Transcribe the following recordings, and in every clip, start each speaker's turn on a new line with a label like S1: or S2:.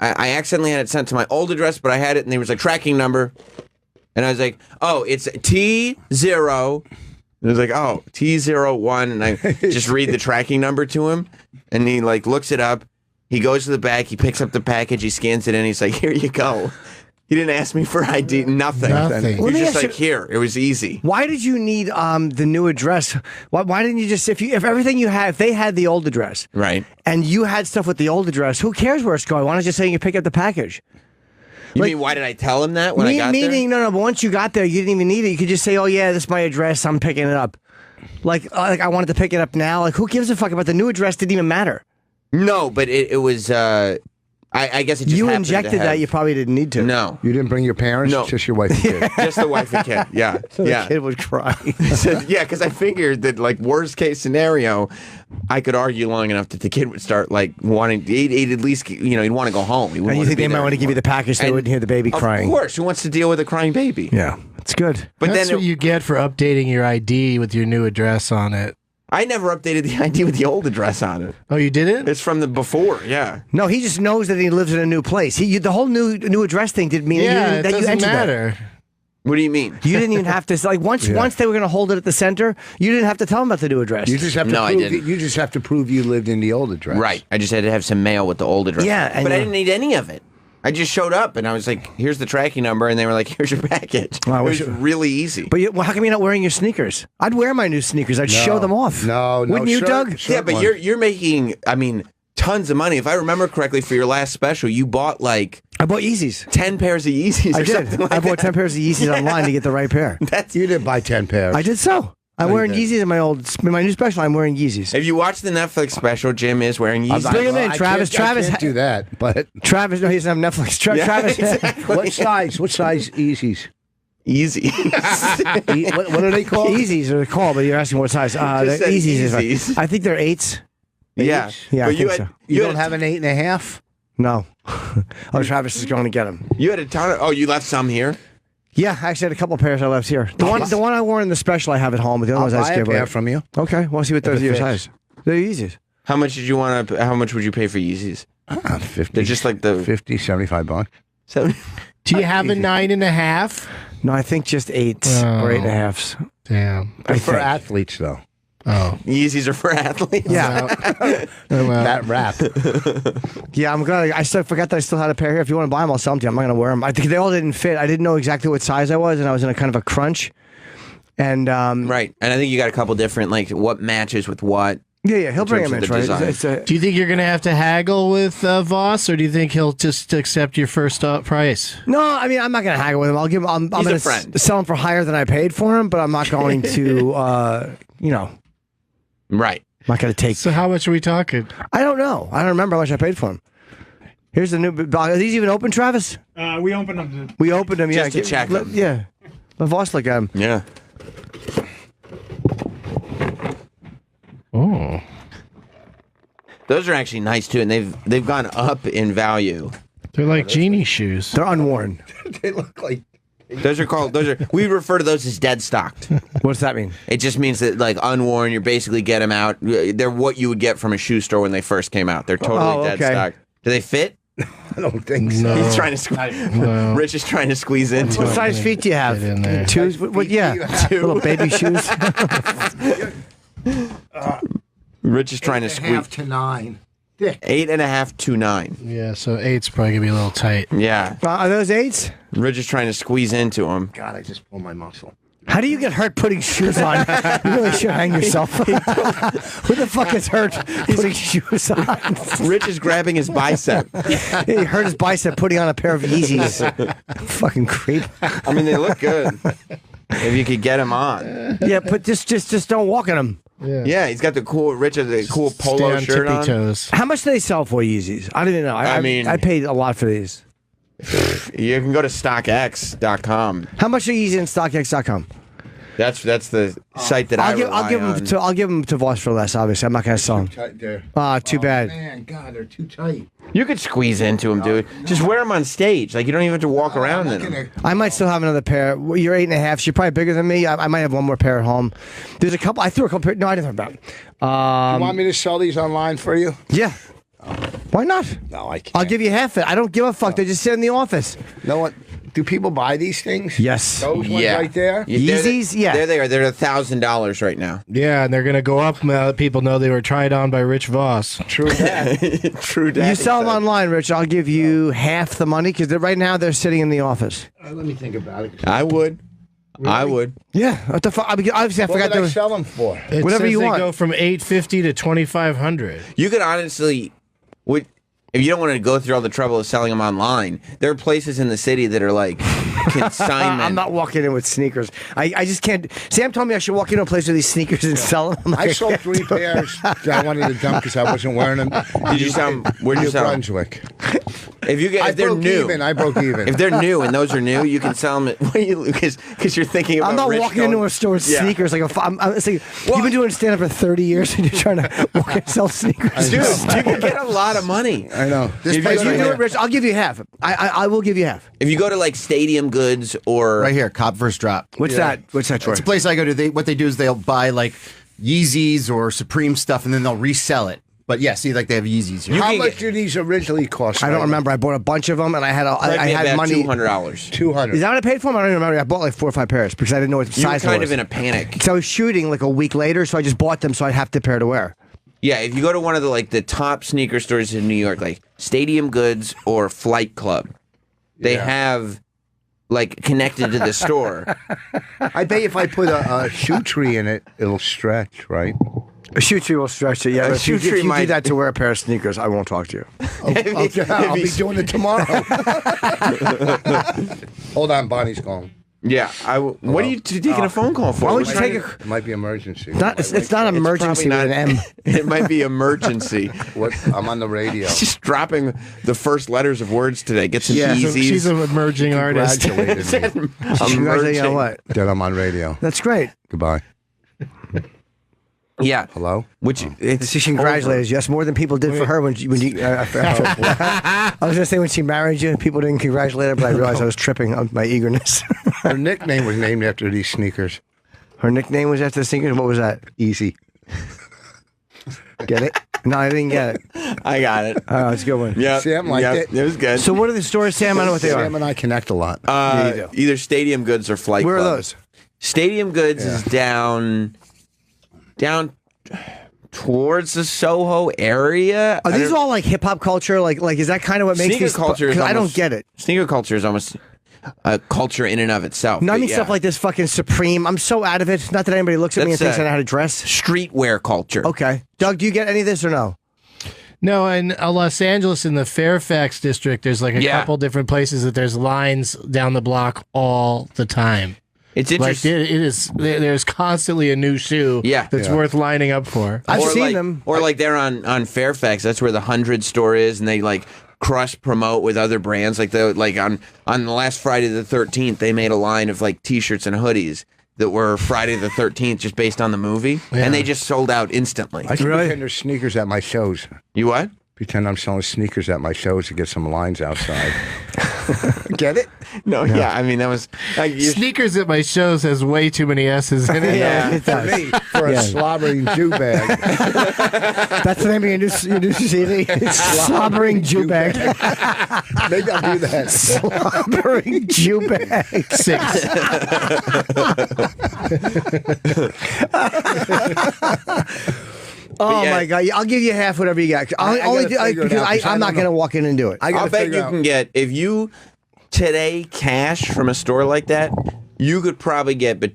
S1: I accidentally had it sent to my old address, but I had it, and there was a tracking number. And I was like, oh, it's T0. And I was like, oh, T01. And I just read the tracking number to him. And he like looks it up. He goes to the back. He picks up the package. He scans it in. He's like, here you go. He didn't ask me for ID. Nothing.
S2: Nothing.
S1: He
S3: Let
S1: was
S3: me
S1: just
S3: ask
S1: like,
S3: you-
S1: here. It was easy.
S3: Why did you need the new address? Why didn't you just if everything you had, if they had the old address,
S1: Right.
S3: and you had stuff with the old address, who cares where it's going? Why don't you just say you pick up the package?
S1: You
S3: Like-
S1: mean, why did I tell him that when I got there?
S3: No. But once you got there, you didn't even need it. You could just say, "Oh yeah, this is my address. I'm picking it up." Like I wanted to pick it up now. Like who gives a fuck about the new address? Didn't even matter.
S1: No, but it was, I guess it just
S3: You
S1: happened to
S3: injected that.
S1: have-
S3: You probably didn't need to.
S1: No.
S4: You didn't bring your parents?
S1: No.
S4: Just your wife and kid?
S1: Just the wife and kid. Yeah.
S3: The
S1: yeah.
S3: kid would cry.
S1: So, yeah, because I figured that, like, worst case scenario, I could argue long enough that the kid would start, like, wanting, he'd at least, you know, he'd want to go home. He
S3: And
S1: wouldn't
S3: you
S1: wanna
S3: think
S1: be
S3: they might
S1: there
S3: want to give you the
S1: anymore.
S3: package so they
S1: And
S3: wouldn't hear the baby crying?
S1: Of course. Who wants to deal with a crying baby?
S3: Yeah, it's good.
S1: But
S2: That's
S1: then
S2: what you get for updating your ID with your new address on it.
S1: I never updated the ID with the old address on it.
S2: Oh, you didn't?
S1: It's from the before, yeah.
S3: No, he just knows that he lives in a new place. The whole new address thing didn't mean
S2: Yeah, it
S3: that you
S2: doesn't
S3: entered that.
S2: matter.
S1: What do you mean?
S3: You didn't even have to like once they were going to hold it at the center. You didn't have to tell them about the new address.
S4: You just have to
S1: No, I
S4: prove
S1: didn't.
S4: you just have to prove you lived in the old address.
S1: Right. I just had to have some mail with the old address.
S3: Yeah, and
S1: but I
S3: you-
S1: didn't need any of it. I just showed up and I was like, here's the tracking number. And they were like, here's your package.
S3: Well, I
S1: it
S3: wish
S1: was
S3: it-
S1: really easy.
S3: But how come you're not wearing your sneakers? I'd wear my new sneakers. I'd show them off.
S4: No,
S3: wouldn't you,
S4: shirt-
S3: Doug?
S4: shirt
S1: yeah, but
S4: one.
S1: you're making, I mean, tons of money. If I remember correctly, for your last special, you bought like
S3: I bought Yeezys.
S1: 10 pairs of Yeezys.
S3: I
S1: or
S3: did.
S1: something like
S3: I bought
S1: that.
S3: 10 pairs of Yeezys online to get the right pair.
S1: That's.
S4: You didn't buy 10 pairs.
S3: I did so. I'm
S4: you
S3: wearing
S4: did.
S3: Yeezys in my new special. I'm wearing Yeezys.
S1: If you watch the Netflix special, Jim is wearing Yeezys.
S3: Bring him in,
S4: I
S3: Travis.
S4: can't- I
S3: Travis
S4: can't do that. But
S3: Travis, no, he doesn't have Netflix.
S1: Yeah,
S3: Travis,
S1: exactly.
S4: what size? What size Yeezys?
S1: Easy.
S4: What are they called?
S3: Yeezys are called, but you're asking what size.
S1: Just said
S3: Yeezys is
S1: Yeezys.
S3: right. I think they're 8s.
S1: yeah.
S3: Yeah, I
S1: But you
S3: think
S1: had,
S3: so.
S4: You
S1: you
S4: don't
S1: had,
S4: have an 8.5?
S3: No. Oh, Travis is going to get them.
S1: you had a ton of. Oh, you left some here?
S3: Yeah, I actually had a couple pairs I left here. The one I wore in the special I have at home, but the other
S4: I'll
S3: ones I
S4: buy
S3: just
S4: a
S3: gave away.
S4: pair from you.
S3: Okay, we'll see what those
S4: it
S3: are your
S4: fits.
S3: size. They're Yeezys.
S1: How much did you want to? How much would you pay for Yeezys?
S4: 50.
S1: They're just like the
S4: 50, 75 bucks.
S1: 70.
S2: Do you have a 9.5?
S3: No, I think just 8s or 8.5s.
S2: Damn.
S4: For
S3: think.
S4: athletes, though.
S2: Oh.
S1: Yeezys are for athletes.
S3: Yeah,
S2: Oh, well.
S4: That wrap.
S3: yeah. I'm glad. I still forgot that I still had a pair here. If you want to buy them, I'll sell them to you. I'm not going to wear them. I think they all didn't fit. I didn't know exactly what size I was, and I was in a kind of a crunch. And
S1: Right, and I think you got a couple different like what matches with what.
S3: yeah, he'll bring
S1: terms
S3: them in.
S1: of the
S3: Right?
S1: design.
S3: It's a,
S2: Do you think you're going to have to haggle with Voss, or do you think he'll just accept your first price?
S3: no, I mean I'm not going to haggle with him. I'll give him. I'm
S1: He's
S3: going
S1: a
S3: to
S1: friend.
S3: sell him for higher than I paid for him, but I'm not going to.
S1: Right.
S3: I'm not going to take.
S2: So how much are we talking?
S3: I don't know. I don't remember how much I paid for him. Here's the new box. Are these even open, Travis?
S5: We opened them.
S3: We opened them.
S1: Just to
S3: Yeah,
S1: check them.
S3: Yeah. Let Voss look at him.
S1: Yeah.
S2: Oh.
S1: Those are actually nice too, and they've gone up in value.
S2: They're like genie shoes.
S3: They're unworn.
S4: They look like.
S1: Those are called. Those are. We refer to those as dead stocked.
S3: What does that mean?
S1: It just means that like unworn, you basically get them out. They're what you would get from a shoe store when they first came out. They're totally
S3: Oh,
S1: dead
S3: okay.
S1: stock. Do they fit?
S4: I don't think so.
S2: No.
S1: He's trying to squeeze.
S2: No.
S1: Rich is trying to squeeze into
S3: What
S1: it.
S3: size feet do you have?
S2: Get in there.
S3: Twos? What, yeah. Little baby shoes.
S1: Rich is trying to
S4: 8.5
S1: squeeze.
S4: to 9. Thick.
S1: 8.5 to 9.
S2: Yeah, so 8's probably going to be a little tight.
S1: Yeah.
S3: Are those 8s?
S1: Rich is trying to squeeze into them.
S4: God, I just pulled my muscle.
S3: How do you get hurt putting shoes on? You really should hang yourself. Who the fuck gets hurt putting shoes on?
S1: Rich is grabbing his bicep.
S3: He hurt his bicep putting on a pair of Yeezys. Fucking creep.
S1: I mean, they look good. If you could get him on.
S3: Yeah, but just don't walk in them.
S1: Yeah, he's got the cool. Rich has a cool
S2: Stay
S1: polo
S2: on
S1: shirt
S2: tippy
S1: on.
S2: toes.
S3: How much do they sell for Yeezys? I don't even know. I
S1: mean-
S3: I paid a lot for these.
S1: You can go to StockX.com.
S3: How much are Yeezy in StockX.com?
S1: That's the site that I
S3: I'll give
S1: rely
S3: them
S1: on.
S3: I'll give them to Voss for less. Obviously, I'm not going to sell them.
S4: Tight there.
S3: Too bad.
S4: Man, God, they're too tight.
S1: You could squeeze into them, dude. Just wear them on stage. Like you don't even have to walk around in them.
S3: I might still have another pair. Well, you're 8.5. So you're probably bigger than me. I might have one more pair at home. There's a couple. I threw a couple. No, I didn't throw them out.
S4: You want me to sell these online for you?
S3: Yeah. Why not?
S5: No, I can't.
S3: I'll give you half it. I don't give a fuck. They just sit in the office.
S5: You know what? Do people buy these things?
S3: Yes.
S5: Those ones right there?
S3: Yeezys? Yeah.
S1: There they are. They're $1,000 right now.
S2: Yeah, and they're going to go up now that people know they were tried on by Rich Voss.
S5: True that.
S1: True that.
S3: You sell them online, Rich. I'll give you half the money because right now they're sitting in the office.
S5: Let me think about it.
S1: I would. I would.
S3: Yeah. What the fuck? Obviously, I
S5: What
S3: forgot
S5: would I
S3: to.
S5: sell them for?
S2: It
S3: Whatever
S2: says
S3: you
S2: they
S3: want.
S2: go from $850 to $2,500.
S1: You could honestly, would if you don't want to go through all the trouble of selling them online, there are places in the city that are like consignment.
S3: I'm not walking in with sneakers. I just can't. Sam told me I should walk into a place with these sneakers and sell them. I'm
S5: I
S3: like,
S5: sold 3 pairs that I wanted to dump because I wasn't wearing them.
S1: Did you sell 'em? Where'd you
S5: New
S1: sell 'em?
S5: Brunswick.
S1: If you get,
S5: I
S1: if they're
S5: broke
S1: new,
S5: even. I broke even.
S1: if they're new and those are new, you can sell them. Because you're thinking about.
S3: I'm not
S1: Rich
S3: walking
S1: going-
S3: into a store with
S1: Yeah.
S3: sneakers. Like it's like you've been doing stand up for 30 years and you're trying to walk and sell sneakers.
S1: Dude, you can get a lot of money.
S5: I know. This
S1: If
S5: place
S3: If you
S5: right
S3: do
S5: here.
S3: it, Rich, I'll give you half. I will give you half.
S1: If you go to like Stadium Goods or
S6: Right here, Cop First Drop.
S3: What's that? What's that, Troy?
S6: It's a place I go to. What they do is they'll buy like Yeezys or Supreme stuff, and then they'll resell it. But yeah, see, like they have Yeezys here.
S5: How
S1: can
S5: much
S1: get-
S5: do these originally cost?
S3: I don't remember. I bought a bunch of them and I had I had money.
S1: $200.
S5: 200.
S3: Is that what I paid for them? I don't even remember. I bought like 4 or 5 pairs because I didn't know what
S1: You were
S3: size
S1: kind
S3: it was.
S1: of in a panic.
S3: Because I was shooting like a week later, so I just bought them so I'd have the pair to wear.
S1: Yeah, if you go to one of the like the top sneaker stores in New York, like Stadium Goods or Flight Club, they have like connected to the store.
S5: I bet if I put a shoe tree in it, it'll stretch, right?
S3: A shoe tree will stretch it. Yeah,
S1: A
S3: but if you,
S1: shoe tree
S3: if you
S1: might-
S3: do that to wear a pair of sneakers, I won't talk to you.
S5: Okay, I'll be doing it tomorrow. Hold on, Bonnie's calling.
S1: Yeah, what are you taking a phone call for?
S3: Why would
S1: We're
S3: you
S1: trying
S3: take
S1: to-
S3: a?
S5: It might be emergency.
S3: It's not an emergency
S1: probably
S3: with an
S1: not-
S3: M.
S1: It might be emergency.
S5: What? I'm on the radio.
S1: Just dropping the first letters of words today. Get some
S3: Yeah.
S1: Yeezys.
S2: She's an emerging artist.
S5: Congratulated me
S3: Congratulations on what?
S5: that I'm on radio.
S3: That's great.
S5: Goodbye.
S1: Yeah.
S5: Hello?
S1: Which it's
S3: She congratulated you. Yes, more than people did for her when you. I was gonna say when she married you, people didn't congratulate her, but I realized I was tripping on my eagerness.
S5: Her nickname was named after these sneakers.
S3: Her nickname was after the sneakers. What was that?
S5: Easy.
S3: Get it? No, I didn't get it.
S1: I got it.
S3: Oh, it's a good one.
S1: Yeah,
S5: Sam liked it.
S1: It was good.
S3: So what are the stores, Sam? I don't know what they are.
S5: Sam and I connect a lot.
S1: Either Stadium Goods or Flight
S3: Where are
S1: Club.
S3: those?
S1: Stadium Goods is down towards the Soho area.
S3: Are these all like hip hop culture? Like is that kind of what makes
S1: Sneaker
S3: these?
S1: culture is
S3: Because I don't
S1: almost-
S3: get it.
S1: Sneaker culture is almost a culture in and of itself.
S3: No, I
S1: but
S3: mean
S1: yeah.
S3: stuff like this fucking Supreme. I'm so out of it. Not that anybody looks at me and
S1: That's,
S3: thinks I know how to dress.
S1: streetwear culture.
S3: Okay, Doug, do you get any of this or no?
S2: No, in Los Angeles, in the Fairfax district, there's like a
S1: Yeah.
S2: couple different places that there's lines down the block all the time.
S1: It's
S2: Like
S1: interesting.
S2: it is, there's constantly a new shoe.
S1: Yeah.
S2: that's worth lining up for.
S3: I've
S1: or
S3: seen
S1: like,
S3: them.
S1: Or like they're on Fairfax. That's where the 100 store is, and they like cross promote with other brands. Like on the last Friday the 13th, they made a line of like T-shirts and hoodies that were Friday the 13th, just based on the movie, and they just sold out instantly.
S5: I can pretend there's sneakers at my shows.
S1: You what?
S5: Pretend I'm selling sneakers at my shows to get some lines outside. Get it?
S1: No, yeah. I mean that was
S2: Sneakers at my shows has way too many S's in it.
S3: Yeah, it
S5: For
S3: does.
S5: me, for a slobbering Jew bag.
S3: That's the name of your new CD. It's Slobbering Jew Bag.
S5: Maybe I'll do that.
S3: Slobbering Jew Bag.
S2: 6.
S3: Oh
S1: yeah.
S3: my god! I'll give you half whatever you got. I'll
S5: I
S3: only
S5: gotta
S3: do
S5: figure it
S3: because
S5: out, 'cause I
S3: I'm not
S5: don't
S3: going to
S5: know.
S3: walk in and do it.
S5: I
S1: I'll
S5: gotta
S1: bet
S5: figure
S1: you
S5: out.
S1: can get if you today cash from a store like that. You could probably get like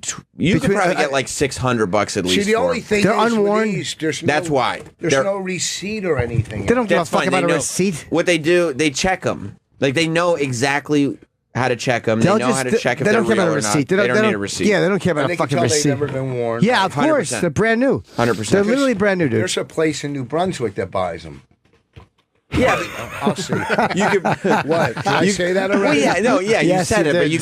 S1: $600 at least.
S5: See, the
S1: for
S5: only
S1: them.
S5: thing
S3: They're
S5: is with
S3: unworn.
S5: these, there's
S1: That's
S5: no,
S1: why.
S5: There's
S1: They're-
S5: no receipt or anything.
S3: They don't give a
S1: That's
S3: fuck
S1: fine.
S3: about
S1: They
S3: a
S1: know-
S3: receipt.
S1: What they do, they check them. Like they know exactly how to check them. They
S3: They'll
S1: know
S3: just-
S1: how to check if
S3: they
S1: they're
S3: don't care
S1: real
S3: about a
S1: or
S3: receipt.
S1: not. They don't need a receipt.
S3: Yeah, they don't care about
S5: And
S3: a
S5: they can
S3: fucking
S5: tell
S3: receipt.
S5: they've never been worn.
S3: Yeah, of course.
S1: 100%.
S3: They're brand new.
S1: 100%.
S3: They're literally brand new, dude.
S5: There's a place in New Brunswick that buys them.
S1: Yeah,
S5: I'll see.
S1: you could.
S5: What? Did I say that
S1: Well,
S5: already?
S1: yeah, no, yeah, you
S3: Yes,
S1: said
S3: you
S1: it, but
S3: did.
S1: you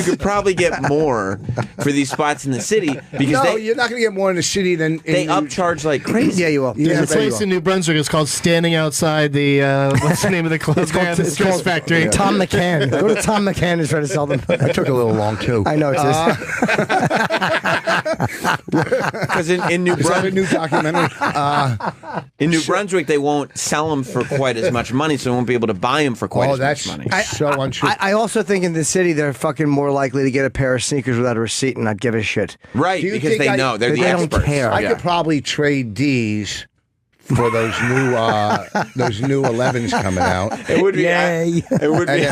S1: could probably get more for these spots in the city because
S5: No,
S1: they
S5: you're not going to get more in the city than in
S1: they
S5: New-
S1: upcharge like crazy.
S3: Yeah, you will.
S5: Yeah,
S2: There's a
S5: bet you
S2: place
S5: will.
S2: in New Brunswick. It's called Standing Outside the what's the name of the club? there? The Stress Factory.
S3: Tom McCann. Go to Tom McCann and try to sell them.
S5: I took a little long too.
S3: I know it is.
S1: Because in New
S5: Is that a
S1: Brunswick,
S5: new documentary?
S1: They won't sell them for quite as much money, so they won't be able to buy them for quite
S5: Oh,
S1: as
S5: that's
S1: much money.
S5: so untrue.
S3: I also think in the city they're fucking more likely to get a pair of sneakers without a receipt and not give a shit.
S1: Right,
S5: Do you
S1: because
S5: think
S1: they
S5: I-
S1: know they're
S3: they
S1: the
S3: don't
S1: experts.
S3: care.
S5: I
S1: Yeah.
S5: could probably trade D's for those new 11s coming out.
S1: It would be.
S3: Yay.
S1: It would be.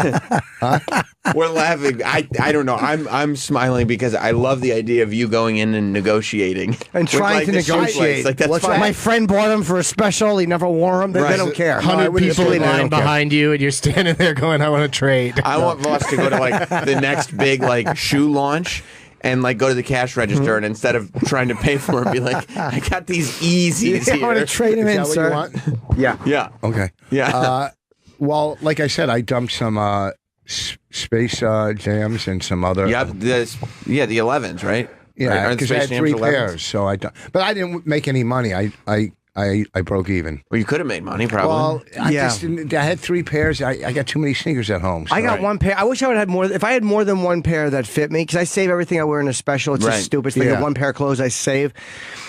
S1: We're laughing. I don't know. I'm smiling because I love the idea of you going in and negotiating
S3: And
S1: with,
S3: trying
S1: like,
S3: to
S1: the shoe place.
S3: negotiate.
S1: Like that's
S3: What's
S1: fine.
S3: My friend bought them for a special. He never wore them. They
S1: Right.
S3: don't care.
S2: 100
S5: wouldn't
S2: people
S5: say
S2: in
S5: that. I
S2: line
S5: don't care.
S2: behind you, and you're standing there going, "I want to trade."
S1: I want Voss to go to like the next big like shoe launch and like go to the cash register and instead of trying to pay for it, be like, I got these Yeezys
S3: I want to
S1: here.
S3: trade them
S5: Is
S3: in,
S5: that what
S3: sir.
S5: you want?
S3: Yeah.
S1: Yeah.
S5: Okay.
S1: Yeah.
S5: Well, like I said, I dumped some Space Jams and some other.
S1: Yep. The 11s, right?
S5: Yeah,
S1: Right, aren't
S5: because I
S1: Space
S5: had 3
S1: Jams 11s?
S5: pairs, so but I didn't make any money. I broke even.
S1: Well, you could have made money, probably.
S5: Well, I
S3: Yeah.
S5: just didn't. I had 3 pairs. I got too many sneakers at home.
S3: I got
S1: Right.
S3: one pair. I wish I would have had more. If I had more than one pair that fit me, because I save everything I wear in a special. It's
S1: Right.
S3: just stupid. It's like
S5: Yeah.
S3: the one pair of clothes I save.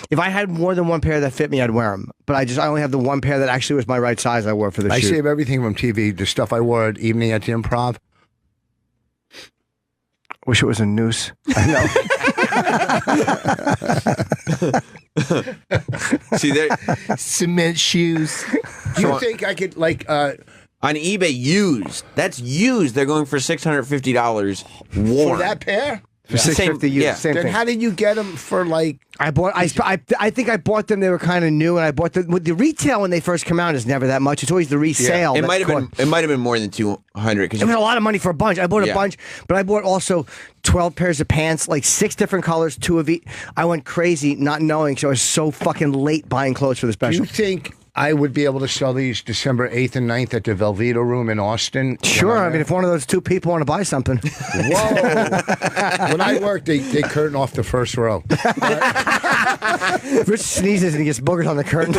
S3: If I had more than one pair that fit me, I'd wear them. But I only have the one pair that actually was my right size. I wore for the
S5: I
S3: shoot.
S5: save everything from TV. The stuff I wore at evening at the Improv.
S3: Wish it was a noose.
S1: See, there
S2: Cement shoes.
S5: Do you think I could like?
S1: on eBay used. That's used. They're going for $650 worn.
S5: For that pair?
S3: For $650
S1: yeah.
S3: same
S5: Then
S3: thing.
S5: how did you get them for like?
S3: I bought. I think I bought them. They were kind of new, and I bought them. With the retail when they first come out is never that much. It's always the resale.
S1: It
S3: that
S1: might have
S3: cost-
S1: been. It might have been more than 200
S3: It was
S1: because
S3: a lot of money for a bunch. I bought a
S1: Yeah.
S3: bunch, but I bought also 12 pairs of pants, like 6 different colors, 2 of each. I went crazy not knowing, so I was so fucking late buying clothes for the
S5: Do
S3: special.
S5: you think I would be able to sell these December 8th and 9th at the Velveeta Room in Austin?
S3: Sure, I mean, if one of those 2 people want to buy something.
S5: Whoa! When I worked, they curtain off the first row.
S3: Rich sneezes and he gets boogers on the curtain.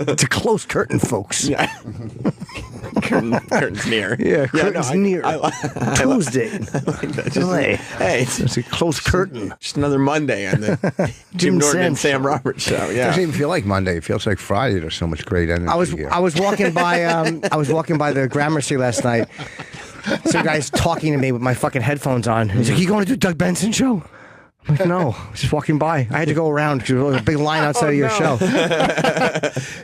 S3: It's a close curtain, folks. Yeah,
S1: curtain's near.
S3: curtain's near. Tuesday. Delay.
S1: Hey,
S3: It's a close curtain.
S1: just another Monday on the Jim Norton and Sam Roberts show.
S5: It
S1: Yeah.
S5: doesn't even feel like Monday. It feels like Friday. There's so much great energy here.
S3: I was walking by the Gramercy last night. Some guy's talking to me with my fucking headphones on. He's like, "You going to do Doug Benson show?" I'm like, "No, I was just walking by. I had to go around because there was a big line outside of your show."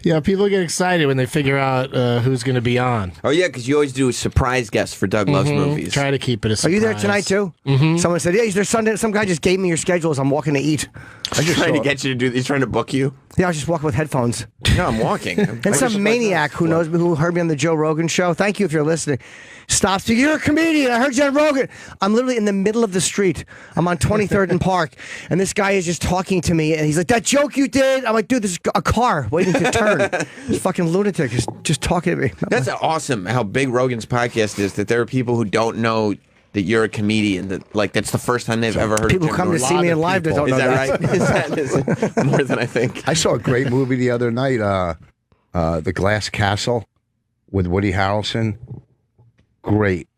S2: Yeah, people get excited when they figure out who's going to be on.
S1: Oh yeah, because you always do surprise guests for Doug Loves Movies.
S2: Try to keep it a
S3: Are
S2: surprise.
S3: you there tonight too? Mm-hmm. Someone said, "Yeah, he's there Sunday." Some guy just gave me your schedule as I'm walking to eat.
S1: I'm just trying to get you to do. He's trying to book you.
S3: Yeah, I was just walking with headphones.
S1: No, I'm walking.
S3: And some maniac who knows me, who heard me on the Joe Rogan show. Thank you if you're listening. Stops me. "You're a comedian. I heard you on Rogan." I'm literally in the middle of the street. I'm on 23rd and Park, and this guy is just talking to me, and he's like, "That joke you did." I'm like, "Dude, this is a car waiting to turn." This fucking lunatic is just talking to me.
S1: That's awesome. How big Rogan's podcast is. That there are people who don't know that you're a comedian. That like that's the first time they've ever heard.
S3: People
S1: of Jim
S3: come to
S1: Norton.
S3: see me in live that don't
S1: Is
S3: know
S1: that
S3: that.
S1: right? Is that more than I think?
S5: I saw a great movie the other night, The Glass Castle with Woody Harrelson.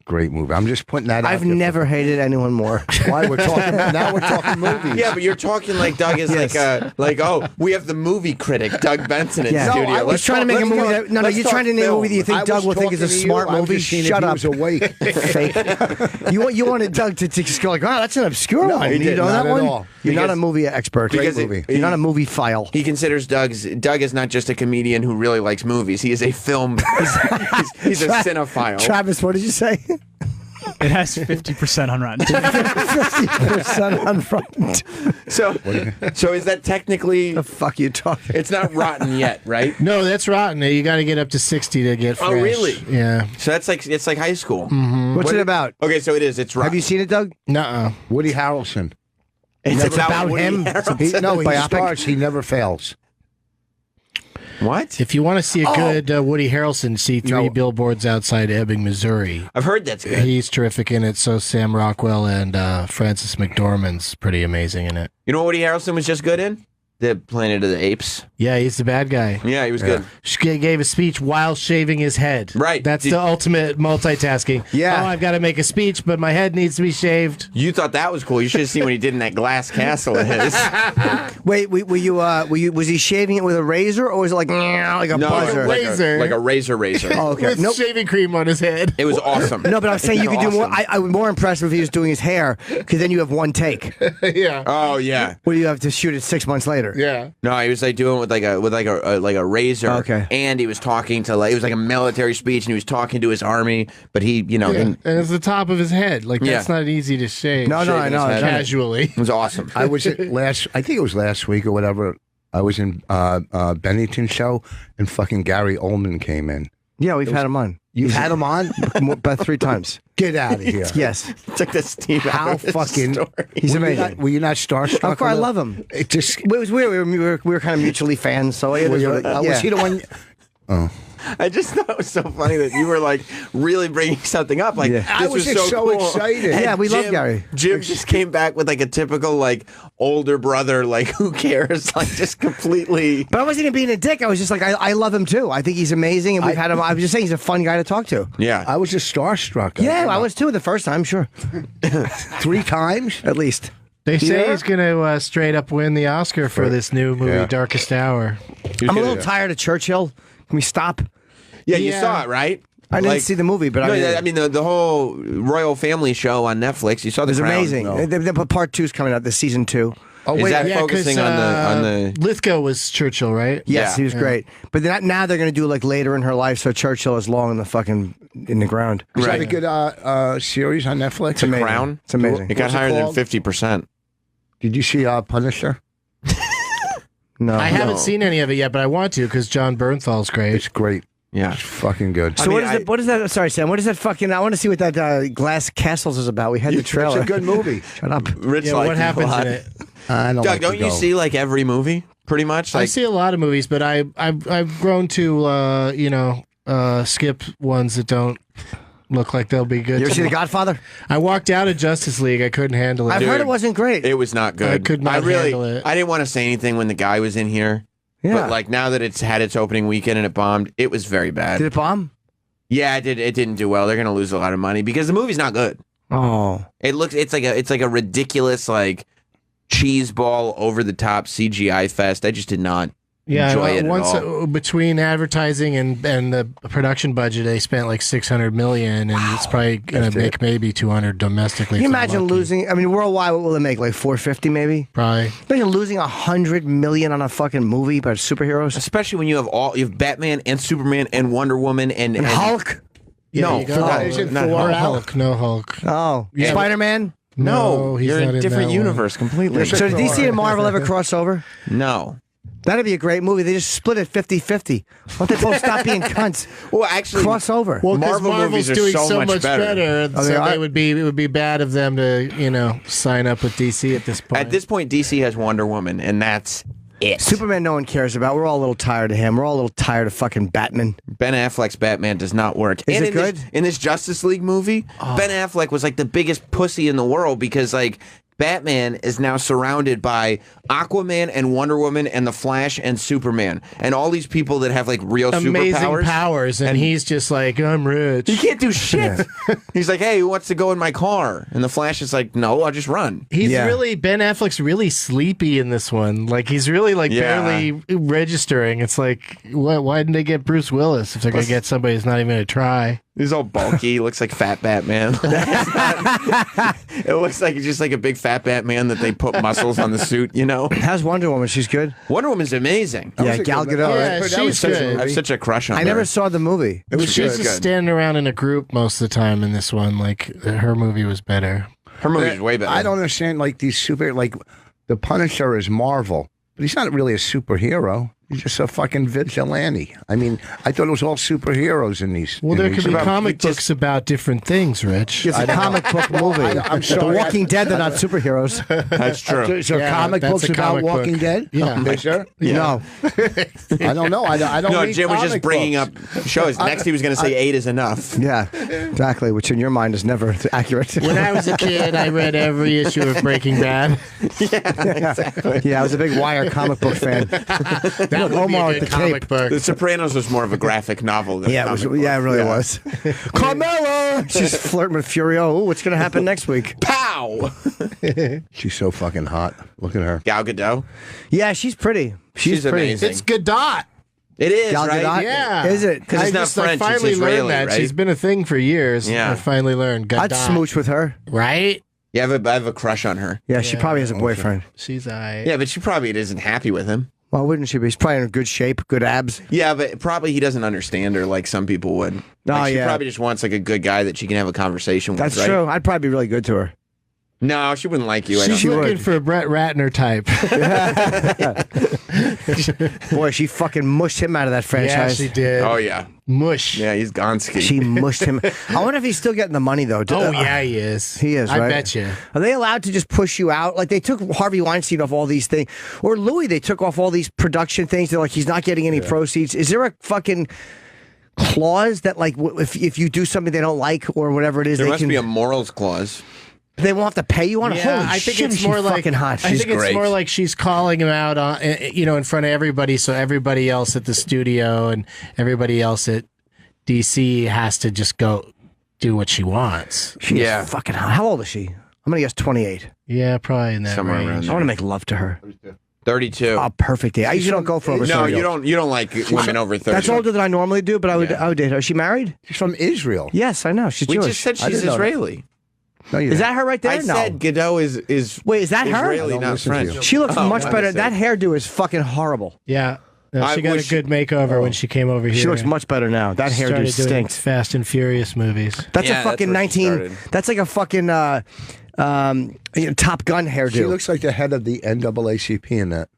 S5: Great movie. I'm just putting that out
S3: I've
S5: there.
S3: never hated anyone more.
S5: Why we're talking now? We're talking movies.
S1: Yeah, but you're talking like Doug is like oh, we have the movie critic Doug Benson in
S3: Yeah.
S1: studio.
S5: No, I was
S3: He's trying to make a movie that you're trying to name a movie that you
S5: I
S3: think
S5: was
S3: Doug will think is a
S5: talking to
S3: smart
S5: you. I'm
S3: movie.
S5: just seeing if
S3: Shut
S5: he
S3: up.
S5: was awake.
S3: Fake. You wanted Doug to just go like, "Oh, that's an obscure
S5: No,
S3: one."
S5: he
S3: You
S5: did
S3: know
S5: not
S3: that
S5: at
S3: one?
S5: all.
S3: You're not a
S1: Because-
S3: movie expert.
S1: because
S5: movie.
S3: You're not a movie file.
S1: He considers Doug is not just a comedian who really likes movies. He is a film. he's a cinephile.
S3: Travis, what did you say?
S7: It has 50% on Rotten.
S3: 50% on front.
S1: So is that technically?
S3: The fuck you talking?
S1: It's not rotten yet, right?
S2: No, that's rotten. You got to get up to 60 to get fresh.
S1: Oh, really?
S2: Yeah.
S1: So that's like it's like high school.
S3: What's it about?
S1: Okay, so it is. It's rotten.
S3: Have you seen it, Doug?
S2: Nuh-uh.
S5: Woody Harrelson.
S3: It's about
S1: Woody
S3: him.
S1: Harrelson.
S5: No, he
S3: Biopic?
S5: stars. He never fails.
S1: What?
S2: If you want to see a good Woody Harrelson, see Three
S5: No.
S2: Billboards Outside Ebbing, Missouri.
S1: I've heard that's good.
S2: He's terrific in it. So Sam Rockwell and Francis McDormand's pretty amazing in it.
S1: You know what Woody Harrelson was just good in? The Planet of the Apes.
S2: Yeah, he's the bad guy.
S1: Yeah, he was good.
S2: She gave a speech while shaving his head.
S1: Right.
S2: That's the ultimate multitasking.
S3: Yeah.
S2: Oh, I've got to make a speech, but my head needs to be shaved.
S1: You thought that was cool. You should have seen what he did in that glass castle of his.
S3: Wait, were you? Was he shaving it with a razor, or was it like a
S1: No,
S3: buzzer?
S2: razor.
S1: like a razor.
S3: Oh, okay.
S2: With
S3: Nope.
S2: shaving cream on his head.
S1: It was awesome.
S3: No, but I was saying you could do more.
S1: Awesome.
S3: I was more impressed if he was doing his hair, because then you have one take.
S2: Yeah.
S1: Oh yeah.
S3: Where you have to shoot it 6 months later.
S2: Yeah.
S1: No, he was like doing it with a razor.
S3: Okay.
S1: And he was talking to it was like a military speech, and he was talking to his army. But he,
S2: Yeah. And it's the top of his head. Like, that's
S1: Yeah.
S2: not easy to shave.
S3: No, I
S1: Shaving
S3: know.
S1: his head.
S2: Casually.
S1: it was awesome.
S5: I was at I think it was last week or whatever. I was in Bennington show, and fucking Gary Oldman came in.
S3: Yeah, we've had him on.
S5: You've had him on?
S3: About 3 times.
S5: Get out of here.
S3: Yes,
S1: It's like the Steve
S5: How
S1: Harris
S5: fucking
S1: story.
S3: he's
S5: were you
S3: amazing.
S5: not- were you not starstruck?
S3: Of course, I
S5: a little?
S3: love him.
S5: It just
S3: It was weird. We were kind of mutually fans. So it
S5: were
S3: is
S5: you-
S3: what it-
S5: was he the one?
S1: I just thought it was so funny that you were like really bringing something up. Like
S3: Yeah.
S1: this
S5: I was just so
S1: cool.
S5: excited.
S1: And
S3: Yeah, we love Gary.
S1: Jim just came back with like a typical like older brother. Like who cares? Like just completely.
S3: But I wasn't even being a dick. I was just like, I love him too. I think he's amazing, and we've had him. I was just saying he's a fun guy to talk to.
S1: Yeah.
S5: I was just starstruck.
S3: Yeah, I was too the first time. Sure,
S5: 3 times.
S3: at least.
S2: They say
S3: Yeah.
S2: he's going to straight up win the Oscar for this new movie,
S5: Yeah.
S2: Darkest Hour.
S3: I'm a little tired of Churchill. Can we stop?
S1: Yeah, you
S2: Yeah.
S1: saw it, right?
S3: I didn't see the movie, but
S1: no,
S3: I mean,
S1: the whole royal family show on Netflix. You saw
S3: it was
S1: The Crown.
S3: amazing. Part 2's coming out. This season 2.
S5: Oh
S1: Is
S5: wait,
S1: that
S2: Yeah,
S1: focusing
S2: 'cause,
S1: on the?
S2: Lithgow was Churchill, right?
S3: Yes,
S1: Yeah.
S3: he was great. But now they're going to do like later in her life, so Churchill is long in the ground.
S5: is that
S1: Right.
S5: a good series on Netflix?
S3: It's amazing.
S1: Crown?
S3: It's amazing.
S1: It got
S5: What's it
S1: higher than
S5: called?
S1: 50%.
S5: Did you see Punisher?
S3: No,
S2: I haven't
S1: No.
S2: seen any of it yet, but I want to because John Bernthal's great.
S5: It's great.
S1: Yeah.
S5: It's fucking good.
S3: So
S1: I mean,
S3: what is that? Sorry, Sam. What is that fucking? I want to see what that Glass Castles is about. We had the
S5: It's
S3: trailer.
S5: a good movie.
S3: Shut up.
S1: Rich
S2: Yeah,
S1: liked
S2: what
S1: it a
S2: happens
S1: lot.
S2: in it?
S5: I don't
S1: Doug,
S5: like to
S1: don't you
S5: go.
S1: see like every movie pretty much?
S2: I
S1: Like,
S2: see a lot of movies, but I've grown to skip ones that don't look like they'll be good.
S3: You ever
S2: to
S3: see The
S2: watch.
S3: Godfather?
S2: I walked out of Justice League. I couldn't handle it.
S3: I've heard it wasn't great.
S1: it was not good.
S2: I could not handle it.
S1: I didn't want to say anything when the guy was in here.
S3: Yeah.
S1: But like now that it's had its opening weekend and it bombed, it was very bad.
S3: Did it bomb?
S1: Yeah, it did. It didn't do well. They're going to lose a lot of money because the movie's not good.
S3: Oh.
S1: It's like a ridiculous like cheese ball over the top CGI fest. I just did not enjoy it
S2: once
S1: at all.
S2: Between advertising and the production budget, they spent like $600 million, and it's probably gonna make maybe 200 domestically.
S3: Can you
S2: if they're
S3: imagine
S2: lucky.
S3: losing? I mean, worldwide, what will it make? Like 450, maybe.
S2: Probably.
S3: Imagine losing $100 million on a fucking movie about superheroes
S1: Especially when you have Batman and Superman and Wonder Woman and
S3: Hulk.
S2: Yeah,
S1: No,
S2: you got
S1: forgot-
S2: Hulk.
S5: Isn't
S1: not
S5: Thor
S1: Hulk.
S5: out?
S2: Hulk, no Hulk.
S3: Oh,
S2: Yeah.
S3: Spider-Man.
S1: No,
S2: he's
S1: you're
S2: not
S1: in a
S2: in
S1: different
S2: that one.
S1: universe completely.
S3: So did DC and Marvel ever cross over?
S1: No.
S3: That'd be a great movie. They just split it 50-50. Why don't they both stop being cunts?
S1: Well, actually,
S3: Cross over.
S2: Well, because
S1: Marvel
S2: Marvel's
S1: movies are
S2: doing
S1: so much better.
S2: and
S3: Oh, they
S2: so
S3: are?
S2: it would be bad of them to sign up with DC at this point.
S1: at this point, DC has Wonder Woman, and that's it.
S3: Superman, no one cares about. We're all a little tired of him. We're all a little tired of fucking Batman.
S1: Ben Affleck's Batman does not work.
S3: Is
S1: And
S3: it
S1: in
S3: good?
S1: in this Justice League movie, Ben Affleck was like the biggest pussy in the world because like Batman is now surrounded by Aquaman and Wonder Woman and the Flash and Superman and all these people that have like real
S2: amazing
S1: superpowers.
S2: powers, and he's just like, I'm rich.
S1: He can't do shit. He's like, hey, who wants to go in my car? And the Flash is like, no, I'll just run.
S2: He's
S3: Yeah.
S2: really Ben Affleck's really sleepy in this one. Like he's really like
S1: Yeah.
S2: barely registering. It's like, why didn't they get Bruce Willis if they're gonna get somebody who's not even gonna try?
S1: He's all bulky. He looks like Fat Batman. It looks like he's just like a big fat Batman that they put muscles on the suit, you know?
S3: How's Wonder Woman? She's good.
S1: Wonder Woman's amazing.
S3: Yeah,
S5: was a
S3: Gal
S5: good-
S3: Gadot.
S2: Yeah,
S3: right?
S5: That was
S2: she's
S5: such a
S2: good.
S1: I have such a crush on her.
S3: I never saw the movie.
S5: It was
S2: She's
S5: good.
S2: just standing around in a group most of the time in this one. Like her movie was better.
S1: Her movie's way better.
S5: I don't understand like these the Punisher is Marvel, but he's not really a superhero. He's just a fucking vigilante. I mean, I thought it was all superheroes in these.
S2: Well,
S5: in
S2: there
S5: these
S2: could be
S5: movies.
S2: comic books about different things, Rich.
S3: It's a comic book movie.
S5: I'm sorry,
S3: The Walking Dead, they're not superheroes.
S1: That's true.
S5: Is there
S2: Yeah,
S5: comic
S2: that's
S5: books
S2: a
S5: about
S2: comic
S5: Walking
S2: book.
S5: Dead?
S2: Yeah.
S5: Is there?
S3: No.
S5: I don't know. I don't
S1: No,
S5: read
S1: Jim was just
S5: comic
S1: bringing
S5: books.
S1: up shows. Next, he was going to say 8 is enough.
S3: Yeah, exactly. Which in your mind is never accurate.
S2: When I was a kid, I read every issue of Breaking Bad.
S3: Yeah, I was a big Wire comic book fan.
S2: That would be
S3: Omar
S2: a
S3: with
S2: good
S3: the
S2: comic
S3: cape.
S2: book.
S1: The Sopranos was more of a graphic novel. Than
S3: Yeah, it was. Yeah, it really was. Carmela, she's flirting with Furio. Oh, what's going to happen next week?
S1: Pow!
S5: She's so fucking hot. Look at her.
S1: Gal Gadot.
S3: Yeah, she's pretty.
S1: She's
S3: pretty.
S1: amazing.
S2: It's Godot.
S1: It is,
S3: Gal
S1: right?
S3: Gadot?
S2: Yeah.
S3: Is it?
S1: 'Cause it's
S2: I
S1: not
S2: just,
S1: French,
S2: I
S1: it's
S2: finally
S1: Israeli,
S2: learned that.
S1: right?
S2: She's been a thing for years.
S1: Yeah.
S2: I finally learned Godot.
S3: I'd smooch with her.
S2: Right?
S1: Yeah, I have a crush on her.
S3: Yeah, she probably has a boyfriend.
S2: She's
S1: Yeah, but she probably isn't happy with him.
S3: Why wouldn't she be? She's probably in good shape, good abs.
S1: Yeah, but probably he doesn't understand her like some people would. Like, she
S3: yeah.
S1: probably just wants like a good guy that she can have a conversation with.
S3: That's
S1: right?
S3: true. I'd probably be really good to her.
S1: No, she wouldn't like you. I
S2: She's
S1: don't
S2: looking
S1: think.
S2: for a Brett Ratner type.
S3: Boy, she fucking mushed him out of that
S2: Yeah,
S3: franchise.
S2: she did.
S1: Oh yeah,
S2: Mush.
S1: yeah, he's Gonski.
S3: She mushed him. I wonder if he's still getting the money though.
S2: Oh, yeah, he is.
S3: He is,
S2: I
S3: right?
S2: bet you.
S3: Are they allowed to just push you out? Like they took Harvey Weinstein off all these things, or Louis? They took off all these production things. They're like, he's not getting any proceeds. Is there a fucking clause that like if you do something they don't like or whatever it is,
S1: There
S3: they
S1: must
S3: can
S1: be a morals clause.
S3: they won't have to pay you on it?
S2: Yeah,
S3: Holy
S2: I think
S3: shit,
S2: it's
S3: is she
S2: more like
S3: fucking hot.
S2: I
S3: She's
S2: think it's
S1: great.
S2: more like she's calling him out on, in front of everybody, so everybody else at the studio and everybody else at DC has to just go do what she wants.
S3: She
S1: Yeah.
S3: is fucking hot. How old is she? I'm gonna guess 28.
S2: Yeah, probably in that
S1: Somewhere around
S2: range.
S3: I want to make love to her.
S1: 32.
S3: Oh, perfect day. I usually don't go for over
S1: no,
S3: 30.
S1: you don't. You don't like women over 30.
S3: That's older than I normally do, but I would
S1: Yeah.
S3: date her. Is she married?
S5: She's from Israel.
S3: Yes, I know. She's
S1: We
S3: Jewish.
S1: just said
S5: I
S1: she's
S5: didn't know that.
S1: Israeli.
S5: No, you
S3: Is that her right there?
S1: I
S3: no.
S1: said Godot is.
S3: Wait, is that her?
S5: I
S1: Israeli,
S5: don't
S1: not
S5: listen to
S1: French.
S5: you.
S3: She looks
S1: Oh,
S3: much
S1: my
S3: better.
S1: mistake.
S3: That hairdo is fucking horrible.
S2: Yeah. No,
S1: I
S2: she got
S1: wish-
S2: a good makeover when she came over here.
S3: She looks much better now. That hairdo
S2: Started doing
S3: stinks.
S2: Fast and Furious movies.
S3: That's
S1: Yeah,
S3: a fucking
S1: that's where she
S3: 19.
S1: started.
S3: That's like a fucking Top Gun hairdo.
S5: She looks like the head of the NAACP in that.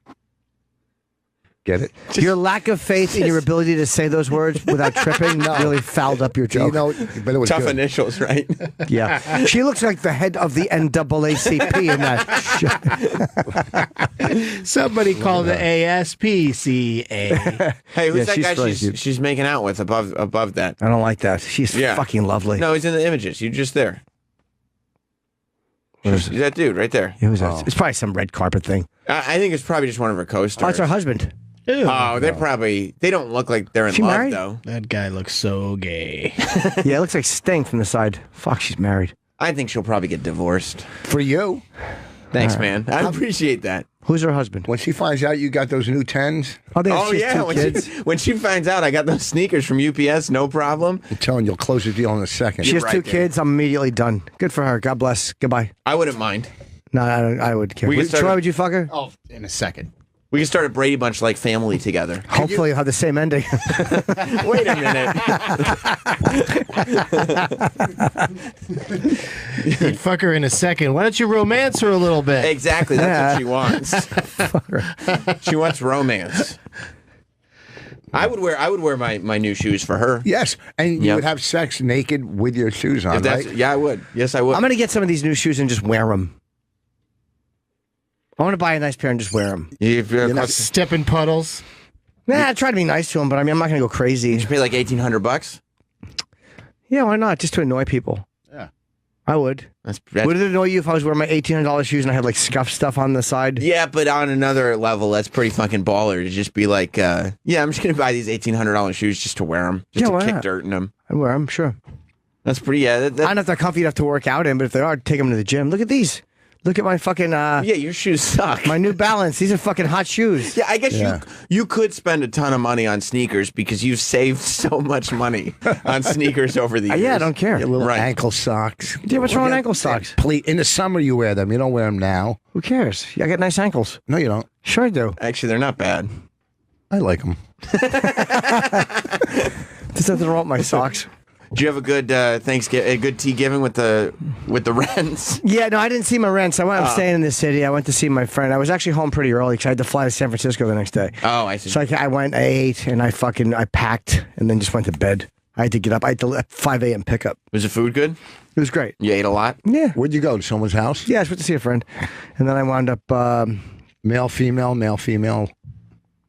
S5: Get it?
S3: Your lack of faith in your ability to say those words without tripping really fouled up your
S5: Do you
S3: joke.
S5: know? But it was
S1: Tough
S5: good.
S1: initials, right?
S3: Yeah, she looks like the head of the NAACP in that.
S2: Somebody call the ASPCA.
S1: Hey, who's
S3: Yeah,
S1: that
S3: she's
S1: guy
S3: really
S1: she's,
S3: cute.
S1: she's making out with above that?
S3: I don't like that. She's
S1: Yeah.
S3: fucking lovely.
S1: No, he's in the images. You're just there. He's that dude right there.
S3: Who's that? It's probably some red carpet thing.
S1: I think it's probably just one of her
S3: Oh,
S1: co-stars.
S3: it's her husband.
S1: Oh, they don't look like they're in
S3: She
S1: love
S3: married?
S1: though.
S2: That guy looks so gay.
S3: Yeah, it looks like Sting from the side. Fuck, she's married.
S1: I think she'll probably get divorced.
S5: For you,
S1: Thanks, man. I appreciate that.
S3: Who's her husband?
S5: when she finds out you got those new 10s,
S3: Oh, they have
S1: Oh
S3: she has
S1: yeah,
S3: two kids.
S1: when she finds out I got those sneakers from UPS, no problem.
S5: I'm telling you, you'll close the deal in a second.
S3: She has
S1: right,
S3: two
S1: dude.
S3: kids. I'm immediately done. Good for her. God bless. Goodbye.
S1: I wouldn't mind.
S3: No, I would care.
S1: We can start
S3: Troy,
S1: a-
S3: would you fuck her?
S6: Oh, in a second.
S1: We can start a Brady Bunch like family together.
S3: Hopefully, you'll have the same ending.
S1: Wait a minute.
S2: You'd fuck her in a second. Why don't you romance her a little bit?
S1: Exactly. That's what she wants. She wants romance. I would wear my new shoes for her.
S5: Yes, and you
S1: Yep.
S5: would have sex naked with your shoes on,
S1: If that's,
S5: right?
S1: yeah, I would. Yes, I would.
S3: I'm going to get some of these new shoes and just wear them. I want to buy a nice pair and just wear them.
S1: If you're fucking-
S2: Step in puddles.
S3: Nah, I try to be nice to them, but I mean, I'm not going to go crazy.
S1: you pay like $1,800.
S3: Yeah, why not? Just to annoy people.
S6: Yeah.
S3: I would.
S1: That's
S3: Would it annoy you if I was wearing my $1,800 shoes and I had like scuff stuff on the side?
S1: yeah, but on another level, that's pretty fucking baller to just be like, yeah, I'm just gonna buy these $1,800 shoes just to wear them, just
S3: Yeah,
S1: to
S3: why
S1: kick
S3: not?
S1: dirt in them.
S3: I'd wear them, sure.
S1: That's pretty. Yeah,
S3: I don't know if they're comfy enough to work out in, but if they are, take them to the gym. Look at these. Look at my fucking
S1: yeah, your shoes suck.
S3: my New Balance. These are fucking hot shoes.
S1: Yeah, I guess you could spend a ton of money on sneakers because you've saved so much money on sneakers over the years.
S3: Yeah, I don't care.
S5: Your little
S1: Right.
S5: ankle socks.
S3: Yeah, what's wrong with ankle socks?
S5: Please, in the summer you wear them. You don't wear them now.
S3: Who cares? I got nice ankles.
S5: No, you don't.
S3: Sure I do.
S1: Actually, they're not bad.
S5: I like them.
S3: There's nothing wrong with my socks.
S1: Did you have a good Thanksgiving, a good tea giving with the Wrens?
S3: Yeah, no, I didn't see my rents. I'm staying in the city. I went to see my friend. I was actually home pretty early because I had to fly to San Francisco the next day.
S1: Oh, I see.
S3: So I went, I ate, and I packed, and then just went to bed. I had to get up. I had to at 5 a.m. pickup.
S1: Was the food good?
S3: It was great.
S1: You ate a lot?
S3: Yeah.
S5: Where'd you go? To someone's house?
S3: Yeah, I went to see a friend, and then I wound up.
S5: Male, female, male, female.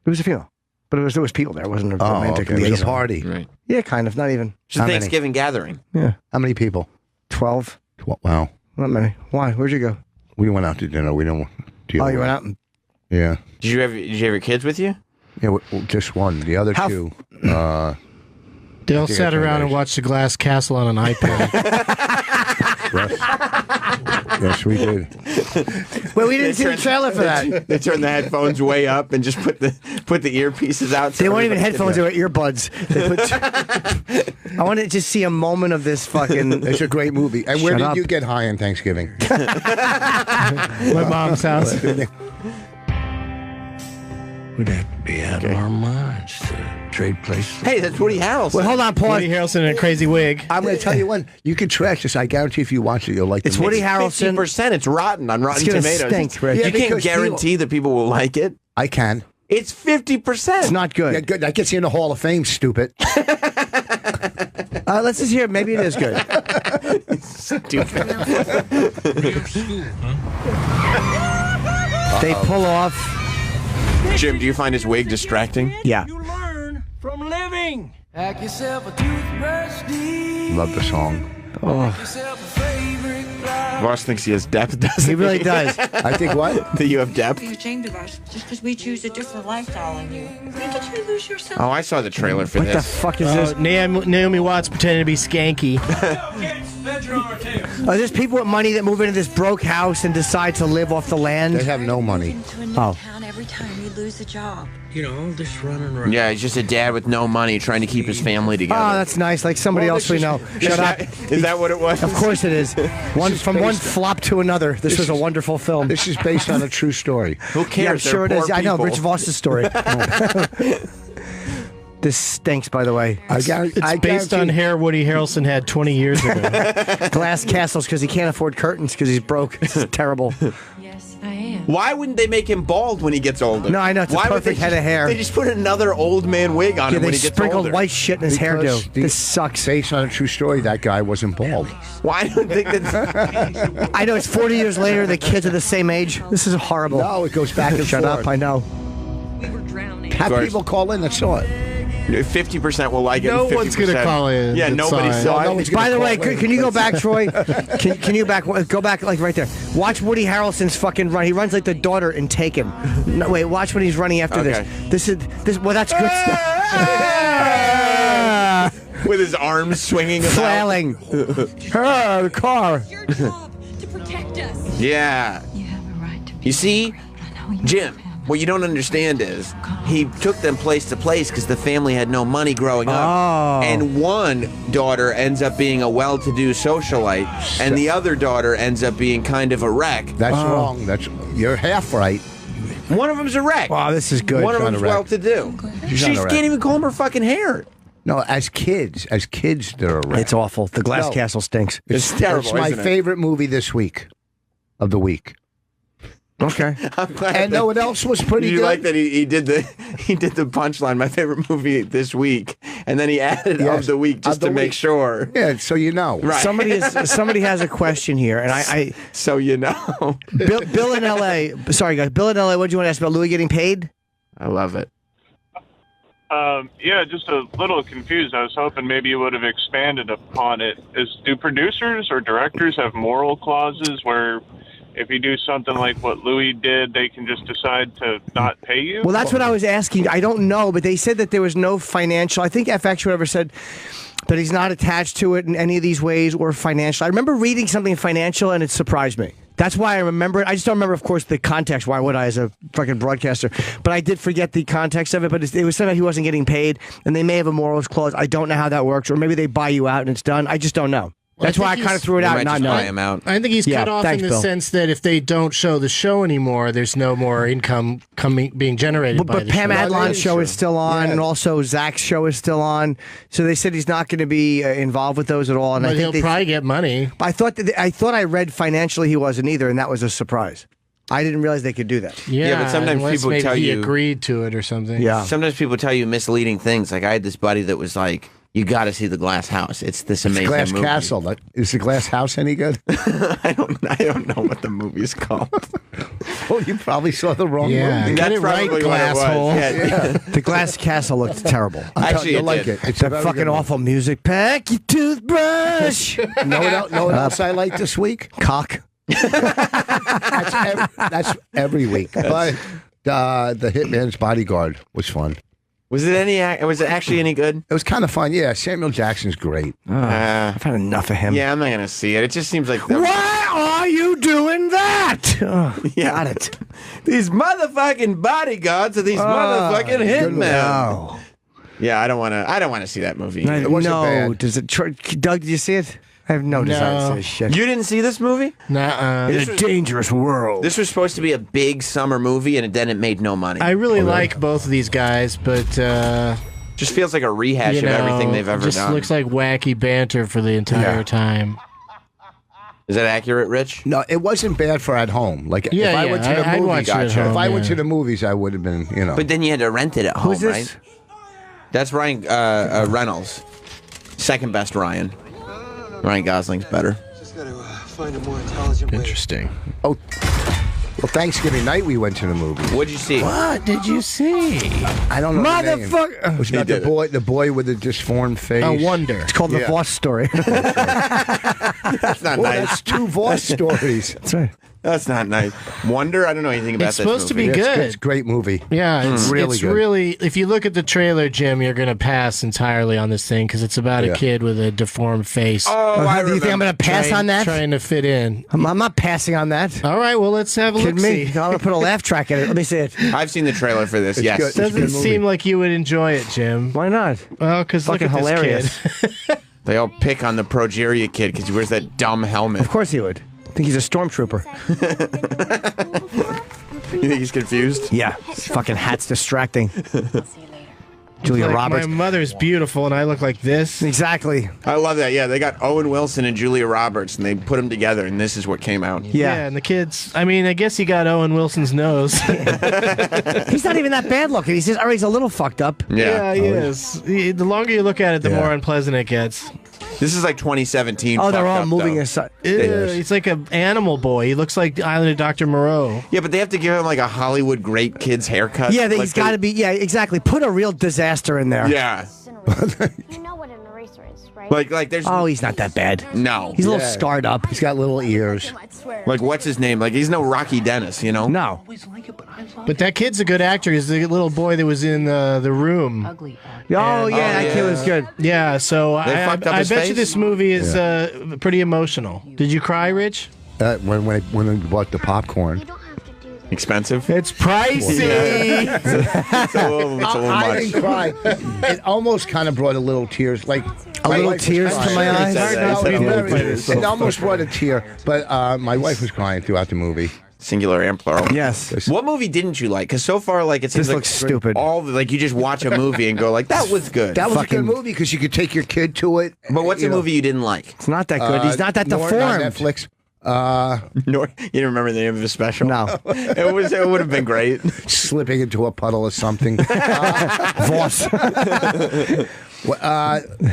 S3: It was a female, but there was people there. It wasn't a romantic
S5: okay. It was a
S3: liaison.
S5: party.
S1: Right.
S3: Yeah, kind of. Not even.
S1: It's a Thanksgiving gathering.
S3: Yeah.
S5: How many people?
S3: 12.
S5: Wow.
S3: Not many. Why? Where'd you go?
S5: We went out to dinner. We don't deal
S3: Oh, you
S5: with
S3: went
S5: it.
S3: out and
S5: Yeah.
S1: Did you have your kids with you?
S5: Yeah, just one. The other
S3: How-
S5: two.
S2: They all
S5: think
S2: sat
S5: I told
S2: around and
S5: you.
S2: watched The Glass Castle on an iPad.
S5: Yes, we did.
S3: Well, we didn't see the trailer for that.
S1: They turned the headphones way up and just put the earpieces out. so
S3: They weren't even
S1: everybody could-
S3: headphones; they were earbuds. I wanted to just see a moment of this fucking.
S5: It's a great movie. And where
S3: Shut
S5: did
S3: up.
S5: you get high on Thanksgiving?
S2: My mom's house.
S8: We'd have to be out of our minds to trade places.
S1: Hey, that's Woody Harrelson.
S3: Wait, hold on, pause.
S2: Woody Harrelson in a crazy wig.
S5: I'm going to tell you one. You can trash this. I guarantee if you watch it, you'll like
S3: It's
S5: the
S3: Woody
S5: mix.
S3: Harrelson.
S1: 50%. It's rotten on Rotten
S3: It's gonna
S1: Tomatoes.
S3: stink, Rich.
S5: Yeah,
S1: You can't
S5: because
S1: guarantee that people will like it.
S5: I can.
S1: It's 50%.
S3: It's not good.
S5: Yeah, good. That gets you in the Hall of Fame, stupid.
S3: Let's just hear. Maybe it is good. They pull off.
S1: Jim, do you find his wig distracting?
S3: Yeah.
S8: You learn from living.
S9: Pack yourself a toothbrush deep.
S5: Love the song.
S9: Yourself a favorite flower.
S1: Ross thinks he has depth, doesn't
S3: He really does.
S5: I think what?
S1: That you have depth?
S10: Be ashamed of us just because we choose a different lifestyle than you. When did you lose yourself?
S1: Oh, I saw the trailer for
S3: What the
S1: this.
S3: fuck is this?
S2: Naomi Watts pretending to be skanky.
S3: Are there people with money that move into this broke house and decide to live off the
S5: They
S3: land?
S5: have no money.
S10: Into a new town every time you lose a job.
S8: You know, all this running around.
S1: Yeah, he's just a dad with no money trying to keep his family together.
S3: Oh, that's nice. Like somebody
S5: Well,
S3: else we
S5: this
S3: know.
S5: is-
S3: Shut up.
S1: Is that what it was?
S3: Of course it is. One
S5: is
S3: from one
S5: based-
S3: flop to another. This was a wonderful film.
S5: This is based on a true story.
S1: Who
S3: Yeah, I'm
S1: cares? They're
S3: sure it is.
S1: poor
S3: I know.
S1: people.
S3: Rich Voss's story. This stinks, by the way.
S5: I guarantee.
S2: It's based on hair Woody Harrelson had 20 years ago.
S3: Glass castles because he can't afford curtains because he's broke. This is terrible.
S10: Yes, I am.
S1: Why wouldn't they make him bald when he gets older?
S3: No, I know, it's a
S1: Why would
S3: perfect
S1: they
S3: head of hair.
S1: They just put another old man wig on
S3: Yeah,
S1: him
S3: they
S1: when he gets
S3: sprinkled
S1: older.
S3: white shit in his
S5: Because
S3: hairdo.
S5: the-
S3: This sucks.
S5: Based on a true story, that guy wasn't bald.
S1: Why don't they think that?
S3: I know it's 40 years later. The kids are the same age. This is horrible.
S5: No, it goes back and
S3: Shut
S5: forth.
S3: up. I know.
S10: We were drowning.
S5: Have
S1: Course.
S5: people call in that saw it.
S1: 50% will like it.
S2: No
S1: and 50%
S2: one's gonna call in
S1: Yeah,
S2: that
S1: nobody
S2: saw it.
S1: saw
S5: No
S1: it.
S5: one's
S3: By the
S5: gonna
S3: way,
S5: call in.
S3: can you go back, Troy? Can you go back like right there? Watch Woody Harrelson's fucking run. He runs like the daughter in Taken. No, wait, watch when he's running after
S1: Okay.
S3: this. Well, that's good stuff.
S1: With his arms swinging about.
S3: Flailing. The car.
S10: Your job to protect us.
S1: Yeah.
S10: You have a right to be.
S1: You see, Jim, what you don't understand is he took them place to place because the family had no money growing up.
S3: Oh.
S1: And one daughter ends up being a well-to-do socialite, and the other daughter ends up being kind of a wreck.
S5: That's wrong. You're half right.
S1: One of them's a wreck.
S3: Wow, this is good.
S1: One of
S5: not
S1: them's
S5: a wreck.
S1: well-to-do.
S5: She's
S1: She
S5: not a wreck.
S1: can't even comb her fucking hair.
S5: No, as kids, they're a wreck.
S3: It's awful. The Glass
S5: No.
S3: Castle stinks.
S1: It's terrible,
S5: It's my
S1: isn't it?
S5: favorite movie this week, of the week.
S3: Okay.
S1: I'm glad
S5: And
S1: that-
S5: no one else was pretty
S1: you
S5: good.
S1: like that he did the punchline, my favorite movie this week, and then he added
S5: Yes,
S1: of the week just
S5: of the
S1: to make
S5: week.
S1: sure.
S5: Yeah, so you know.
S1: Right.
S3: Somebody has a question here, and I
S1: So you know.
S3: Bill in L.A. Sorry, guys. Bill in L.A. What do you want to ask about Louis getting paid?
S1: I love it.
S11: Yeah, just a little confused. I was hoping maybe you would have expanded upon it. Do producers or directors have moral clauses where if you do something like what Louis did, they can just decide to not pay you?
S3: Well, that's what I was asking. I don't know, but they said that there was no financial. I think FX, whatever, said that he's not attached to it in any of these ways or financial. I remember reading something financial, and it surprised me. That's why I remember it. I just don't remember, of course, the context. Why would I, as a fucking broadcaster? But I did forget the context of it. But it was something he wasn't getting paid, and they may have a morals clause. I don't know how that works, or maybe they buy you out and it's done. I just don't know. That's why I kind of threw it
S1: They
S3: out,
S1: might
S3: not
S1: just buy
S3: knowing.
S1: him out.
S2: I think he's
S3: Yeah,
S2: cut off
S3: thanks,
S2: in the
S3: Bill.
S2: sense that if they don't show the show anymore, there's no more income being generated by
S3: But
S2: the
S3: Pam
S2: show.
S3: Adlon's show is still on,
S5: Yeah.
S3: and also Zach's show is still on. So they said he's not going to be involved with those at all. And
S2: But
S3: I think
S2: he'll probably get money.
S3: I thought I read financially he wasn't either, and that was a surprise. I didn't realize they could do that.
S2: Yeah,
S1: but sometimes
S2: unless
S1: people
S2: maybe
S1: tell
S2: he
S1: you-
S2: agreed to it or something.
S3: Yeah.
S1: Sometimes people tell you misleading things. Like I had this buddy that was like, "You got to see the Glass House. It's this amazing
S5: Glass
S1: movie."
S5: Castle. Is the Glass House any good?
S1: I don't know what the movie's called.
S5: Oh, you probably saw the wrong
S2: Yeah,
S5: movie.
S2: get it right,
S1: probably what it was.
S2: glasshole.
S1: Yeah.
S3: The Glass Castle looked terrible.
S1: Actually,
S5: You'll
S1: it
S5: like
S1: did.
S5: it. It's
S3: The
S5: a very
S3: fucking
S5: good one.
S3: awful music. Pack your toothbrush.
S5: Know what else I like this week?
S3: Cock.
S5: That's every week. But the Hitman's Bodyguard was fun.
S1: Was it actually any good?
S5: It was kind of fun. Yeah, Samuel Jackson's great.
S3: I've had enough of him.
S1: Yeah, I'm not gonna see it. It just seems like
S3: Why are you doing that?
S1: Yeah.
S3: Got it.
S1: these motherfucking bodyguards are these motherfucking hitmen.
S3: No.
S1: Yeah, I don't want to see that movie.
S5: It wasn't
S3: no.
S5: bad.
S3: Does it? Doug, did you see it? I have no desire to see this shit.
S1: You didn't see this movie?
S2: Nuh-uh.
S3: In a dangerous world.
S1: This was supposed to be a big summer movie, and then it made no money.
S2: I really like both of these guys, but
S1: Just feels like a rehash
S2: you
S1: of
S2: know,
S1: everything they've ever
S2: just
S1: done.
S2: looks like wacky banter for the entire time.
S1: Is that accurate, Rich?
S5: No, it wasn't bad for at home. Like
S2: Yeah,
S5: if I
S2: yeah,
S5: went to the
S2: I'd
S5: movies,
S2: watch it at
S5: if
S2: home,
S5: I went
S2: yeah.
S5: to the movies, I would have been,
S1: But then you had to rent it at home,
S3: Who's this?
S1: right? That's Ryan Reynolds. Second best Ryan. Ryan Gosling's better.
S9: Just gotta find a more intelligent way.
S2: Interesting.
S5: well, Thanksgiving night we went to the movie.
S1: What'd you see?
S2: What did you see?
S5: I don't know the name.
S3: Motherfucker.
S5: It was about the boy with the disformed face.
S2: A Wonder.
S3: It's called the
S5: Yeah.
S3: Voss story.
S1: That's not
S5: Oh,
S1: nice.
S5: that's two Voss stories.
S3: That's right.
S1: That's not nice. Wonder? I don't know anything about
S2: It's
S1: this
S2: supposed to
S1: movie.
S2: be good.
S5: It's a great movie.
S2: Yeah, it's
S5: Really good.
S2: really. If you look at the trailer, Jim, you're going to pass entirely on this thing because it's about
S5: Yeah.
S2: a kid with a deformed face.
S1: Oh, I
S3: Do you think I'm going to pass on that?
S2: Trying to fit in.
S3: I'm not passing on that.
S2: All right, well, let's have a look.
S3: Kidding me? I'm going to put a laugh track in it. Let me see it.
S1: I've seen the trailer for this. Yes.
S5: good.
S2: Doesn't
S5: It's a good
S2: seem
S5: movie.
S2: like you would enjoy it, Jim.
S3: Why not?
S2: Well, because look
S3: Fucking
S2: at this
S3: hilarious.
S2: kid.
S1: They all pick on the progeria kid because he wears that dumb helmet.
S3: Of course he would. I think he's a stormtrooper.
S1: You think he's confused?
S3: Yeah. His fucking hat's distracting. Julia
S2: Like,
S3: Roberts.
S2: My mother's beautiful, and I look like this.
S3: Exactly.
S1: I love that. Yeah, they got Owen Wilson and Julia Roberts, and they put them together, and this is what came out.
S3: Yeah.
S2: And the kids. I mean, I guess he got Owen Wilson's nose.
S3: He's not even that bad looking. He's just, he's a little fucked up.
S2: Yeah, he is. The longer you look at it, the
S5: Yeah.
S2: more unpleasant it gets.
S1: This is like 2017.
S3: Oh, they're
S1: fucked
S3: all
S1: up,
S3: moving
S1: though.
S3: aside.
S2: He's like an animal boy. He looks like the Island of Dr. Moreau.
S1: Yeah, but they have to give him like a Hollywood great kid's haircut.
S3: Yeah,
S1: like
S3: he's got to be. Yeah, exactly. Put a real disaster in there.
S1: Yeah.
S12: You know what an eraser is, right?
S1: Like there's
S3: Oh, he's not that bad.
S1: no.
S3: He's a little
S5: Yeah.
S3: scarred up.
S5: He's got little ears.
S1: Like what's his name? Like he's no Rocky Dennis, you know?
S3: No.
S2: But that kid's a good actor. He's the little boy that was in the room.
S3: Oh, yeah, that kid was good.
S2: Yeah, so
S1: They
S2: I
S1: fucked up
S2: bet
S1: his
S2: you
S1: face?
S2: this movie is pretty emotional. Did you cry, Rich?
S5: When we bought the popcorn.
S1: Expensive.
S2: It's pricey.
S1: It's a little
S5: I
S1: much.
S5: didn't cry. It almost kind of brought a little tears, like
S3: A
S5: my
S3: little
S5: wife was
S3: tears
S5: crying.
S3: to my eyes.
S5: No,
S1: It's
S5: it
S1: a little
S5: very-
S1: tears.
S5: it almost brought a tear, but my wife was crying throughout the movie.
S1: Singular and plural.
S3: Yes.
S1: What movie didn't you like? Because so far, like it seems
S3: This
S1: like
S3: looks stupid.
S1: All like you just watch a movie and go like that was good.
S5: That was a
S3: Fucking-
S5: good movie because you could take your kid to it.
S1: but what's a
S5: you know.
S1: movie you didn't like?
S3: It's not that good. He's not that
S5: Norton on
S3: deformed.
S5: Netflix.
S1: You didn't remember the name of the special?
S3: No.
S1: It would have been great.
S5: Slipping into a puddle or something.
S3: Voss.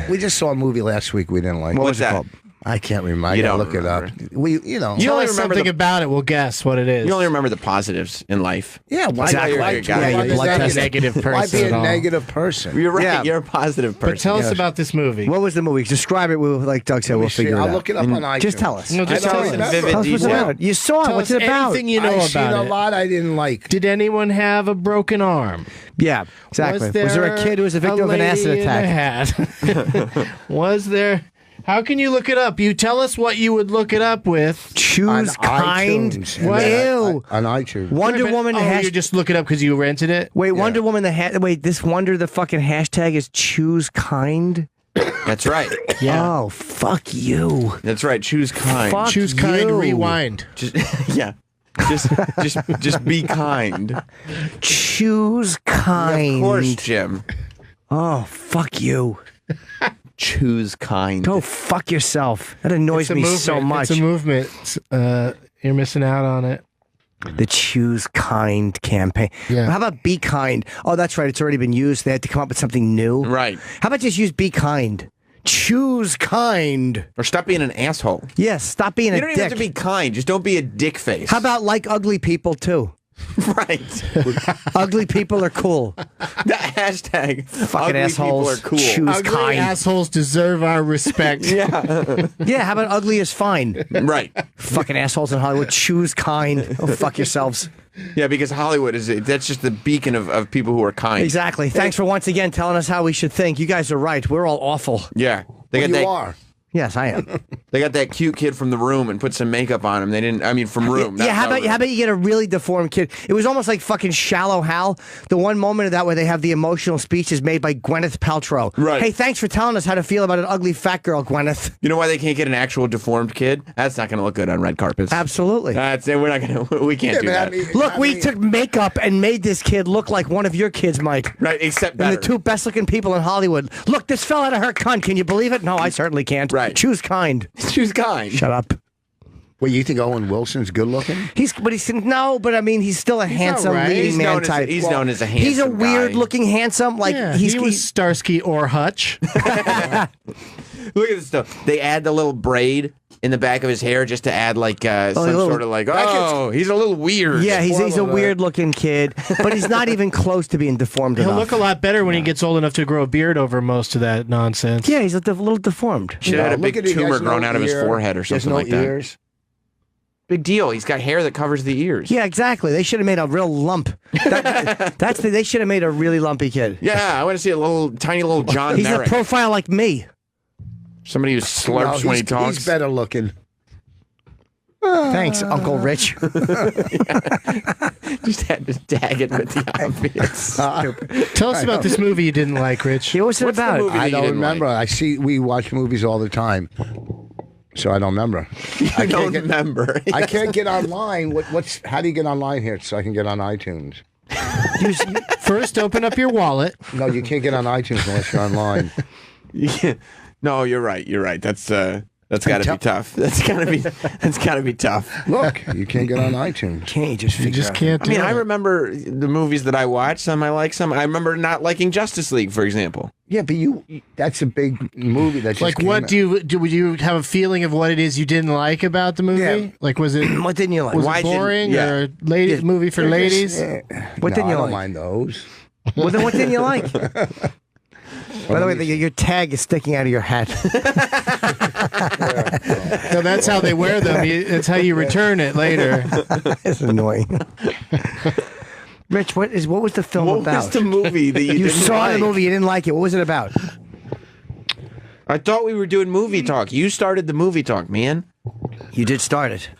S5: We just saw a movie last week we didn't like.
S3: What
S1: What's
S3: was it
S1: that?
S3: called?
S5: I can't remember. I
S1: You
S5: gotta
S1: don't
S5: look it up.
S1: You
S2: Tell
S1: only
S2: us
S1: remember
S2: something
S1: the-
S2: about it. We'll guess what it is.
S1: You only remember the positives in life.
S5: Yeah, why,
S3: Exactly.
S5: why,
S1: Yeah,
S5: why,
S3: you
S5: why,
S3: blood
S5: be
S3: test.
S2: Negative person
S5: why be
S2: at
S5: a
S2: all.
S5: negative person?
S1: You're right.
S3: Yeah.
S1: You're a positive person.
S2: But tell us
S5: Yes.
S2: about this movie.
S3: What was the movie? Describe it. We'll, like Doug said,
S5: Let me
S3: we'll
S5: see.
S3: figure it
S5: I'll
S3: out.
S5: look it up on iTunes.
S3: Just tell us.
S2: No, just
S5: I
S2: tell
S5: don't
S2: us.
S5: remember.
S1: Vivid
S3: Tell us what's
S1: detail.
S3: about. You saw it.
S2: Tell
S3: What's
S2: us
S3: it about?
S2: anything you know
S5: I've seen
S2: about
S5: a
S2: it.
S5: lot I didn't like.
S2: Did anyone have a broken arm?
S3: Yeah, exactly. Was there a kid who was a victim of an acid
S2: lady in a
S3: attack?
S2: hat? Was there? How can you look it up? You tell us what you would look it up with.
S3: Choose
S5: On
S3: kind.
S5: iTunes.
S3: Ew.
S5: On iTunes.
S3: Wonder
S2: Wait a minute.
S3: Woman.
S2: Oh, you just look it up because you rented it.
S3: Wait, Wonder Woman. Wait, this Wonder. The fucking hashtag is choose kind.
S1: That's right.
S2: Yeah.
S3: Oh, fuck you.
S1: That's right. Choose kind.
S3: Fuck
S2: Choose kind,
S3: you.
S2: rewind.
S1: Just yeah. Just be kind.
S3: Choose kind.
S1: Of course, Jim.
S3: Oh, fuck you.
S1: Choose kind.
S3: Go fuck yourself. That annoys me so much.
S2: It's a movement. You're missing out on it.
S3: The Choose Kind campaign.
S2: Yeah.
S3: How about Be Kind? Oh, that's right. It's already been used. They had to come up with something new.
S1: Right.
S3: How about just use Be Kind? Choose kind.
S1: Or stop being an asshole.
S3: Yes, stop being a
S1: You don't
S3: dick.
S1: even have to be kind. Just don't be a dick face.
S3: How about like ugly people too?
S1: Right.
S3: Ugly people are cool.
S1: The hashtag
S3: Fucking
S1: ugly
S3: assholes.
S1: people are cool.
S3: Choose
S2: Ugly
S3: kind.
S2: assholes deserve our respect.
S1: Yeah.
S3: Yeah, how about ugly is fine?
S1: Right.
S3: Fucking assholes in Hollywood. Choose kind. Oh, fuck yourselves.
S1: Yeah, because Hollywood that's just the beacon of people who are kind.
S3: Exactly. Thanks for once again telling us how we should think. You guys are right. We're all awful.
S1: Yeah.
S5: You are.
S3: Yes, I am.
S1: They got that cute kid from The Room and put some makeup on him. They didn't. I mean, from Room.
S3: Yeah, how about you get a really deformed kid? It was almost like fucking Shallow Hal. The one moment of that where they have the emotional speeches made by Gwyneth Paltrow.
S1: Right.
S3: Hey, thanks for telling us how to feel about an ugly fat girl, Gwyneth.
S1: You know why they can't get an actual deformed kid? That's not going to look good on red carpets.
S3: Absolutely.
S1: We're not going to. We can't do that.
S3: Look, we took makeup and made this kid look like one of your kids, Mike.
S1: Right, except
S3: And
S1: better.
S3: the two best looking people in Hollywood. Look, this fell out of her cunt. Can you believe it? No, I certainly can't.
S1: Right.
S3: Choose kind.
S1: Choose kind.
S3: Shut up.
S5: Well, you think Owen Wilson's good looking?
S3: He's still a handsome
S2: all right.
S3: leading
S2: He's
S3: man type.
S1: He's known as a handsome
S3: He's a weird
S1: guy.
S3: looking handsome. Like
S2: Yeah,
S3: he
S2: was Starsky or Hutch.
S1: Look at this stuff. They add the little braid in the back of his hair just to add like some sort of like, he's a little weird.
S3: Yeah, he's a weird looking kid, but he's not even close to being deformed
S2: He'll
S3: enough.
S2: look a lot better when he gets old enough to grow a beard over most of that nonsense.
S3: Yeah, he's a little deformed.
S1: Should have had a big tumor grown out of his forehead or something like that.
S5: Ears.
S1: Big deal. He's got hair that covers the ears.
S3: Yeah, exactly. They should have made a real lump. They should have made a really lumpy kid.
S1: Yeah, I want to see a tiny little John
S3: He's
S1: Merrick.
S3: a profile like me.
S1: Somebody who slurps when he talks.
S5: He's better looking.
S3: Thanks, Uncle Rich.
S1: Just had to tag it with the obvious.
S2: Tell us about this movie you didn't like, Rich.
S3: What's it about?
S5: I don't remember. We watch movies all the time, so I don't remember.
S1: I don't remember.
S5: I can't get online. How do you get online here so I can get on iTunes?
S2: First, open up your wallet.
S5: No, you can't get on iTunes unless you're online.
S1: Yeah. No, you're right. You're right. That's got to be tough. That's got to be tough.
S5: Look, you can't get on iTunes.
S3: Can't you just figure out?
S2: Can't.
S1: I mean, I remember the movies that I watched. Some I like. Some I remember not liking Justice League, for example.
S5: Yeah, but that's a big movie. That just
S2: Like, what would you have a feeling of what it is you didn't like about the movie?
S5: Yeah.
S2: Like, was it
S3: What didn't you like?
S2: was
S1: Why
S2: it
S1: didn't-
S2: boring
S1: yeah.
S2: or a movie for ladies?
S3: What didn't
S5: I
S3: you
S5: don't
S3: like?
S5: mind those.
S3: Well, then what didn't you like? By the way, your tag is sticking out of your hat.
S2: No, that's how they wear them. That's how you return it later.
S3: It's annoying. Rich, what was the film
S1: What
S3: about?
S1: was the movie that you
S3: You
S1: didn't
S3: saw
S1: like?
S3: the movie, you didn't like it. What was it about?
S1: I thought we were doing movie talk. You started the movie talk, man.
S3: You did start it.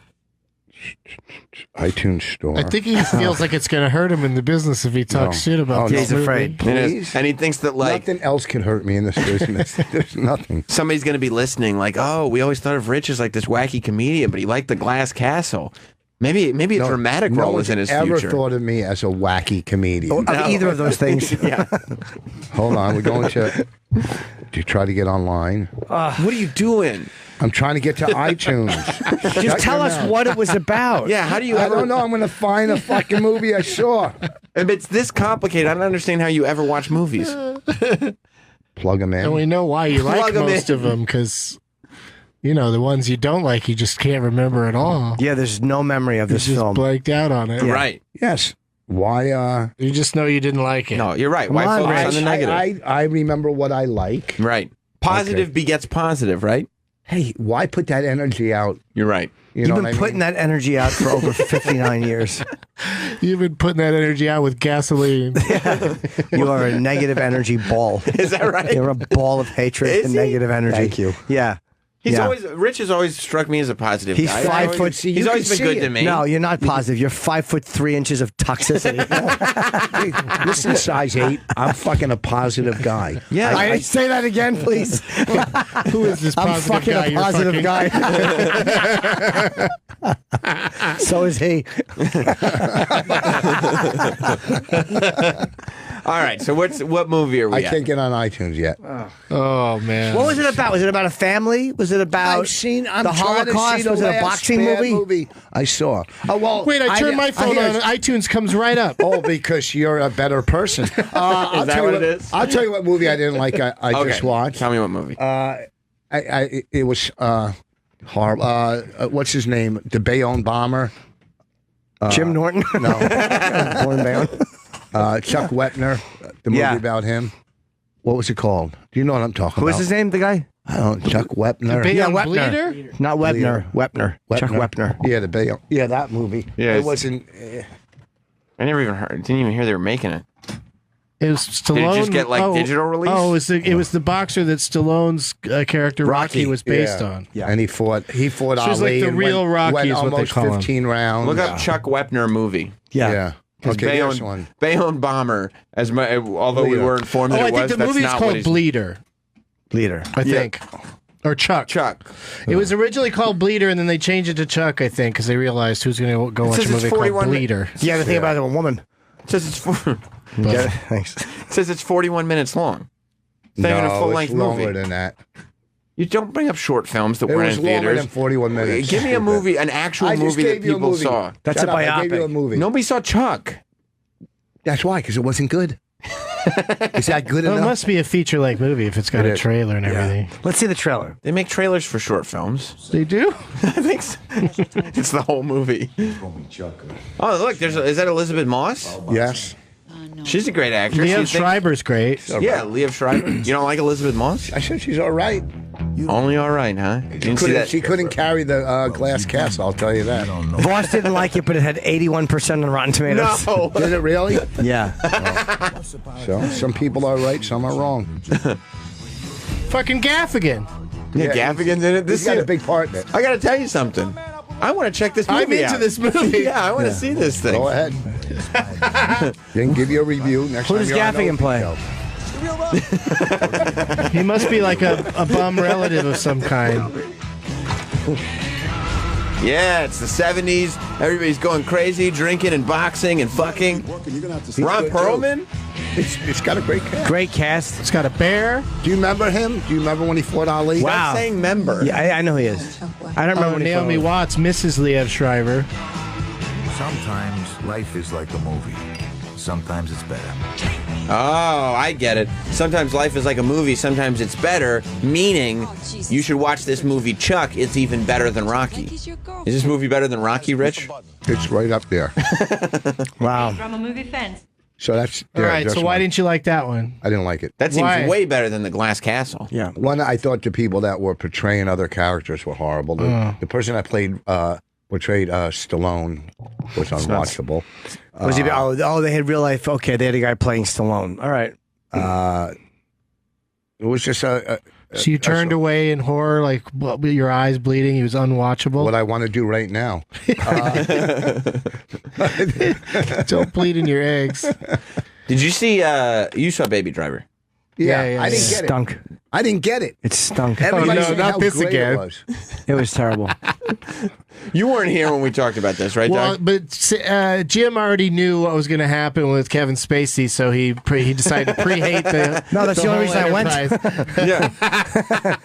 S5: iTunes store.
S2: I think he feels like it's going to hurt him in the business if he talks shit about
S3: Yeah,
S2: this
S3: he's
S2: movie.
S3: afraid.
S5: Please?
S1: And he thinks that like
S5: Nothing else can hurt me in this business. There's nothing.
S1: somebody's going to be listening. Like, oh, we always thought of Rich as like this wacky comedian, but he liked the Glass Castle. Maybe a dramatic
S5: no
S1: role
S5: one's
S1: is in his
S5: ever
S1: future.
S5: thought of me as a wacky comedian.
S3: Of either of those things.
S1: Yeah.
S5: Hold on, we're going to. Do you try to get online?
S1: What are you doing?
S5: I'm trying to get to iTunes.
S3: Just tell us what it was about.
S1: Yeah, how do you
S5: I
S1: ever?
S5: don't know. I'm going to find a fucking movie I saw.
S1: If it's this complicated, I don't understand how you ever watch movies.
S5: Plug them
S2: And we
S5: in.
S2: know why you like
S1: Plug 'em
S2: most
S1: in.
S2: of them, because, you know, the ones you don't like, you just can't remember at all.
S3: Yeah, there's no memory of
S2: You
S3: this
S2: just
S3: film.
S2: blanked out on it.
S1: Right.
S5: Yes. Why?
S2: You just know you didn't like it.
S1: No, you're right. Why
S3: on,
S1: focus
S3: Rich.
S1: on the negative?
S5: I remember what I like.
S1: Right. Positive begets positive, right?
S5: Hey, why put that energy out?
S1: You're right.
S5: You
S3: You've
S5: know
S3: been
S5: what I
S3: putting
S5: mean?
S3: that energy out for over 59 years.
S2: You've been putting that energy out with gasoline.
S3: You are a negative energy ball.
S1: Is that right?
S3: You're a ball of hatred
S1: Is
S3: and
S1: he?
S3: negative energy.
S5: Thank you.
S3: Yeah.
S1: Rich has always struck me as a positive
S3: He's
S1: guy.
S3: 5 foot.
S1: He's always been good to me.
S3: No, you're not positive. You're 5'3" of toxicity.
S5: Listen, size 8. I'm fucking a positive guy.
S1: Yeah.
S3: I say that again, please.
S2: Who is this
S3: I'm
S2: positive
S3: fucking
S2: guy?
S3: a positive guy. So is he.
S1: All right. So what movie are we
S5: I
S1: at?
S5: can't get on iTunes yet.
S2: Oh man.
S3: What was it about? Was it about a family? Was it about
S5: I've seen. I'm
S3: the
S5: trying to
S3: Holocaust?
S5: see
S3: Was
S5: the
S3: it a
S5: last
S3: boxing
S5: bad
S3: movie?
S5: I saw. Oh well.
S2: Wait, I turned my phone
S5: hear-
S2: on. iTunes comes right up.
S5: Oh, because you're a better person. I'll
S1: that
S5: tell
S1: what
S5: you
S1: it is?
S5: I'll tell you what movie I didn't like. I
S1: Okay.
S5: just watched.
S1: Tell me what movie.
S5: It was horrible. What's his name? The Bayonne bomber.
S3: Jim Norton?
S5: No.
S3: Born Bayonne.
S5: Chuck Wepner. The movie
S3: Yeah.
S5: about him. What was it called? Do you know what I'm talking
S3: Who
S5: about?
S3: is his name? The guy?
S5: I don't know. Chuck Wepner.
S2: Bayonne
S3: Wepner.
S2: Bleeder?
S3: Not Webner. Wepner. Chuck Wepner.
S5: Yeah, the Bayonne. Yeah, that movie.
S1: Yeah,
S5: it
S1: it's-
S5: wasn't.
S1: I never even heard. Didn't even hear they were making it.
S2: It was Stallone.
S1: just get, like, digital release?
S2: Oh, it was the boxer that Stallone's character Rocky was based
S5: Yeah.
S2: on.
S5: Yeah. And he fought
S2: So
S5: Ali.
S2: it's like the
S5: and
S2: real
S5: went,
S2: Rocky
S5: went
S2: is what they
S5: almost
S2: call him.
S5: 15 rounds.
S1: Look up Chuck Wepner movie.
S5: Yeah.
S1: Because
S5: Okay, here's one.
S1: Bayonne bomber. Although we
S5: Bleeder.
S1: were informed that
S2: Oh, I
S1: it
S2: think
S1: was,
S2: the
S1: that's
S2: movie is
S1: not what
S2: called
S1: he's-
S2: Bleeder.
S3: Bleeder.
S2: I think. Or Chuck.
S1: Chuck.
S2: It was originally called Bleeder, and then they changed it to Chuck, I think, because they realized who's going to go watch
S1: says
S2: a
S1: it's
S2: movie called
S1: 41
S2: Bleeder.
S3: Yeah, the thing about it, a woman.
S1: It says it's
S3: Yeah, thanks.
S1: It says it's 41 minutes long. It's not even a
S5: No,
S1: full-length
S5: it's longer
S1: movie.
S5: than that.
S1: You don't bring up short films that
S5: It
S1: weren't
S5: was
S1: in
S5: longer
S1: theaters.
S5: than 41 minutes.
S1: Give me a movie, an actual
S5: I just
S1: movie that
S5: gave you a
S1: people
S5: movie.
S1: saw.
S3: That's
S5: Shut
S3: a
S5: up, I gave you a
S3: biopic.
S5: movie.
S1: Nobody saw Chuck.
S5: That's why, because it wasn't good. Is that good
S2: Well, it
S5: enough?
S2: must be a feature-length movie if it's got
S5: It
S2: a
S5: is.
S2: trailer and everything.
S3: Let's see the trailer.
S1: They make trailers for short films.
S2: They do?
S1: I think so. It's the whole movie. Oh, look, is that Elizabeth Moss?
S5: Yes.
S1: She's a great actress.
S2: Liev
S1: You think-
S2: Schreiber's great.
S1: Yeah, Liev Schreiber. You don't like Elizabeth Moss?
S5: I said she's all right.
S1: Only all right, huh? You didn't see that?
S5: She couldn't carry the glass castle, I'll tell you that.
S3: Voss didn't like it, but it had 81% on Rotten Tomatoes.
S1: No.
S5: Did it really?
S3: Yeah.
S5: So some people are right, some are wrong.
S2: Fucking Gaffigan.
S1: Yeah, Gaffigan's in it.
S5: He's got a big part in it.
S1: I got to tell you something. I want to check this movie
S2: I'm into
S1: out.
S2: this movie.
S1: Yeah, I want to see this thing.
S5: Go ahead. Then give you a review next
S3: Who
S5: time
S3: does
S5: you're on
S3: Gaffigan play?
S5: Show.
S2: He must be like a bum relative of some kind.
S1: Yeah, it's the 70s. Everybody's going crazy, drinking and boxing and fucking. Ron Perlman?
S5: It's got a great cast.
S3: Great cast.
S2: It's got a bear.
S5: Do you remember him? Do you remember when he fought Ali?
S3: Wow.
S1: Stop saying member.
S3: Yeah, I know he is. I don't remember
S2: Oh,
S3: when he
S2: Naomi
S3: fought.
S2: Watts, Mrs. Liev Schreiber.
S8: Sometimes life is like a movie. Sometimes it's better.
S1: Oh, I get it. Sometimes life is like a movie, sometimes it's better, meaning you should watch this movie, Chuck. It's even better than Rocky. Is this movie better than Rocky, Rich?
S5: It's right up there.
S3: Wow.
S10: From a movie fence.
S5: So that's
S2: All right,
S5: that's
S2: so why
S5: one.
S2: didn't you like that one?
S5: I didn't like it.
S1: That seems
S2: Why?
S1: way better than The Glass Castle.
S3: Yeah.
S5: One, I thought the people that were portraying other characters were horrible. The person that portrayed Stallone was unwatchable.
S3: Was he? Oh, they had real life. Okay, they had a guy playing Stallone. All right.
S5: It was just
S2: So you turned away in horror, like with your eyes bleeding. He was unwatchable.
S5: what I want to do right now.
S2: Don't bleed in your eggs.
S1: Did you see, you saw Baby Driver?
S2: Yeah,
S5: I didn't get
S3: Stunk.
S5: it. I didn't get it.
S3: It stunk.
S5: Everybody
S2: no,
S5: said
S2: not
S5: how
S2: this
S5: great
S2: again.
S5: It was.
S3: It was terrible.
S1: You weren't here when we talked about this, right,
S2: Well,
S1: Doug?
S2: but Jim already knew what was going to happen with Kevin Spacey, so he decided to pre-hate the.
S3: No, that's the only
S2: whole
S3: reason I went.
S2: enterprise.
S1: Yeah.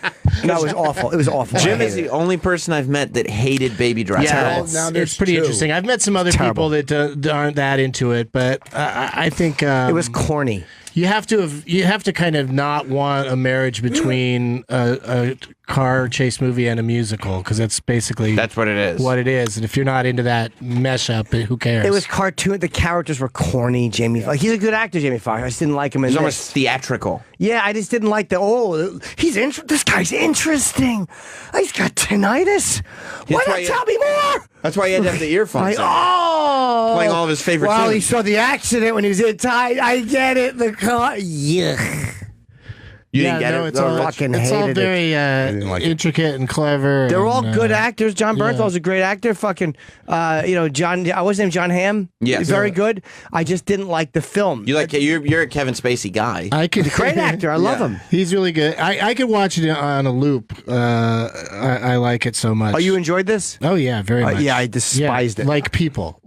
S3: No, it was awful. It was awful. I
S1: Jim is
S3: hated
S1: the
S3: it.
S1: only person I've met that hated Baby Driver.
S2: Yeah,
S5: Well,
S2: it's,
S5: now
S2: it's
S5: there's
S2: pretty
S5: two.
S2: interesting. I've met some other
S3: Terrible.
S2: people that aren't that into it, but I think
S3: It was corny.
S2: you have to kind of not want a marriage between a car chase movie and a musical because that's basically
S1: That's what it is.
S2: what it is. And if you're not into that mesh up, who cares?
S3: It was cartoon. The characters were corny. Jamie, like he's a good actor. Jamie Foxx. I just didn't like him in
S1: It's
S3: this.
S1: almost theatrical.
S3: Yeah, I just didn't like the. Oh, this guy's interesting. He's got tinnitus. Why
S1: why
S3: not
S1: you-
S3: tell me more?
S1: That's why he had to have the earphones in.
S3: Oh,
S1: Playing all of his favorite
S3: Well, he
S1: tunes.
S3: saw the accident when he was inside. I get it. The car. Yuck.
S1: You didn't get it?
S2: It's all,
S3: fucking
S2: it's all
S3: hated
S2: very
S5: like it.
S2: intricate and clever.
S3: They're all
S2: and,
S3: good actors. John Bernthal's a great actor. Fucking, John. I was named John Hamm.
S1: Yes.
S3: very good. I just didn't like the film.
S1: You're a Kevin Spacey guy.
S2: I could
S3: Great actor. I love him.
S2: He's really good. I could watch it on a loop. I like it so much.
S3: Oh, you enjoyed this?
S2: Oh yeah, very much.
S3: Yeah, I despised it.
S2: Like people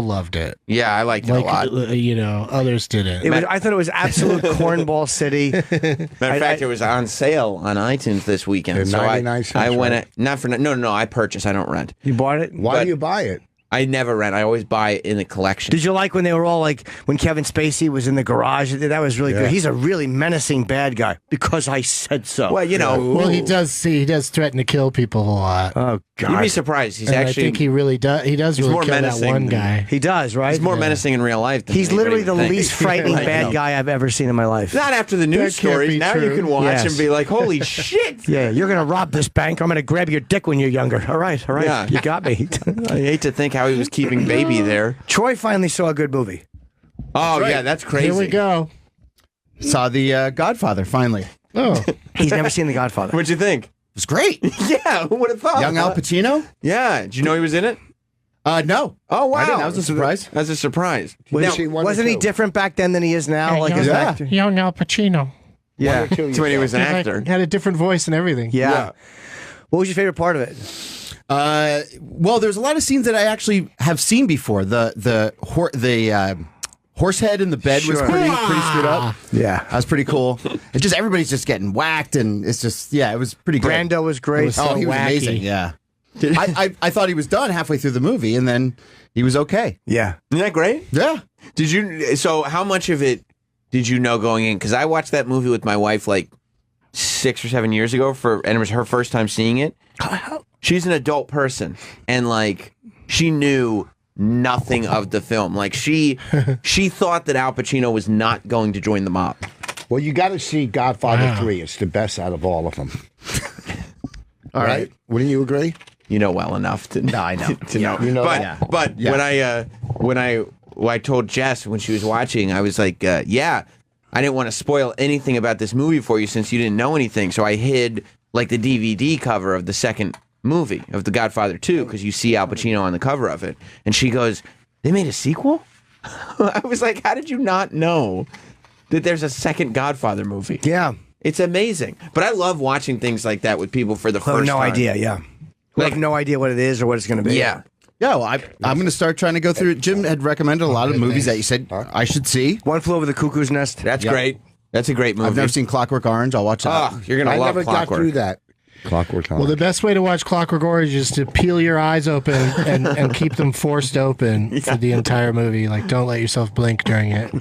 S2: loved it.
S1: Yeah, I liked it a lot.
S2: Others didn't.
S3: I thought it was absolute cornball city.
S1: Matter of fact, it was on sale on iTunes this weekend.
S5: They're
S1: So
S5: 99 cents,
S1: I went
S5: right?
S1: not for no. I purchase. I don't rent.
S3: You bought it?
S5: Why do you buy it?
S1: I never rent. I always buy it in a collection.
S3: Did you like when they were all like when Kevin Spacey was in the garage? That was really
S5: Yeah.
S3: good. He's a really menacing bad guy because I said so.
S1: Well,
S2: Well, he does threaten to kill people a lot.
S3: Oh God!
S1: You'd be surprised. He's
S2: And
S1: actually.
S2: I think he really does. He does
S1: he's
S2: really
S1: more
S2: kill that
S1: menacing
S2: one
S1: than-
S2: guy.
S3: He does, right?
S1: He's more menacing in real life. Than
S3: He's
S1: anybody
S3: literally the
S1: would think.
S3: least frightening
S1: I
S3: bad
S1: know.
S3: guy I've ever seen in my life.
S1: Not after the news
S2: That can't
S1: stories.
S2: be
S1: Now
S2: true.
S1: you can watch
S3: Yes.
S1: and be like, "Holy shit!"
S3: Yeah, you're gonna rob this bank. I'm gonna grab your dick when you're younger. All right.
S1: Yeah.
S3: You got me.
S1: I hate to think how he was keeping baby there.
S3: Troy finally saw a good movie.
S1: Oh yeah, that's crazy.
S2: Here we go.
S6: Saw the Godfather finally.
S2: Oh,
S3: He's never seen The Godfather.
S1: What'd you think?
S6: It was great.
S1: Yeah, who would have thought?
S6: Young Al Pacino?
S1: Yeah, did you know he was in it?
S6: No.
S1: Oh wow,
S6: I didn't. That was a surprise.
S1: That's a surprise.
S5: Did you
S1: Now,
S5: see one or
S3: Wasn't he
S5: two?
S3: different back then than he is now? Like as an
S6: yeah.
S3: actor?
S2: young Al Pacino.
S3: Yeah.
S5: One or two
S1: it's when he
S5: you
S1: was
S5: saw.
S1: an
S2: He
S1: actor.
S2: had a different voice and everything.
S3: Yeah. What was your favorite part of it?
S6: Well, there's a lot of scenes that I actually have seen before. The horse head in the bed was
S3: Sure.
S6: pretty screwed up.
S3: Yeah.
S6: That was pretty cool. It's just everybody's just getting whacked, and it's just it was pretty good.
S3: Brando was great.
S2: was
S6: Oh,
S2: so
S6: he was
S2: wacky.
S6: amazing. Yeah. I thought he was done halfway through the movie, and then he was okay.
S3: Yeah.
S1: Isn't that great?
S6: Yeah.
S1: Did you? So, how much of it did you know going in? Because I watched that movie with my wife like 6 or 7 years ago, and it was her first time seeing it. She's an adult person, and like she knew nothing of the film. Like she thought that Al Pacino was not going to join the mob.
S5: Well, you got to see Godfather 3. It's the best out of all of them. All right. Wouldn't you agree?
S1: You know well enough to know.
S6: I know.
S1: To know.
S5: You know
S1: but
S5: that?
S1: but when I told Jess when she was watching, I was like, yeah, I didn't want to spoil anything about this movie for you since you didn't know anything. So I hid like the DVD cover of the second movie of The Godfather 2 because you see Al Pacino on the cover of it. And she goes, they made a sequel? I was like, how did you not know that there's a second Godfather movie?
S3: Yeah.
S1: It's amazing. But I love watching things like that with people for the
S3: Who have
S1: first
S3: no
S1: time.
S3: idea, yeah. Who have no idea what it is or what it's going to be.
S1: Yeah.
S6: Yeah, well, I'm going to start trying to go through it. Jim had recommended a lot of movies that you said I should see.
S3: One Flew Over the Cuckoo's Nest.
S1: That's great. That's a great movie.
S6: I've never seen Clockwork Orange. I'll watch that.
S1: Oh, you're going to
S5: I
S1: love
S5: never
S1: Clockwork.
S5: got through that. Clockwork Orange.
S2: Well, the best way to watch Clockwork Orange is to peel your eyes open and keep them forced open for the entire movie. Like, don't let yourself blink during it.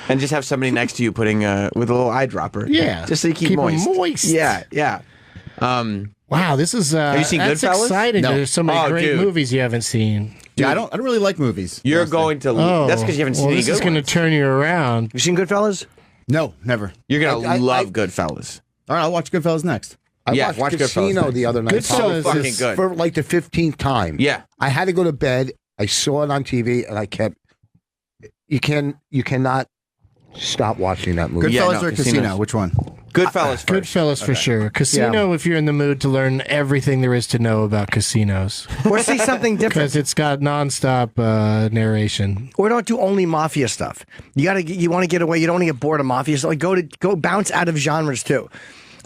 S1: And just have somebody next to you putting with a little eyedropper.
S2: Yeah.
S1: Just so you keep
S2: 'em
S1: moist.
S2: moist.
S1: Yeah, yeah.
S2: Wow, this is
S1: Have you seen
S2: that's
S1: Goodfellas?
S2: exciting.
S6: No.
S2: There's so many
S1: Oh,
S2: great
S1: dude.
S2: movies you haven't seen.
S6: Yeah, I don't really like movies.
S1: You're
S6: Honestly.
S1: going to.
S2: Oh,
S1: That's because you haven't seen
S2: well,
S1: any
S2: this
S1: good
S2: is going to
S1: ones.
S2: turn you around.
S3: You seen Goodfellas?
S6: No, never.
S1: You're going to
S5: I-
S1: love Goodfellas.
S6: All right, I'll watch Goodfellas next.
S5: I
S1: Yeah,
S5: watched
S1: watch Goodfellas
S5: Casino
S1: next.
S5: the other night.
S2: Goodfellas
S1: So fucking
S2: is
S1: good.
S5: For like the 15th time.
S1: Yeah.
S5: I had to go to bed. I saw it on TV, and I kept. You cannot stop watching that movie.
S6: Goodfellas
S1: Yeah, no,
S6: or
S1: Casino's-
S6: Casino? Which one?
S1: Goodfellas first.
S2: Goodfellas for sure. Casino, if you're in the mood to learn everything there is to know about casinos,
S3: Or see something different.
S2: because it's got nonstop narration.
S3: Or don't do only mafia stuff. You want to get away. You don't want to get bored of mafia. So like go bounce out of genres too.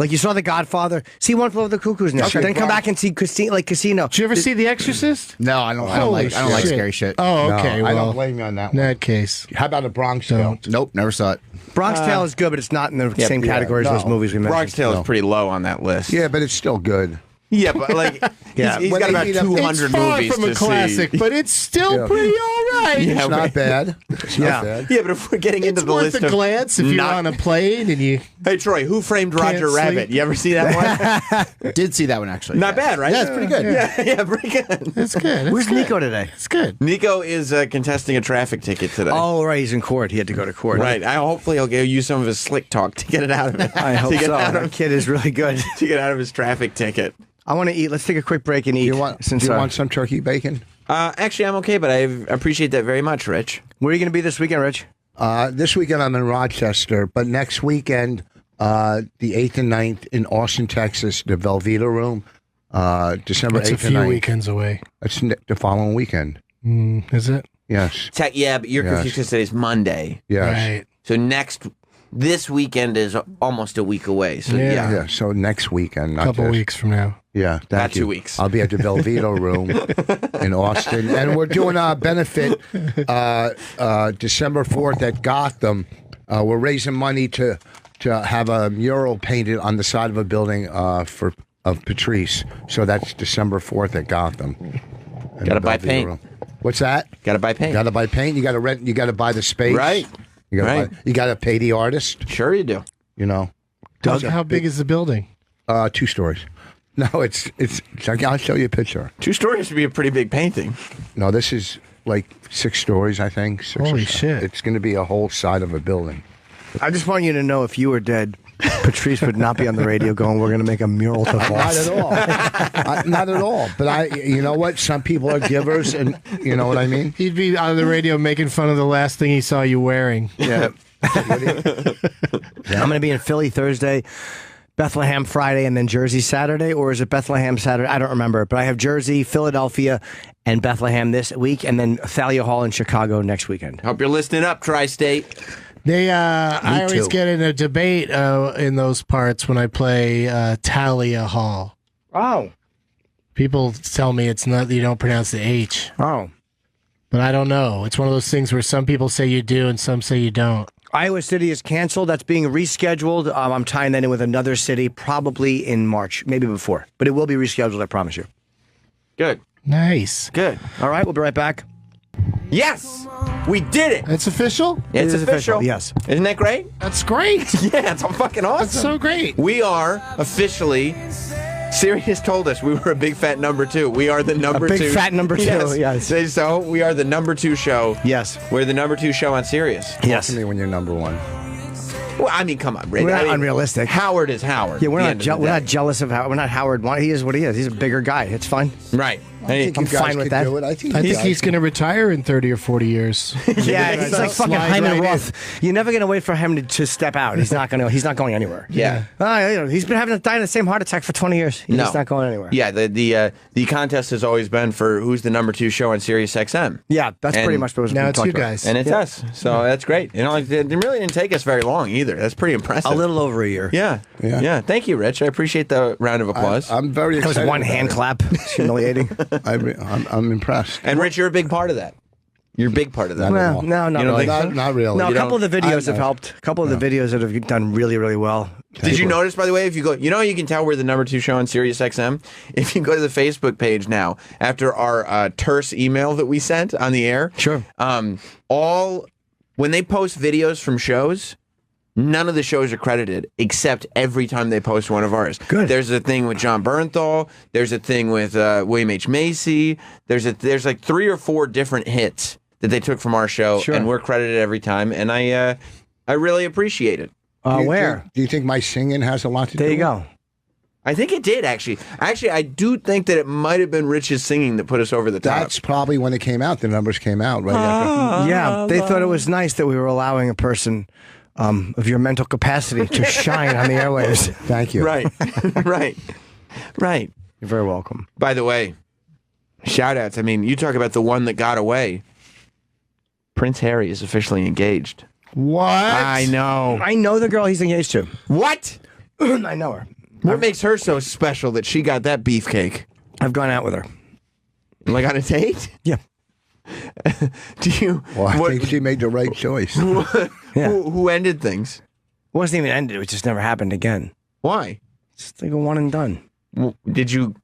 S3: Like you saw The Godfather. See One Flew Over the Cuckoo's Nest.
S5: Okay,
S3: Then come
S5: well-
S3: back and see Casino.
S2: Did you ever see The Exorcist?
S6: No, I don't
S2: Holy
S6: like
S2: shit.
S6: scary shit.
S2: Oh,
S5: No,
S2: okay.
S5: I
S2: well,
S5: don't blame you on that
S2: in
S5: one.
S2: that case,
S5: How about a Bronx Tale?
S2: don't.
S6: Nope, never saw it.
S3: Bronx Tale is good, but it's not in the same category as those movies we mentioned.
S1: Bronx Tale is pretty low on that list.
S5: Yeah, but it's still good.
S1: Yeah, but like, he's
S5: When
S1: got
S5: they
S1: about
S5: meet up-
S1: 200
S2: it's far
S1: movies
S2: from
S1: to
S2: a classic,
S1: see.
S2: but it's still
S5: Yeah.
S2: pretty all right.
S5: It's not bad. It's not bad.
S1: Yeah, but if we're getting into
S2: It's
S1: the
S2: worth
S1: list
S2: a
S1: of
S2: glance if you're
S1: not-
S2: on a plane and you.
S1: Hey Troy, Who Framed Roger
S2: Can't
S1: Rabbit?
S2: sleep.
S1: You ever see that one?
S6: Did see that one actually.
S1: Not bad, right?
S6: Yeah, it's pretty good.
S1: Yeah, pretty good.
S2: It's good. It's
S3: Where's
S2: good.
S3: Nico today?
S2: It's good.
S1: Nico is contesting a traffic ticket today.
S3: Oh, right. He's in court. He had to go to court.
S1: Right. Hopefully he'll use some of his slick talk to get it out of it.
S3: I hope
S1: to get
S3: so.
S1: out
S3: That
S1: of,
S3: kid is really good.
S1: to get out of his traffic ticket.
S3: I want to eat. Let's take a quick break and eat.
S5: Do you want some turkey bacon?
S1: Actually, I'm okay, but I appreciate that very much, Rich.
S3: Where are you going to be this weekend, Rich?
S5: This weekend I'm in Rochester, but next weekend the 8th and 9th in Austin, Texas, the Velveeta Room. December
S2: That's
S5: 8th
S2: a few
S5: and 9th.
S2: weekends away.
S5: That's the following weekend.
S2: Is it?
S5: Yes.
S1: Yeah, but you're
S5: Yes.
S1: confused because today's Monday.
S5: Yes.
S2: Right.
S1: So this weekend is almost a week away. So yeah.
S5: Yeah. So next weekend,
S2: A
S5: not
S2: couple
S5: this.
S2: weeks from now.
S5: Yeah, thank
S1: About
S5: you.
S1: 2 weeks.
S5: I'll be at the Velveeta Room in Austin, and we're doing a benefit December 4th at Gotham. We're raising money to have a mural painted on the side of a building of Patrice. So that's December 4th at Gotham. in
S1: Gotta
S5: the
S1: buy
S5: Velveeta
S1: paint.
S5: Room. What's that?
S1: Got to buy paint.
S5: Got to buy paint. You got to rent. You got to buy the space.
S1: Right.
S5: You got to
S1: Right.
S5: buy. You got to pay the artist.
S1: Sure you do.
S5: You know.
S2: How big is the building?
S5: 2 stories. No, it's. I'll show you a picture.
S1: 2 stories would be a pretty big painting.
S5: No, this is like 6 stories. I think. 6
S2: Holy
S5: or so.
S2: shit.
S5: It's going to be a whole side of a building.
S3: I just want you to know if you were dead, Patrice would not be on the radio going, we're going to make a mural to
S5: Not
S3: Voss.
S5: at all. Not at all. But you know what? Some people are givers, and you know what I mean.
S2: He'd be on the radio making fun of the last thing he saw you wearing.
S5: Yeah.
S3: I'm going to be in Philly Thursday, Bethlehem Friday, and then Jersey Saturday. Or is it Bethlehem Saturday? I don't remember. But I have Jersey, Philadelphia, and Bethlehem this week, and then Thalia Hall in Chicago next weekend.
S1: Hope you're listening up, Tri-State.
S2: I always get in a debate in those parts when I play Thalia Hall.
S3: Oh.
S2: People tell me it's not, you don't pronounce the H.
S3: Oh.
S2: But I don't know. It's one of those things where some people say you do and some say you don't.
S3: Iowa City is canceled. That's being rescheduled. I'm tying that in with another city, probably in March, maybe before. But it will be rescheduled, I promise you.
S1: Good.
S2: Nice.
S1: Good.
S3: All right, we'll be right back.
S1: Yes, we did it.
S2: It's official?
S1: It's
S3: It is
S1: official.
S3: yes.
S1: Isn't that great?
S2: That's great.
S1: Yeah, it's all fucking awesome.
S2: That's so great.
S1: We are officially. Sirius told us we were a big fat number 2. We are the number 2.
S3: A big fat number 2, yes.
S1: So we are the number 2 show.
S3: Yes.
S1: We're the number 2 show on Sirius.
S3: Yes.
S5: Talk to me when you're number 1.
S1: Well, I mean, come on, Rick.
S3: We're not
S1: I mean,
S3: unrealistic.
S1: Howard is Howard.
S3: Yeah, we're
S1: at
S3: not,
S1: the end of the
S3: we're
S1: day.
S3: not jealous of Howard. We're not Howard. He is what he is. He's a bigger guy. It's fine.
S1: Right.
S5: I think
S3: I'm
S5: you guys
S3: fine with
S5: could
S3: that.
S5: do it. I think
S2: He's going to retire in 30 or 40 years.
S3: Yeah, he's like fucking
S2: Slide
S3: Hyman
S2: right
S3: Roth. You're never gonna wait for him to step out. He's not gonna. He's not going anywhere.
S1: Yeah.
S3: He's been having dying of the same heart attack for 20 years. He's
S1: No.
S3: not going anywhere.
S1: Yeah, the contest has always been for who's the number 2 show on Sirius XM.
S3: Yeah, that's
S1: And
S3: pretty much what was
S2: Now
S3: being
S2: it's
S3: talked
S2: you
S3: about.
S2: guys.
S1: And it's us. So that's great. You know, it really didn't take us very long either. That's pretty impressive.
S3: A little over a year.
S1: Yeah.
S5: Yeah.
S1: Thank you, Rich. I appreciate the round of applause.
S5: I'm very
S3: That was
S5: excited.
S3: one
S5: about
S3: hand
S5: it.
S3: clap. It's humiliating.
S5: I'm impressed.
S1: and Rich, you're a big part of that. You're a big part of that.
S3: Well, no, not
S1: You don't
S3: really.
S1: think so?
S5: Not really.
S3: No, a
S1: You
S3: couple of
S1: don't-
S3: the videos have helped. A couple of the videos that have done really, really well.
S1: Did you notice, by the way, if you go, you know, you can tell we're the number 2 show on Sirius XM. If you go to the Facebook page now, after our terse email that we sent on the air,
S3: Sure.
S1: When they post videos from shows, none of the shows are credited except every time they post one of ours.
S3: Good.
S1: There's a thing with John Bernthal. There's a thing with William H. Macy. There's like 3 or 4 different hits that they took from our show,
S3: Sure.
S1: and we're credited every time. And I really appreciate it.
S3: Where?
S5: Do you think my singing has a lot to do
S3: There you
S5: with
S3: go.
S1: I think it did, actually. Actually, I do think that it might have been Rich's singing that put us over the top.
S5: That's probably when it came out. The numbers came out right after.
S3: Yeah, they thought it was nice that we were allowing a person of your mental capacity to shine on the airwaves.
S5: Thank you.
S1: Right, right.
S3: You're very welcome.
S1: By the way, shout outs. I mean, you talk about the one that got away. Prince Harry is officially engaged.
S2: What?
S1: I know.
S3: I know the girl he's engaged to.
S1: What?
S3: I know her.
S1: What makes her so special that she got that beefcake?
S3: I've gone out with her.
S1: Like on a date?
S3: Yeah.
S1: Do you?
S5: Well, I
S1: what-
S5: think she made the right choice.
S1: who ended things?
S3: It wasn't even ended. It just never happened again.
S1: Why?
S3: It's like a one and done.
S1: Did you?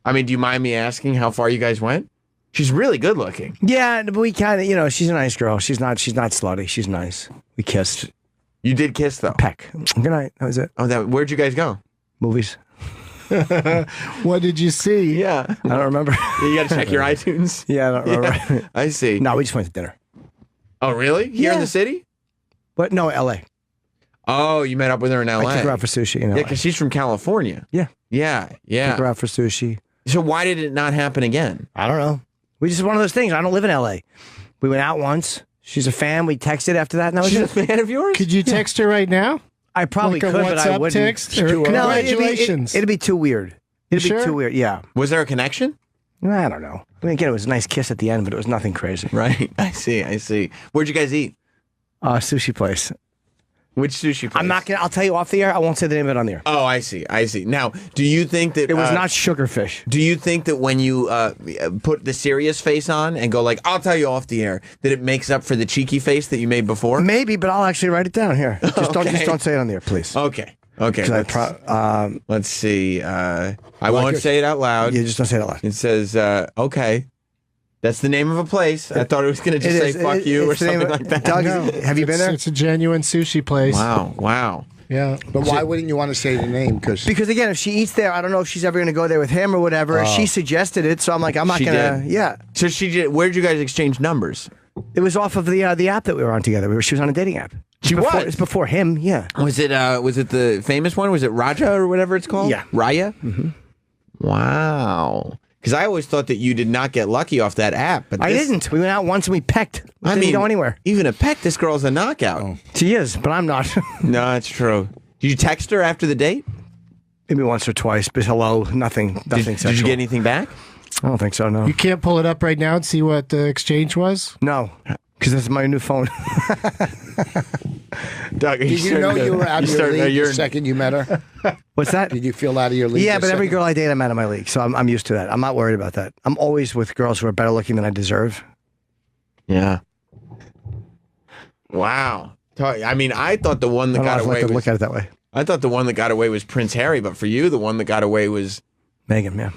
S1: I mean, do you mind me asking how far you guys went? She's really good looking.
S3: Yeah, but we kind of, she's a nice girl. She's not slutty. She's nice. We kissed.
S1: You did kiss though.
S3: Peck. Good night. That was it.
S1: Oh, where'd you guys go?
S3: Movies.
S2: What did you see?
S1: Yeah,
S3: I don't remember.
S1: you got to check your iTunes.
S3: Yeah, I don't remember.
S1: Yeah, I see.
S3: No, we just went to dinner.
S1: Oh, really? Here in
S3: Yeah.
S1: the city?
S3: But no, L.A.
S1: Oh, you met up with her in L.A.
S3: I took her out for sushi.
S1: Yeah, because she's from California.
S3: Yeah.
S1: Yeah,
S3: Took her
S1: yeah.
S3: out for sushi.
S1: So why did it not happen again?
S3: I don't know. We just one of those things. I don't live in L.A. We went out once. She's a fan. We texted after that. And that was
S1: She's a
S3: it.
S1: fan of yours?
S2: Could you text her right now?
S3: I probably
S2: Like a
S3: could, but I
S2: WhatsApp
S3: wouldn't.
S2: text or
S3: No,
S2: congratulations.
S3: it'd be too weird. It'd be
S2: Sure?
S3: too weird. Yeah.
S1: Was there a connection?
S3: I don't know. I mean, again, it was a nice kiss at the end, but it was nothing crazy.
S1: Right. I see. Where'd you guys eat?
S3: Sushi place.
S1: Which sushi place?
S3: I'm not gonna. I'll tell you off the air. I won't say the name of it on the air.
S1: Oh, I see. Now, do you think that
S3: It was not sugarfish.
S1: Do you think that when you put the serious face on and go like, "I'll tell you off the air," that it makes up for the cheeky face that you made before?
S3: Maybe, but I'll actually write it down here. Just
S1: Okay.
S3: don't say it on the air, please.
S1: Okay. Let's see. I won't say it out loud.
S3: Yeah, just don't say it out loud.
S1: It says, okay. That's the name of a place. I thought it was going to just say "fuck you" or
S3: it's the name
S1: something
S3: of-
S1: like that.
S3: Doug, have you been there?
S2: It's a genuine sushi place.
S1: Wow.
S2: Yeah.
S5: But why wouldn't you want to say the name?
S3: Because again, if she eats there, I don't know if she's ever going to go there with him or whatever. She suggested it, so I'm like, I'm not
S1: She
S3: going to.
S1: did.
S3: Yeah.
S1: So she did. Where'd you guys exchange numbers?
S3: It was off of the app that we were on together. She was on a dating app. It's before him. Yeah.
S1: Was it the famous one? Was it Raja or whatever it's called?
S3: Yeah.
S1: Raya? Mm-hmm. Wow. Because I always thought that you did not get lucky off that app. But
S3: I didn't. We went out once and we pecked. Didn't go anywhere.
S1: Even a peck, this girl's a knockout.
S3: She is, but I'm not.
S1: No, that's true. Did you text her after the date?
S3: Maybe once or twice, but hello, nothing sexual.
S1: Did you get anything back?
S3: I don't think so, no.
S2: You can't pull it up right now and see what the exchange was?
S3: No, because this is my new phone.
S1: Doug,
S5: Did you know you were out of your league the second you met her?
S3: What's that?
S5: Did you feel out of your league?
S3: Yeah,
S5: the
S3: but every
S5: second-
S3: girl I date, I'm out of my league, so I'm used to that. I'm not worried about that. I'm always with girls who are better looking than I deserve.
S1: Yeah. Wow. I mean, I thought the one that got away was...
S3: Look at it that way.
S1: I thought the one that got away was Prince Harry, but for you, the one that got away was...
S3: Meghan, yeah.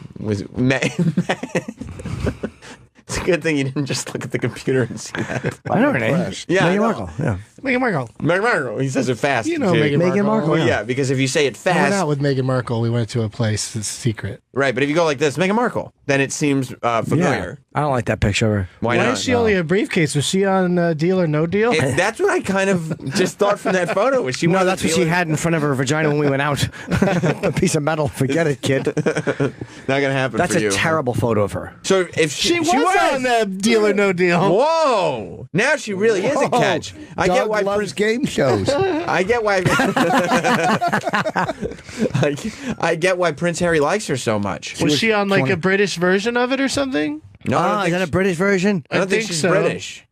S1: It's a good thing you didn't just look at the computer and see that.
S3: I know her name.
S1: Yeah, I
S3: Meghan
S1: know.
S3: Markle. Yeah.
S2: Meghan Markle.
S1: Meghan Markle. He says it fast.
S2: You know
S1: Jake.
S2: Meghan Markle.
S1: Well, yeah, because if you say it
S2: I went
S1: fast...
S2: out with Meghan Markle. We went to a place that's secret.
S1: Right, but if you go like this, Meghan Markle, then it seems familiar.
S3: I don't like that picture of her.
S1: Why not?
S2: is she only a briefcase? Was she on Deal or No Deal?
S1: That's what I kind of just thought from that photo. Was she?
S3: No,
S1: one of
S3: that's
S1: the
S3: what she
S1: dealers?
S3: had in front of her vagina when we went out. A piece of metal. Forget it, kid.
S1: Not gonna happen.
S3: That's
S1: for
S3: a
S1: you.
S3: terrible photo of her.
S1: So if
S2: She was on Deal or No Deal.
S1: Whoa! Now she really is a catch. I
S5: Doug
S1: get why
S5: loves game shows.
S1: I get why. I get why Prince Harry likes her so much.
S2: Was she on like a British version of it or something?
S1: No, I don't
S3: is
S1: think
S3: that a British version?
S1: I don't think
S2: think
S1: she's
S2: so.
S1: British.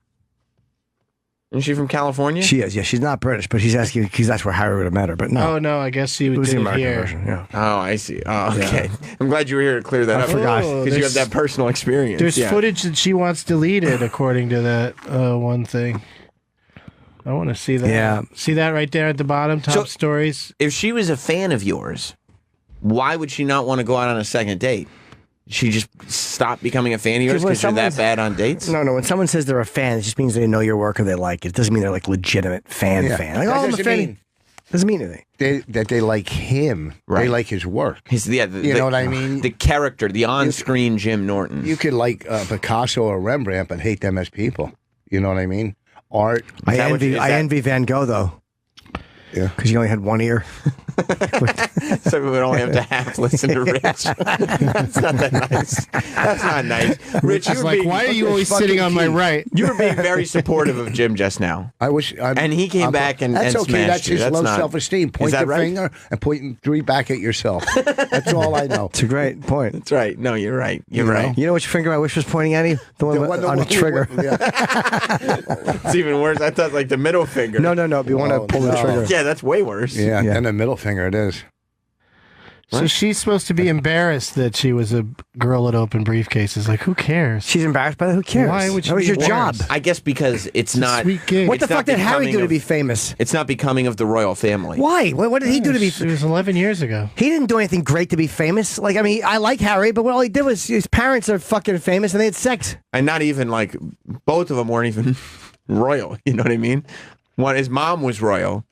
S1: Isn't she from California?
S3: She is, yeah. She's not British, but he's asking because that's where Harry would have met her. But no,
S2: Oh no, I guess she
S3: it was
S2: did
S3: the
S2: it
S3: American
S2: here.
S3: version. Yeah.
S1: Oh, I see. Oh, okay. I'm glad you were here to clear that
S3: I
S1: up.
S3: forgot.
S1: Because you have that personal experience.
S2: There's
S1: yeah.
S2: footage that she wants deleted, according to that one thing. I want to see that.
S3: Yeah.
S2: See that right there at the bottom, top
S1: So-
S2: stories.
S1: If she was a fan of yours, why would she not want to go out on a second date? She just stop becoming a fan of yours
S3: 'Cause when
S1: because you're that
S3: someone's-
S1: bad on dates?
S3: No, when someone says they're a fan, it just means they know your work or they like it. It doesn't mean they're like legitimate fan. Like,
S5: That
S3: oh, I'm a
S5: doesn't
S3: fan.
S5: mean
S3: Doesn't mean anything.
S5: that they like him.
S1: Right.
S5: They like his work.
S1: You
S5: know what I mean?
S1: The character, the on-screen Jim Norton.
S5: You could like Picasso or Rembrandt, but hate them as people. You know what I mean? Art.
S3: I envy Van Gogh though.
S5: Yeah.
S3: Because he only had one ear.
S1: So we would only have to half listen to Rich. That's not that nice. That's not nice. Rich,
S2: It's like, why are you always sitting on my right?
S1: You were being very supportive of Jim just now.
S5: I wish.
S1: And he came back and
S5: That's okay.
S1: smashed
S5: That's
S1: you.
S5: his
S1: That's
S5: low
S1: not-
S5: self-esteem. Point
S1: Is that
S5: the
S1: right?
S5: finger and point three back at yourself. That's all I know.
S3: It's a great point.
S1: That's right. No, you're right. You're
S5: You know?
S1: right.
S3: You know which finger I wish was pointing at you? The one on the trigger.
S1: It's even worse. I thought like the middle finger.
S3: No. If you want to pull the trigger.
S1: Yeah, that's way worse.
S5: Yeah, and the middle finger it is.
S2: So she's supposed to be embarrassed that she was a girl that opened briefcases. Like, who cares?
S3: She's embarrassed by that. Who cares?
S2: Why would she
S3: that was
S2: be
S3: your
S2: embarrassed?
S3: job.
S1: I guess because it's not.
S2: Sweet gig.
S3: What the
S1: it's not
S3: fuck did Harry
S1: becoming
S3: do to
S1: of-
S3: be famous?
S1: It's not becoming of the royal family.
S3: Why? What did he do to be?
S2: It was 11 years ago.
S3: He didn't do anything great to be famous. Like, I mean, I like Harry, but what all he did was his parents are fucking famous and they had sex.
S1: And not even like both of them weren't even royal. You know what I mean? His mom was royal.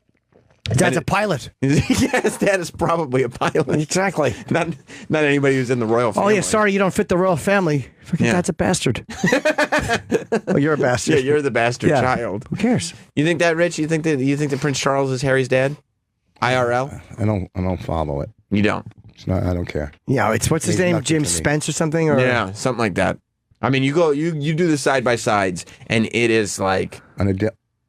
S3: Dad's a pilot.
S1: Yes, dad is probably a pilot.
S3: Exactly.
S1: Not anybody who's in the royal
S3: Oh,
S1: family.
S3: yeah, sorry, you don't fit the royal family. Fucking
S1: Yeah.
S3: Dad's a bastard. Oh, you're a bastard.
S1: Yeah, you're the bastard
S3: Yeah.
S1: child.
S3: Who cares?
S1: You think that, Rich? You think that Prince Charles is Harry's dad? IRL?
S5: I don't follow it.
S1: You don't?
S5: It's not. I don't care.
S3: Yeah, it's what's his
S5: Means
S3: name?
S5: nothing
S3: Jim
S5: to me.
S3: Spence or something? Or
S1: Yeah, something like that. I mean, you do the side by sides, and it is like
S5: On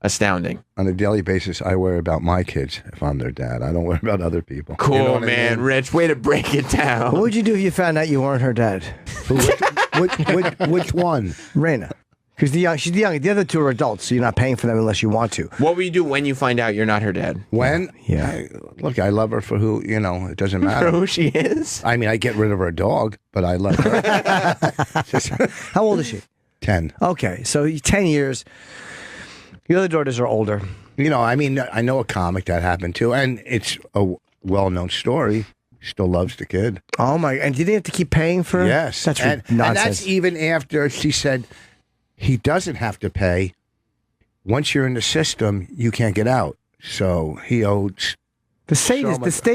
S1: astounding.
S5: On a daily basis, I worry about my kids if I'm their dad. I don't worry about other people.
S1: Cool,
S5: You know what I
S1: man.
S5: mean?
S1: Rich, way to break it down.
S3: What would you do if you found out you weren't her dad?
S5: Which one?
S3: Raina. Because she's the young. The other two are adults, so you're not paying for them unless you want to.
S1: What will you do when you find out you're not her dad?
S5: When?
S3: Yeah.
S5: Look, I love her for who, it doesn't matter.
S1: For who she is?
S5: I mean, I get rid of her dog, but I love her.
S3: How old is she?
S5: 10.
S3: Okay, so 10 years. The other daughters are older.
S5: I mean, I know a comic that happened too, and it's a well-known story. Still loves the kid.
S3: Oh, my. And did they have to keep paying for it?
S5: Yes.
S3: That's
S5: and
S3: nonsense.
S5: that's even after she said he doesn't have to pay. Once you're in the system, you can't get out. So he owes.
S3: The state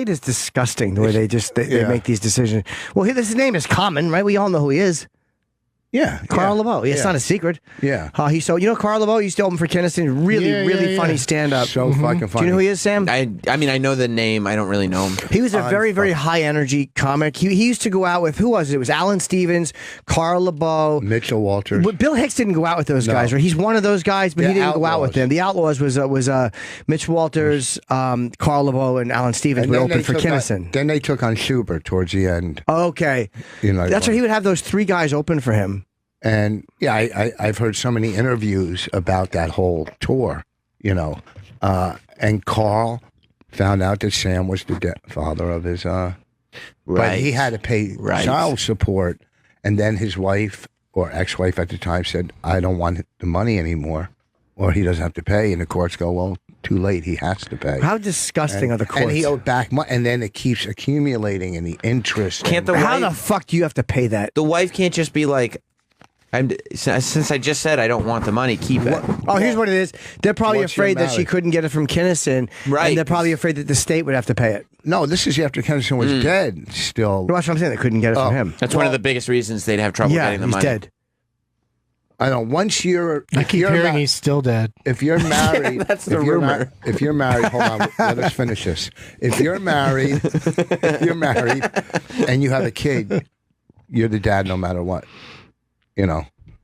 S3: is disgusting the way they make these decisions. Well, his name is common, right? We all know who he is.
S5: Yeah,
S3: Carl LeBeau. It's
S5: yeah.
S3: not a secret.
S5: Yeah.
S3: Carl LeBeau used to open for Kinnison. Really funny stand-up.
S5: So fucking funny.
S3: Do you know who he is, Sam?
S1: I mean, I know the name. I don't really know him.
S3: He was a very, very high-energy comic. He used to go out with, who was it? It was Alan Stevens, Carl LeBeau.
S5: Mitchell Walters.
S3: But Bill Hicks didn't go out with those guys, right? He's one of those guys, but he didn't go out with them. The Outlaws was Mitch Walters, Carl LeBeau, and Alan Stevens would open for Kinnison.
S5: Then they took on Schubert towards the end.
S3: Okay. That's why he would have those three guys open for him.
S5: And yeah, I've heard so many interviews about that whole tour, and Carl found out that Sam was the father of his, but he had to pay child support. And then his wife or ex-wife at the time said, I don't want the money anymore, or he doesn't have to pay. And the courts go, well, too late. He has to pay.
S3: How disgusting are the courts?
S5: And he owed back money, and then it keeps accumulating in the interest.
S3: How the fuck do you have to pay that?
S1: The wife can't just be like, since I just said I don't want the money, keep it.
S3: Oh, here's what it is. They're probably
S5: Once you're
S3: afraid that she
S5: married.
S3: couldn't get it from Kinnison.
S1: Right.
S3: And they're probably afraid that the state would have to pay it.
S5: No, this is after Kennison was dead still.
S3: Well, that's what I'm saying. They couldn't get it from him.
S1: That's one of the biggest reasons they'd have trouble getting the
S3: he's
S1: money.
S3: dead.
S5: I know. Once you're,
S2: I keep hearing he's still dead.
S5: If you're married,
S1: That's the rumor.
S5: If you're married, hold on, let us finish this. If you're married, and you have a kid, you're the dad no matter what.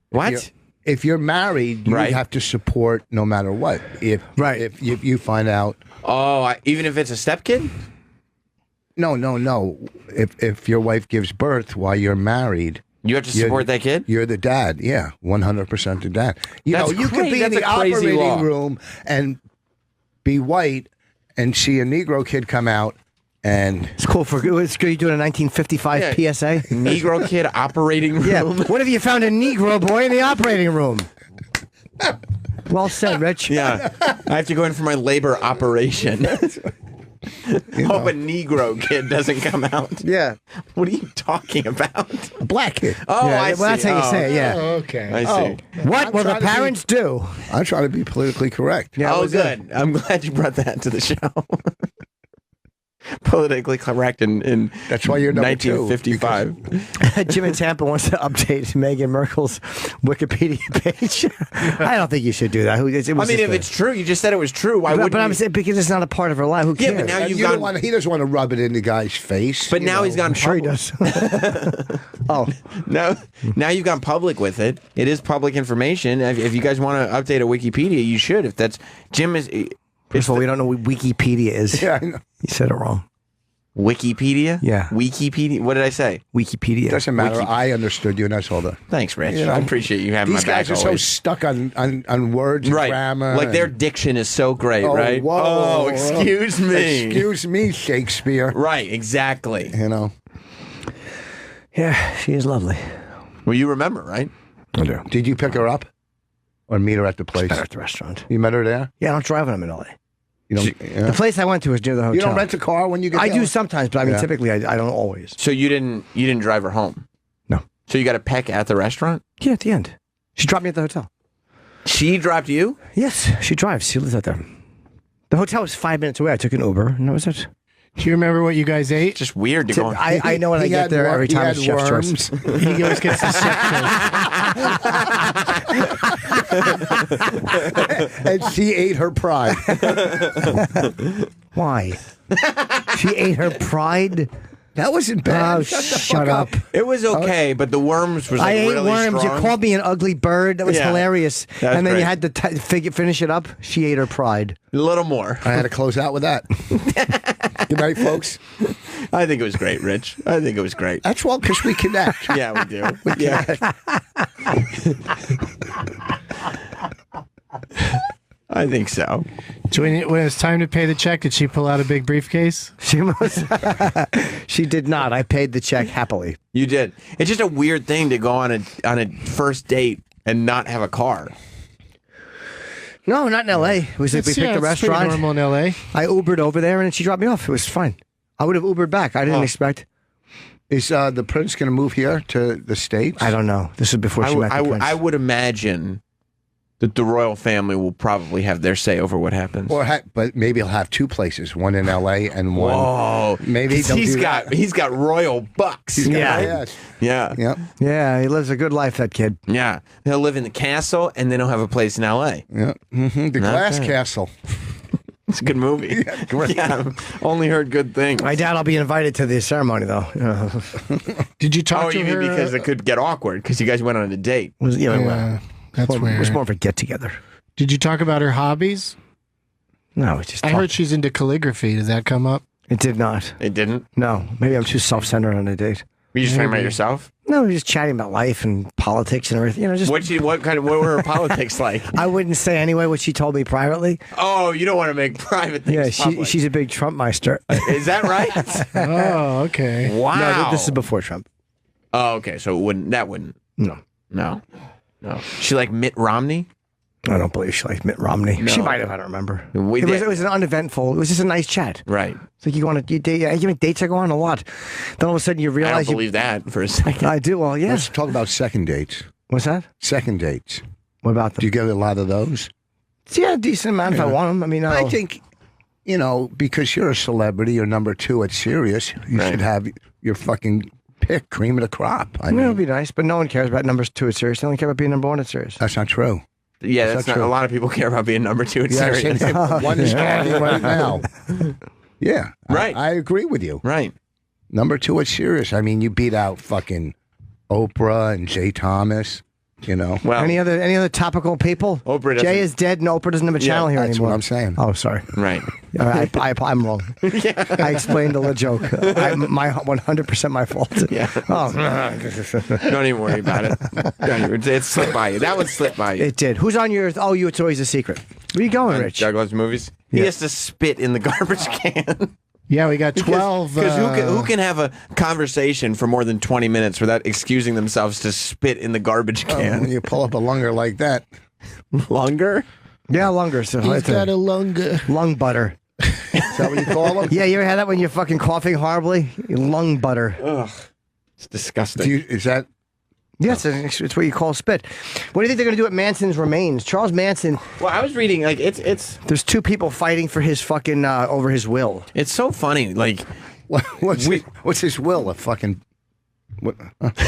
S1: What?
S5: If you're married, you have to support no matter what. If you find out.
S1: Oh, even if it's a stepkid?
S5: No. If your wife gives birth while you're married.
S1: You have to support that kid?
S5: You're the dad, 100% the dad. You could be in the
S1: That's a crazy
S5: operating
S1: law.
S5: room and be white and see a Negro kid come out and...
S3: It's cool. It's good you doing a 1955 PSA.
S1: Negro kid operating room?
S3: Yeah. What if you found a Negro boy in the operating room? Well said, Rich.
S1: Yeah. I have to go in for my labor operation. Hope a Negro kid doesn't come out.
S3: Yeah.
S1: What are you talking about?
S5: A black kid.
S1: Oh,
S3: Yeah,
S1: I see.
S3: well, that's how you say it, yeah.
S5: Oh, okay.
S1: I see.
S3: What will the parents do?
S5: I'm trying to be politically correct.
S3: Yeah,
S1: Oh, good. I'm glad you brought that to the show. Politically correct in
S5: That's why you're number
S1: 1955.
S3: Jim in Tampa wants to update Meghan Merkel's Wikipedia page. I don't think you should do that.
S1: If it's true, you just said it was true. Why wouldn't
S3: But I'm
S1: you?
S3: saying because it's not a part of her life. Who cares?
S1: Yeah, but now
S5: And
S1: you've
S5: you don't
S1: gone.
S5: want, he doesn't want to rub it in the guy's face.
S1: But now he's gone.
S3: I'm sure he does. Oh,
S1: Now you've gone public with it. It is public information. If you guys want to update a Wikipedia, you should. If that's Jim is.
S3: first of all, we don't know what Wikipedia is.
S5: Yeah, I know.
S3: You said it wrong.
S1: Wikipedia?
S3: Yeah.
S1: Wikipedia? What did I say?
S3: Wikipedia.
S5: Doesn't matter. I understood you, and that's all the.
S1: Thanks, Rich. I appreciate you having
S5: These
S1: my back
S5: guys are so
S1: always.
S5: stuck on words and
S1: Right.
S5: grammar.
S1: Like their
S5: and-
S1: diction is so great,
S5: Oh,
S1: right?
S5: whoa.
S1: Oh, excuse me.
S5: Excuse me, Shakespeare.
S1: Right, exactly.
S3: Yeah, she is lovely.
S1: Well, you remember, right?
S3: I do.
S5: Did you pick her up or meet her at the place?
S3: Better at the restaurant.
S5: You met her there?
S3: Yeah, I don't drive when I'm in LA.
S5: You don't.
S3: The place I went to was near the hotel.
S5: You don't rent a car when you get
S3: I
S5: there?
S3: do sometimes, but I mean,
S5: Yeah.
S3: typically I don't always.
S1: So you didn't drive her home?
S3: No.
S1: So you got a peck at the restaurant?
S3: Yeah, at the end. She dropped me at the hotel.
S1: She dropped you?
S3: Yes, she drives. She lives out there. The hotel was 5 minutes away. I took an Uber, and that was it.
S2: Do you remember what you guys ate?
S1: Just weird to go.
S3: I know when I get there every time it's chef's choice.
S2: He always gets the chef
S5: And she ate her pride.
S3: Why? She ate her pride?
S5: That wasn't bad.
S3: Oh, shut up.
S1: It was okay, but the worms was like
S3: I ate
S1: really
S3: worms.
S1: strong.
S3: You called me an ugly bird. That was
S1: Yeah.
S3: hilarious.
S1: That was
S3: And then you
S1: great.
S3: had to finish it up. She ate her pride.
S1: A little more.
S5: I had to close out with that. Good night, folks.
S1: I think it was great, Rich. I think it was great.
S5: That's well because we connect.
S1: Yeah, we do. Yeah. I think so.
S2: So when it's time to pay the check, did she pull out a big briefcase?
S3: She must. She did not. I paid the check happily.
S1: You did. It's just a weird thing to go on a first date and not have a car.
S3: No, not in L.A. It was like we picked a
S2: it's pretty
S3: restaurant.
S2: normal in L.A.
S3: I Ubered over there and she dropped me off. It was fine. I would have Ubered back. I didn't expect.
S5: Is the prince going to move here to the States?
S3: I don't know. This is before she met the prince.
S1: I would imagine that the royal family will probably have their say over what happens.
S5: But maybe he'll have two places, one in L.A. and one.
S1: Whoa!
S5: Maybe they'll
S1: he's
S5: do
S1: got
S5: that.
S1: he's got royal bucks.
S5: He's got-
S3: Yeah.
S5: yes.
S1: Yeah.
S5: Yep.
S3: Yeah, he lives a good life, that kid.
S1: Yeah. He'll live in the castle and then he'll have a place in L.A.
S5: Yep. The
S1: Not
S5: Glass
S1: bad.
S5: Castle.
S1: It's a good movie. Yeah, only heard good things.
S3: I doubt I'll be invited to the ceremony, though.
S2: Did you talk
S1: Oh,
S2: to
S1: you
S2: her?
S1: mean because it could get awkward because you guys went on a date?
S2: Yeah, that's
S3: It
S2: weird.
S3: was more of a get-together.
S2: Did you talk about her hobbies?
S3: No, it's just.
S2: I heard she's into calligraphy. Did that come up?
S3: It did not.
S1: It didn't?
S3: No, maybe I'm too self-centered on a date.
S1: Were you just talking about yourself?
S3: No, we're just chatting about life and politics and everything. You know, just.
S1: What were her politics like?
S3: I wouldn't say anyway what she told me privately.
S1: Oh, you don't want to make private things
S3: Yeah,
S1: public.
S3: she's a big Trump meister.
S1: Is that right?
S2: Oh, okay.
S1: Wow.
S3: No, this is before Trump.
S1: Oh, okay. So that wouldn't.
S3: No.
S1: She like Mitt Romney?
S3: I don't believe she liked Mitt Romney.
S1: No.
S3: She might have. I don't remember. It
S1: did.
S3: was an uneventful. It was just a nice chat.
S1: Right.
S3: It's like you go on you date. You mean dates I go on a lot. Then all of a sudden you
S1: I
S3: realize
S1: don't believe that for a second.
S3: I do. Well, yeah.
S5: Let's talk about second dates.
S3: What's that?
S5: Second dates.
S3: What about them?
S5: Do you get a lot of those?
S3: Yeah, a decent amount if I want them. I mean,
S5: I think, because you're a celebrity, you're number two at Sirius, you should have your fucking pick, cream of the crop. I
S3: it
S5: mean,
S3: would be nice, but no one cares about numbers 2 at Sirius. They only care about being number 1 at Sirius.
S5: that's not true.
S1: Yeah, that's not.
S5: true.
S1: A lot of people care about being number 2 at Sirius.
S5: One is talking right now. Yeah,
S1: Right.
S5: I agree with you.
S1: Right.
S5: Number 2 at Sirius. I mean, you beat out fucking Oprah and Jay Thomas.
S1: Well,
S3: Any other topical people?
S1: Oprah doesn't-
S3: Jay is dead, and Oprah doesn't have a channel here
S5: that's
S3: anymore.
S5: what I'm saying.
S3: Oh, sorry.
S1: right.
S3: I'm wrong. I explained the joke. My 100% my fault.
S1: Yeah.
S3: Oh,
S1: Don't even worry about it. It slipped by you. That one slipped by you.
S3: it did. Who's on yours? Oh, it's always a secret. Where are you going, Rich?
S1: Doug loves movies. He
S3: Yeah.
S1: has to spit in the garbage can.
S2: Yeah, we got 12.
S1: Because who can have a conversation for more than 20 minutes without excusing themselves to spit in the garbage
S5: When
S1: can?
S5: you pull up a lunger like that,
S1: Longer?
S3: Yeah, longer. So
S2: He's
S3: it's
S2: got a longer.
S3: lung butter.
S5: is that what you call them?
S3: Yeah, you ever had that when you're fucking coughing horribly? Lung butter.
S1: Ugh. It's disgusting.
S5: Is that
S3: Yes, it's what you call spit. What do you think they're going to do at Manson's remains? Charles Manson.
S1: Well, I was reading, like, it's
S3: There's 2 people fighting for his fucking over his will.
S1: so funny. Like,
S5: what's his will? A fucking what?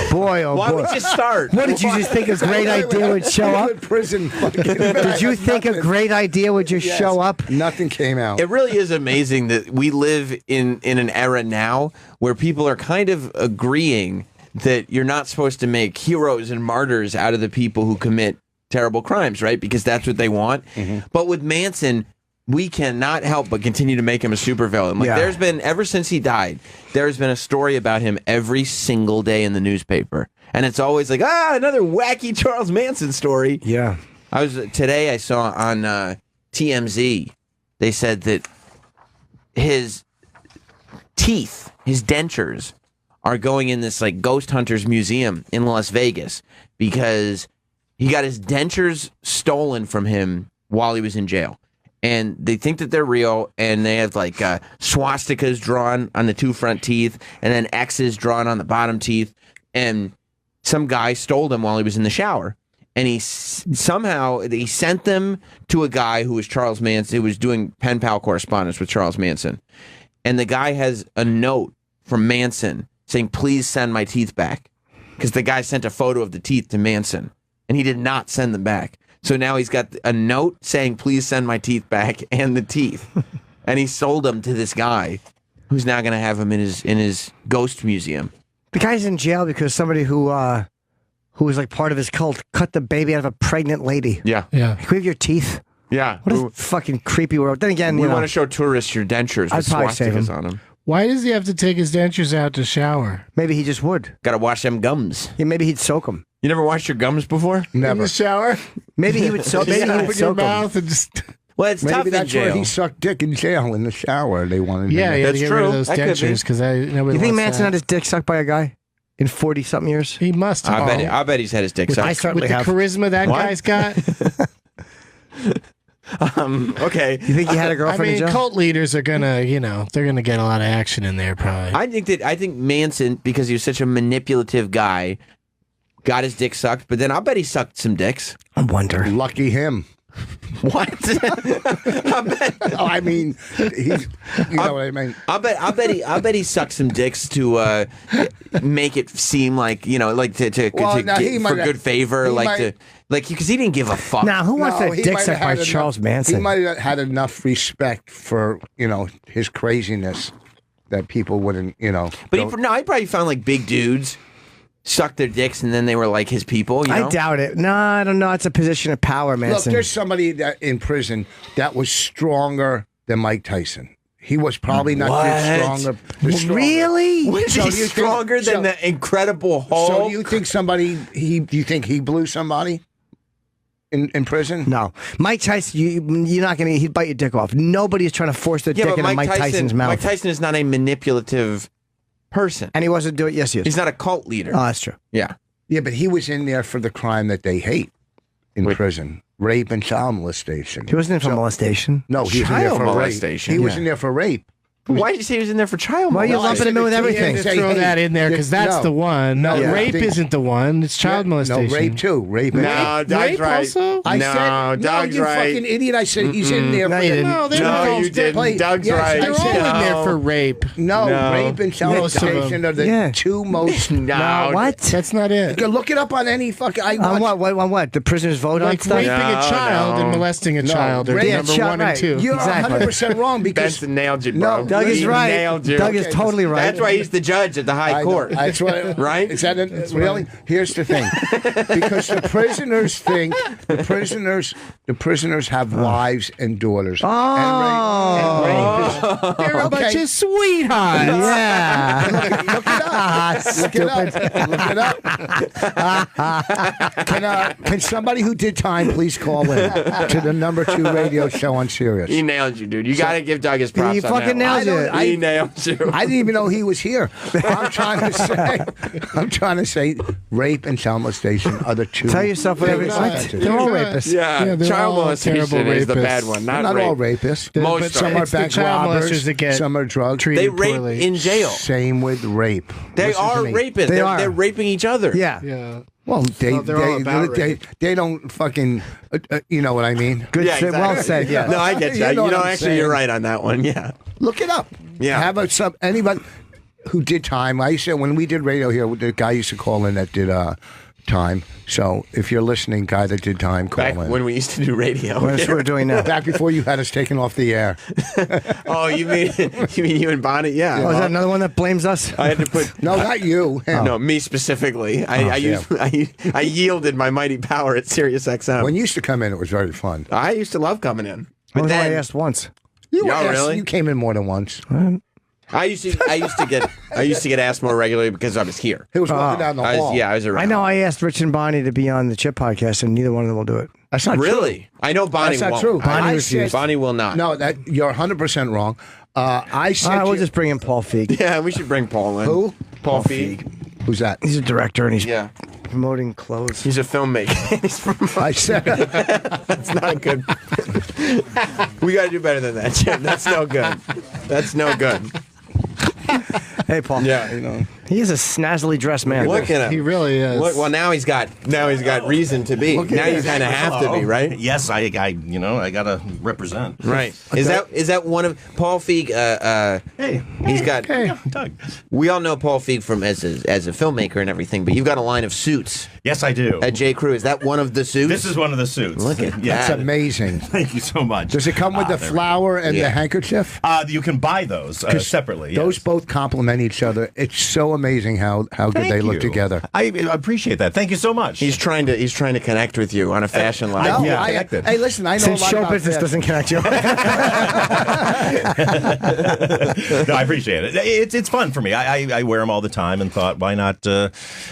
S3: Boy, oh
S1: why
S3: boy.
S1: would you start?
S3: What did you just think a great idea would show up?
S5: Prison. Fucking
S3: Did you think a great idea would just show up?
S5: Nothing came out.
S1: It really is amazing that we live in an era now where people are kind of agreeing that you're not supposed to make heroes and martyrs out of the people who commit terrible crimes, right? Because that's what they want. But with Manson, we cannot help but continue to make him a supervillain. Like, there's been, ever since he died, there's been a story about him every single day in the newspaper. And it's always like, another wacky Charles Manson story.
S3: Yeah.
S1: Today I saw on TMZ, they said that his teeth, his dentures, are going in this like ghost hunters museum in Las Vegas because he got his dentures stolen from him while he was in jail. And they think that they're real, and they have like swastikas drawn on the 2 front teeth and then X's drawn on the bottom teeth. And some guy stole them while he was in the shower. And somehow he sent them to a guy who was Charles Manson, who was doing pen pal correspondence with Charles Manson. And the guy has a note from Manson saying, please send my teeth back. Because the guy sent a photo of the teeth to Manson, and he did not send them back. So now he's got a note saying, please send my teeth back, and the teeth. And he sold them to this guy who's now going to have him in his ghost museum.
S3: The guy's in jail because somebody who was like part of his cult cut the baby out of a pregnant lady.
S1: Yeah.
S2: Yeah.
S3: Can we have your teeth?
S1: Yeah.
S3: What a fucking creepy world. Then again,
S1: we
S3: you know,
S1: want to show tourists your dentures
S3: I'd
S1: with
S3: probably save
S1: swastikas
S3: him.
S1: on them.
S2: Why does he have to take his dentures out to shower?
S3: Maybe he just would.
S1: Got to wash them gums.
S3: Yeah, maybe he'd soak them.
S1: You never washed your gums before?
S2: In
S5: Never.
S2: the shower?
S3: Maybe he would soak. Maybe he
S2: Open
S3: would
S2: your
S3: soak them.
S2: mouth and just.
S1: Well, it's tough
S5: Maybe
S1: in
S5: that's where
S1: jail.
S5: he sucked dick in jail in the shower. They wanted.
S2: Yeah,
S5: him
S2: he
S5: to-
S2: had to
S1: That's
S2: get rid of
S1: true.
S2: those
S1: That could be.
S2: dentures because nobody.
S3: You think
S2: wants
S3: Manson
S2: that.
S3: had his dick sucked by a guy in 40-something years?
S2: He must have.
S1: I bet he's had his dick
S3: I
S1: sucked.
S3: certainly
S2: With the
S3: have.
S2: charisma that
S1: What?
S2: guy's got.
S1: Okay.
S3: You think he had a
S2: I
S3: girlfriend in
S2: mean,
S3: jail?
S2: cult leaders are gonna, they're gonna get a lot of action in there, probably.
S1: I think Manson, because he was such a manipulative guy, got his dick sucked. But then I'll bet he sucked some dicks.
S3: I wonder.
S5: Lucky him.
S1: What? I bet.
S5: Oh, I mean, he's. You know what I mean?
S1: I bet he sucked some dicks to make it seem like like to
S5: Well, now, he
S1: get,
S5: might
S1: for
S5: have-
S1: good favor,
S5: he
S1: like
S5: might-
S1: to because he didn't give a fuck.
S3: Now, who wants
S5: No,
S3: that
S5: he
S3: dick
S5: might
S3: sucked
S5: have
S3: by
S5: had
S3: Charles
S5: enough-
S3: Manson?
S5: He might have had enough respect for his craziness that people wouldn't
S1: But he probably found like big dudes sucked their dicks and then they were like his people. You know?
S3: I doubt it. No, I don't know. It's a position of power,
S5: Look,
S3: Manson.
S5: there's somebody that in prison that was stronger than Mike Tyson. He was probably not
S1: What?
S5: stronger.
S3: Really?
S1: Was
S5: So
S1: he
S5: do you think-
S1: stronger than the Incredible Hulk?
S5: So do you think do you think he blew somebody in prison?
S3: No, Mike Tyson. You're not gonna. He'd bite your dick off. Nobody's trying to force their dick
S1: but
S3: into Mike Tyson's mouth.
S1: Mike Tyson is not a manipulative person.
S3: And he wasn't doing. Yes, he is.
S1: He's not a cult leader.
S3: Oh, that's true.
S1: Yeah.
S5: Yeah, but he was in there for the crime that they hate in prison. Rape and child molestation.
S3: He wasn't in for molestation.
S5: No, he was in there
S1: Child
S5: for
S1: molestation.
S5: rape. He was
S1: Yeah.
S5: in there for rape.
S1: Why did you say he was in there for child
S3: Why are you
S1: molestation?
S3: lumping him in with everything?
S2: To throw that in there because that's the one. No,
S5: Yeah.
S2: rape isn't the one. It's child molestation.
S5: No, rape too. Rape.
S1: No, Doug's
S2: Rape
S1: right.
S2: also?
S5: I
S1: No,
S5: said,
S1: Doug's
S5: you
S1: right.
S5: fucking idiot. I said he's in there
S3: No,
S5: for
S3: you
S5: the-
S3: didn't.
S2: No, they're
S1: No,
S2: all
S1: you didn't.
S5: Play-
S1: Doug's
S5: yes,
S1: right.
S2: They're all in there
S1: No.
S2: for rape.
S5: No,
S1: No.
S5: rape and child
S2: Most of them.
S5: molestation are the
S3: Yeah.
S5: two most.
S1: No.
S3: What?
S2: That's not it.
S5: You can look it up on any fucking. I
S3: On
S5: watch-
S3: what? On what? The prisoners vote on
S2: Like
S3: stuff.
S2: raping a
S1: No,
S2: child
S1: no.
S2: and molesting a child are
S5: rape-
S2: number
S3: Yeah,
S2: one
S3: right.
S2: and two.
S5: You're
S3: Exactly.
S5: 100% wrong because
S1: Benson nailed you, bro.
S5: No,
S3: Doug is
S1: He
S3: right.
S1: Nailed you.
S3: Doug is totally right.
S1: That's why he's the judge at the high
S5: I
S1: court.
S5: know. That's what.
S1: Right?
S5: Is that it? Really? Here's the thing, because the prisoners think the prisoners have wives and daughters. And rape is,
S2: They're a bunch of sweethearts.
S3: Yeah.
S5: Look it up. Look it up. Can somebody who did time please call in to the number 2 radio show on Sirius?
S1: He nailed you, dude. You got to give Doug his props.
S3: He
S1: on
S3: fucking
S1: that
S3: nailed
S1: one.
S3: you.
S1: He nailed you.
S5: I didn't even know he was here. I'm trying to say rape and child molestation are the two.
S3: Tell yourself whatever.
S5: biggest
S3: What?
S5: offenses.
S3: They're all rapists.
S1: Yeah,
S2: they're
S1: child
S2: all
S1: molestation
S2: terrible
S1: is the
S2: rapists.
S1: bad one, not
S5: all
S1: rape.
S5: rapists.
S1: Most
S5: But some
S1: are.
S5: are
S2: It's the
S5: bank
S2: child
S5: robbers.
S2: molesters that get
S5: Some are drug
S2: treated
S1: They rape
S2: poorly.
S1: in jail.
S5: Same with rape.
S1: They
S5: Listen to
S1: are
S5: me.
S1: rapists.
S3: They are.
S1: They're raping each other.
S3: Yeah.
S2: Yeah.
S5: Well,
S2: they're all about
S5: they don't fucking. You know what I mean?
S3: Good.
S1: Yeah,
S3: Shit. Well said.
S1: exactly.
S3: Yeah.
S1: No, I get you.
S5: You know what I'm
S1: actually,
S5: saying.
S1: you're right on that one. Yeah.
S5: Look it up.
S1: Yeah.
S5: Have anybody who did time. I used to, when we did radio here, the guy used to call in that did time. So if you're listening, guy that did time, call
S1: Back
S5: in.
S1: when we used to do radio.
S3: That's what we're doing now.
S5: Back before you had us taken off the air.
S1: Oh, you mean you and Bonnie? Yeah.
S3: Oh, is that another one that blames us?
S1: I had to put.
S5: No, not you.
S1: No, me specifically. I yielded my mighty power at Sirius XM.
S5: When you used to come in, it was very fun.
S1: I used to love coming in.
S3: But
S1: But
S3: I
S1: then
S3: asked once.
S5: You
S1: Yeah,
S5: asked-
S1: really?
S5: You came in more than once.
S1: I used to get asked more regularly because I was here.
S5: He was walking down the hall.
S1: I was around.
S3: I know. I asked Rich and Bonnie to be on the Chip podcast, and neither one of them will do it.
S5: That's not
S1: Really? I know Bonnie
S5: That's not
S1: won't.
S5: true.
S3: Bonnie
S5: I
S3: refused.
S5: said-
S1: Bonnie will not.
S5: No, that you're 100% wrong. I said
S3: All right, we'll
S5: you-
S3: just bring in Paul Feig.
S1: Yeah, we should bring Paul in.
S5: Who?
S1: Paul Feig.
S5: Who's that?
S3: He's a director, and he's
S1: Yeah.
S3: promoting clothes.
S1: He's a filmmaker. He's from.
S5: I said
S1: That's not good. We got to do better than that, Jim. That's no good. That's no good.
S3: Hey, Paul.
S1: Yeah,
S3: He is a snazzily dressed man.
S1: Look at him.
S2: He really is.
S1: Look, well, now he's got reason to be. Now you kind of have to be, right?
S13: Yes, I gotta represent.
S1: Right. Is that one of Paul Feig?
S13: Hey,
S1: he's got.
S13: Hey, Doug.
S1: We all know Paul Feig from as a filmmaker and everything, but you've got a line of suits.
S13: Yes, I do.
S1: At J. Crew, is that one of the suits?
S13: This is one of the suits.
S1: Look at
S5: That's
S1: that.
S5: amazing.
S13: Thank you so much.
S5: Does it come with the
S13: there we
S5: flower and the handkerchief?
S13: You can buy those separately.
S5: Those
S13: yes.
S5: both complement each other. It's so amazing how good
S13: Thank
S5: they look
S13: you.
S5: together.
S13: I appreciate that. Thank you so much.
S1: He's trying to connect with you on a fashion level.
S5: No,
S13: connected.
S5: hey, listen, I know
S3: Since
S5: a lot
S3: show
S5: about
S3: business
S5: that.
S3: doesn't connect you.
S13: No, I appreciate it. It's fun for me. I wear them all the time, and thought, why not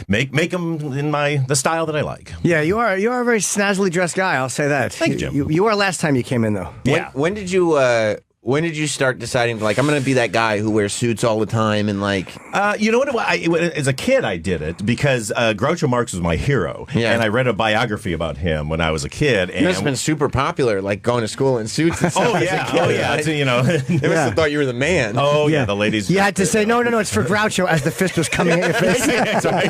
S13: make them in the style that I like.
S3: Yeah, you are a very snazzily dressed guy. I'll say that.
S13: Thank you, Jim.
S3: You were last time you came in, though.
S13: Yeah.
S1: When did you start deciding, like, I'm going to be that guy who wears suits all the time and, like...
S13: You know what? As a kid, I did it because Groucho Marx was my hero.
S1: Yeah.
S13: And I read a biography about him when I was a kid. And
S1: You must have been super popular, like, going to school in suits and stuff.
S13: Oh, yeah.
S1: as a kid,
S13: Oh, yeah.
S1: right?
S13: So, you know.
S1: They must have thought you were the man.
S13: Oh, yeah. The ladies.
S3: You had to say, no, it's for Groucho as the fist was coming at your face.
S13: That's right.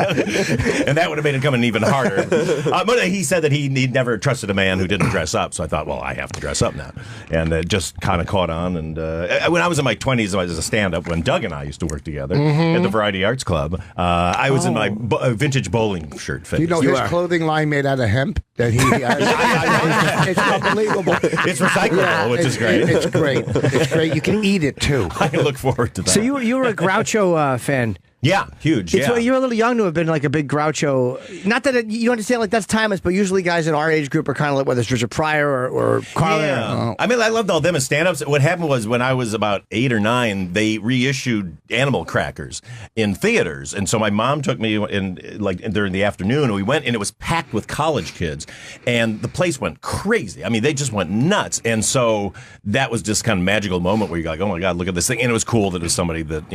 S13: And that would have made it coming even harder. But he said that he never trusted a man who didn't dress up. So I thought, well, I have to dress up now. And it just kind of caught on. And when I was in my 20s, I was a stand-up when Doug and I used to work together at the Variety Arts Club. I was in my vintage bowling shirt phase.
S5: Do you know his clothing line made out of hemp? That he it's unbelievable.
S13: It's recyclable, which is great.
S5: It's great. It's great. You can eat it too.
S13: I look forward to that.
S3: So you were a Groucho fan.
S13: Yeah, huge.
S3: It's,
S13: Yeah.
S3: You're a little young to have been like a big Groucho. Not that you understand, like that's timeless, but usually guys in our age group are kind of like whether it's Richard Pryor or Carlin.
S13: Yeah. I mean, I loved all them as stand-ups. What happened was when I was about 8 or 9, they reissued Animal Crackers in theaters, and so my mom took me during the afternoon, and we went, and it was packed with college kids, and the place went crazy. I mean, they just went nuts, and so that was just kind of magical moment where you're like, oh my God, look at this thing, and it was cool that it was somebody that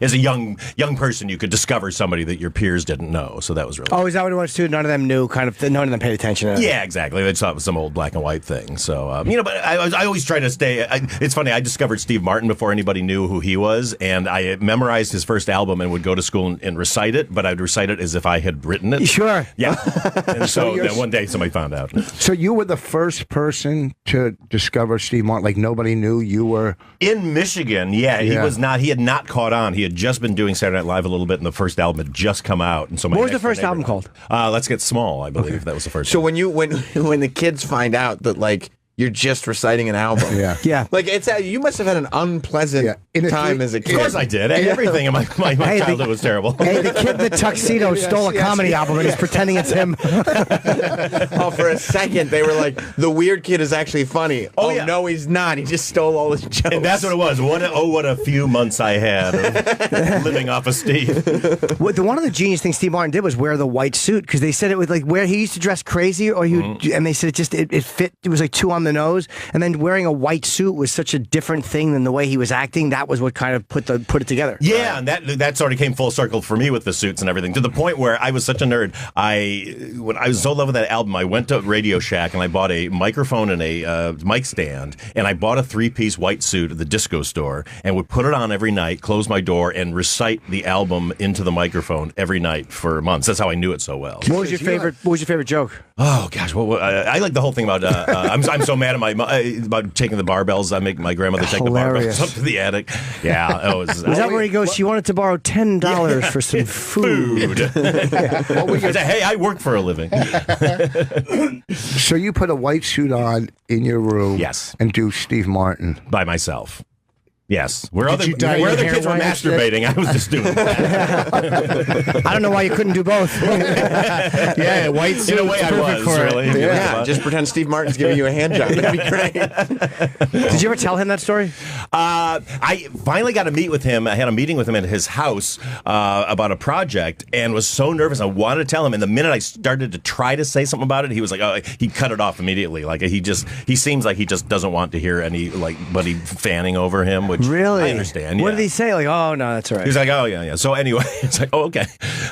S13: as a young person, you could discover somebody that your peers didn't know. So that was really.
S3: Oh, is that what it was too? None of them knew. None of them paid attention.
S13: Yeah, exactly. They thought it was some old black and white thing. So but I always try to stay. It's funny. I discovered Steve Martin before anybody knew who he was, and I memorized his first album and would go to school and recite it. But I'd recite it as if I had written it.
S3: Sure.
S13: Yeah. And so then one day somebody found out.
S5: So you were the first person to discover Steve Martin. Like nobody knew you were
S13: in Michigan. Yeah, he was not. He had not caught on. He had just been doing Saturday Night Live a little bit, and the first album had just come out. And so
S3: what was the first album called?
S13: Let's Get Small, I believe. That was the first.
S1: So when the kids find out that like you're just reciting an album,
S3: yeah,
S1: like you must have had an unpleasant time as a kid.
S13: Of course I did. Everything in my childhood was terrible.
S3: Hey, the kid in the tuxedo stole a comedy album and he's pretending it's him.
S1: Oh, for a second they were like, the weird kid is actually funny. Oh
S13: yeah.
S1: No, he's not. He just stole all his jokes.
S13: And that's what it was. What a few months I had of living off of Steve.
S3: One of the genius things Steve Martin did was wear the white suit because they said it was like where he used to dress crazy, or and they said it fit. It was like too on the nose, and then wearing a white suit was such a different thing than the way he was acting. That was what kind of put it together.
S13: Yeah, and that sort of came full circle for me with the suits and everything, to the point where I was such a nerd. When I was so in love with that album, I went to Radio Shack and I bought a microphone and a mic stand, and I bought a 3-piece white suit at the disco store and would put it on every night, close my door, and recite the album into the microphone every night for months. That's how I knew it so well.
S3: What was your favorite joke?
S13: Oh gosh, I like the whole thing about I'm so mad at about taking the barbells. I make my grandmother take
S3: Hilarious.
S13: the barbells up to the attic. Yeah,
S3: was that where he goes? She wanted to borrow $10 for some food.
S13: I say, hey, I work for a living.
S5: So you put a white suit on in your room,
S13: yes,
S5: and do Steve Martin
S13: by myself. Yes, where other
S5: dye your
S13: kids
S5: hair
S13: were
S5: white?
S13: masturbating, I was just doing that.
S3: I don't know why you couldn't do both.
S2: Yeah, white suit.
S13: In a way, I was really.
S1: Yeah, just pretend Steve Martin's giving you a hand job. That'd be great.
S3: Did you ever tell him that story?
S13: I finally got to meet with him. I had a meeting with him at his house about a project, and was so nervous. I wanted to tell him, and the minute I started to try to say something about it, he was like, "Oh," he cut it off immediately. Like he seems like he just doesn't want to hear anybody fanning over him, which which
S3: Really?
S13: I understand.
S3: What
S13: yeah.
S3: did he say? Like, oh no, that's all right.
S13: He's like, oh yeah. So anyway, it's like, oh okay.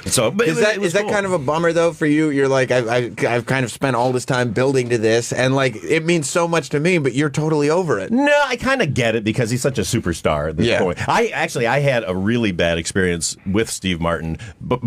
S13: So, but
S1: Is that
S13: cool.
S1: kind of a bummer though for you? You're like, I've kind of spent all this time building to this, and like it means so much to me, but you're totally over it.
S13: No, I kind of get it because he's such a superstar at this point. I had a really bad experience with Steve Martin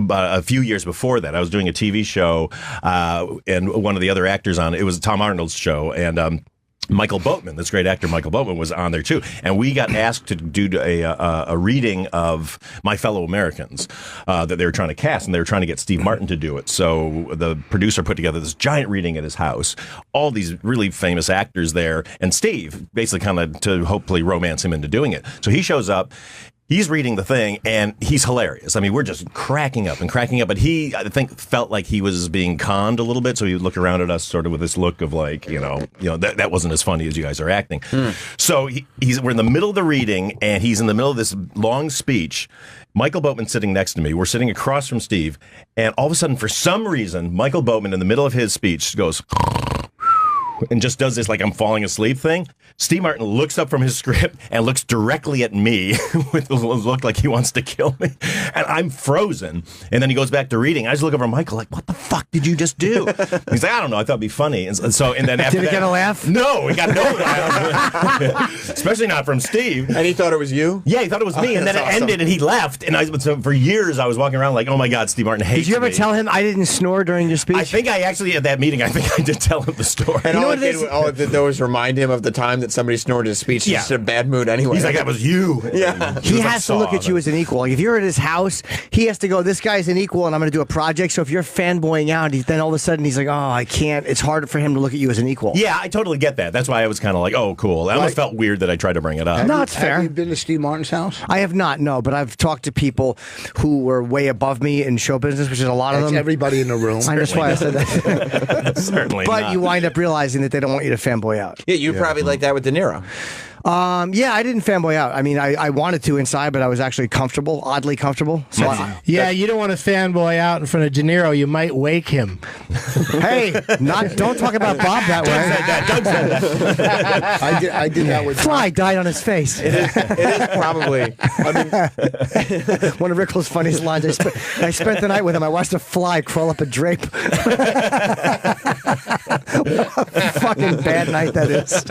S13: a few years before that. I was doing a TV show, and one of the other actors on it was Tom Arnold's show, and Michael Boatman, this great actor Michael Boatman, was on there too, and we got asked to do a reading of My Fellow Americans that they were trying to cast, and they were trying to get Steve Martin to do it. So the producer put together this giant reading at his house, all these really famous actors there, and Steve basically kind of to hopefully romance him into doing it. So he shows up. He's reading the thing, and he's hilarious. I mean, we're just cracking up. But he, I think, felt like he was being conned a little bit, so he would look around at us sort of with this look of like, that wasn't as funny as you guys are acting. So we're in the middle of the reading, and he's in the middle of this long speech. Michael Boatman sitting next to me. We're sitting across from Steve, and all of a sudden, for some reason, Michael Boatman, in the middle of his speech, goes and just does this like I'm falling asleep thing. Steve Martin looks up from his script and looks directly at me with a look like he wants to kill me. And I'm frozen. And then he goes back to reading. I just look over at Michael like, what the fuck did you just do? He's like, I don't know. I thought it'd be funny. And then after
S3: Did it get a laugh?
S13: No, we got no laugh. Especially not from Steve.
S1: And he thought it was you?
S13: Yeah, he thought it was me. And then it ended and he left. And so for years I was walking around like, oh my God, Steve Martin hates me.
S3: Did you ever tell him I didn't snore during your speech?
S13: I think I actually, at that meeting, I did tell him the story.
S1: And all it did was remind him of the time that somebody snorted his speech. He's just in a bad mood anyway.
S13: He's like, that was you.
S1: Yeah.
S3: He has to look at you as an equal. Like if you're at his house, he has to go, this guy's an equal and I'm going to do a project. So if you're fanboying out, then all of a sudden he's like, oh, I can't. It's hard for him to look at you as an equal.
S13: Yeah, I totally get that. That's why I was kind of like, oh, cool. I almost felt weird that I tried to bring it up.
S3: No, it's fair.
S5: Have you been to Steve Martin's house?
S3: I have not, no, but I've talked to people who were way above me in show business, which is a lot of them.
S5: Everybody in the room.
S3: That's why I said that.
S13: Certainly
S3: But
S13: not.
S3: you wind up realizing that they don't want you to fanboy out.
S1: Yeah, you probably like that with De Niro.
S3: Yeah, I didn't fanboy out. I mean, I wanted to inside, but I was actually comfortable, oddly comfortable. So
S2: Yeah, you don't want to fanboy out in front of De Niro. You might wake him.
S3: Hey, don't talk about Bob that way.
S13: Doug said that.
S5: I did that with
S3: Fly died on his face.
S1: It is probably. I mean,
S3: one of Rickles' funniest lines. I spent the night with him. I watched a fly crawl up a drape. What a fucking bad night that is.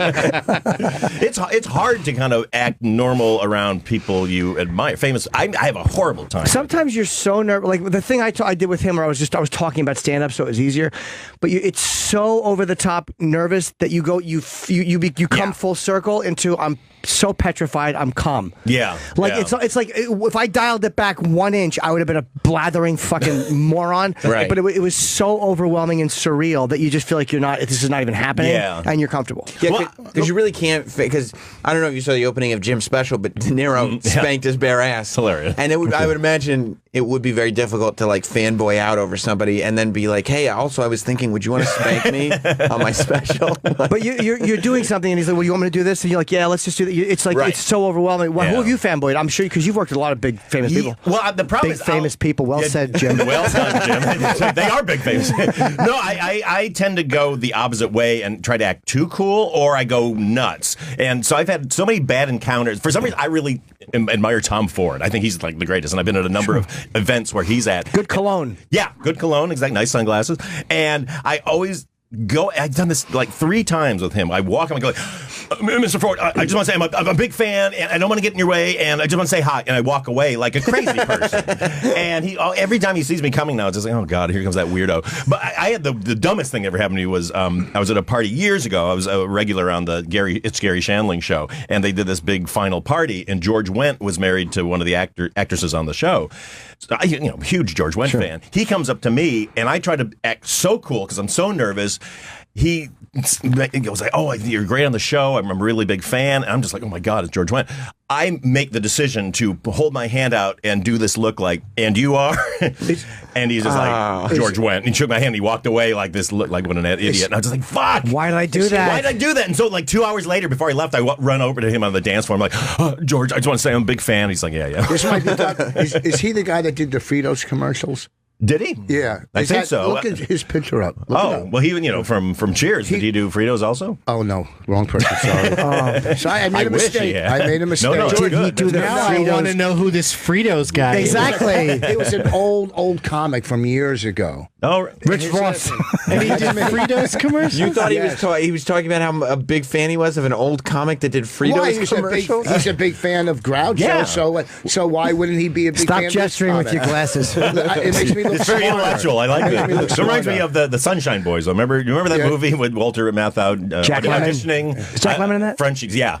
S13: It's hard to kind of act normal around people you admire. Famous. I have a horrible time.
S3: Sometimes you're so nervous. Like the thing I did with him, where I was talking about stand up, so it was easier. But it's so over the top nervous that you come full circle into I'm so petrified, I'm calm.
S13: Yeah.
S3: Like it's like if I dialed it back 1 inch, I would have been a blathering fucking moron.
S1: Right.
S3: But it was so overwhelming and surreal that you just feel like this is not even happening.
S13: Yeah.
S3: And you're comfortable.
S1: Yeah, because you really can't. Because I don't know if you saw the opening of Jim's special, but De Niro spanked his bare ass.
S13: Hilarious.
S1: And I would imagine it would be very difficult to like fanboy out over somebody and then be like, hey, also I was thinking, would you want to spank me on my special?
S3: But you're doing something, and he's like, well, you want me to do this? And you're like, yeah, let's just do that. It's like it's so overwhelming. Who have you fanboyed? I'm sure because you've worked with a lot of big famous people.
S13: Well, the problem
S3: big
S13: is
S3: famous people. Well said, Jim.
S13: Well done, Jim. They are big famous. No, I tend to go the opposite way and try to act too cool, or I go nuts. And so I've had so many bad encounters. For some reason, I really admire Tom Ford. I think he's like the greatest, and I've been at a number of events where he's at.
S3: Good cologne.
S13: Yeah, good cologne. Exactly. Nice sunglasses. And I always go. I've done this like 3 times with him. I walk him and go, Mr. Ford, I just want to say I'm a big fan, and I don't want to get in your way, and I just want to say hi, and I walk away like a crazy person. And every time he sees me coming now, it's just like, oh God, here comes that weirdo. But I had the dumbest thing that ever happened to me was I was at a party years ago. I was a regular on the It's Gary Shandling show, and they did this big final party, and George Wendt was married to one of the actresses on the show. So huge George Wendt fan. He comes up to me, and I try to act so cool because I'm so nervous. He was like, oh, you're great on the show. I'm a really big fan. And I'm just like, oh my God, it's George Wendt. I make the decision to hold my hand out and do this look like, and you are? And he's just like, George Wendt. And he shook my hand and he walked away like this, looked like an idiot. And I was just like, fuck.
S3: Why did I do that?
S13: Why did I do that? And so like 2 hours later, before I left, I run over to him on the dance floor. I'm like, George, I just want to say I'm a big fan. He's like, yeah.
S5: This might be is he the guy that did the Fritos commercials?
S13: Did he?
S5: Yeah,
S13: I think so.
S5: Look at his picture up. Look it
S13: Oh,
S5: up.
S13: well, he from Cheers. Did he do Fritos also?
S5: Oh no, wrong person. Sorry. Sorry, I made a
S13: wish he
S5: mistake.
S13: had.
S5: I made a mistake.
S13: No,
S3: Did he do the
S2: Now I want to
S3: Fritos?
S2: know who this Fritos guy is.
S3: Exactly.
S5: It was an old comic from years ago.
S13: Oh,
S3: Rich Voss.
S2: And he did Fritos commercials?
S1: You thought
S5: Yes.
S1: he was talking about how a big fan he was of an old comic that did Fritos
S5: Why? He's
S1: commercials?
S5: he's a big fan of Groucho,
S13: Yeah.
S5: so why wouldn't he be a big
S3: Stop
S5: fan of this
S3: gesturing with your
S5: comic?
S3: glasses.
S5: It makes me look
S13: It's very
S5: smarter.
S13: intellectual. I like
S5: It makes me look
S13: it. It reminds me
S5: smarter.
S13: of the Sunshine Boys. Remember that
S5: Yeah.
S13: movie with Walter Matthau
S3: Jack Lemmon?
S13: auditioning?
S3: Is Jack Lemmon in that?
S13: Frenchies, yeah.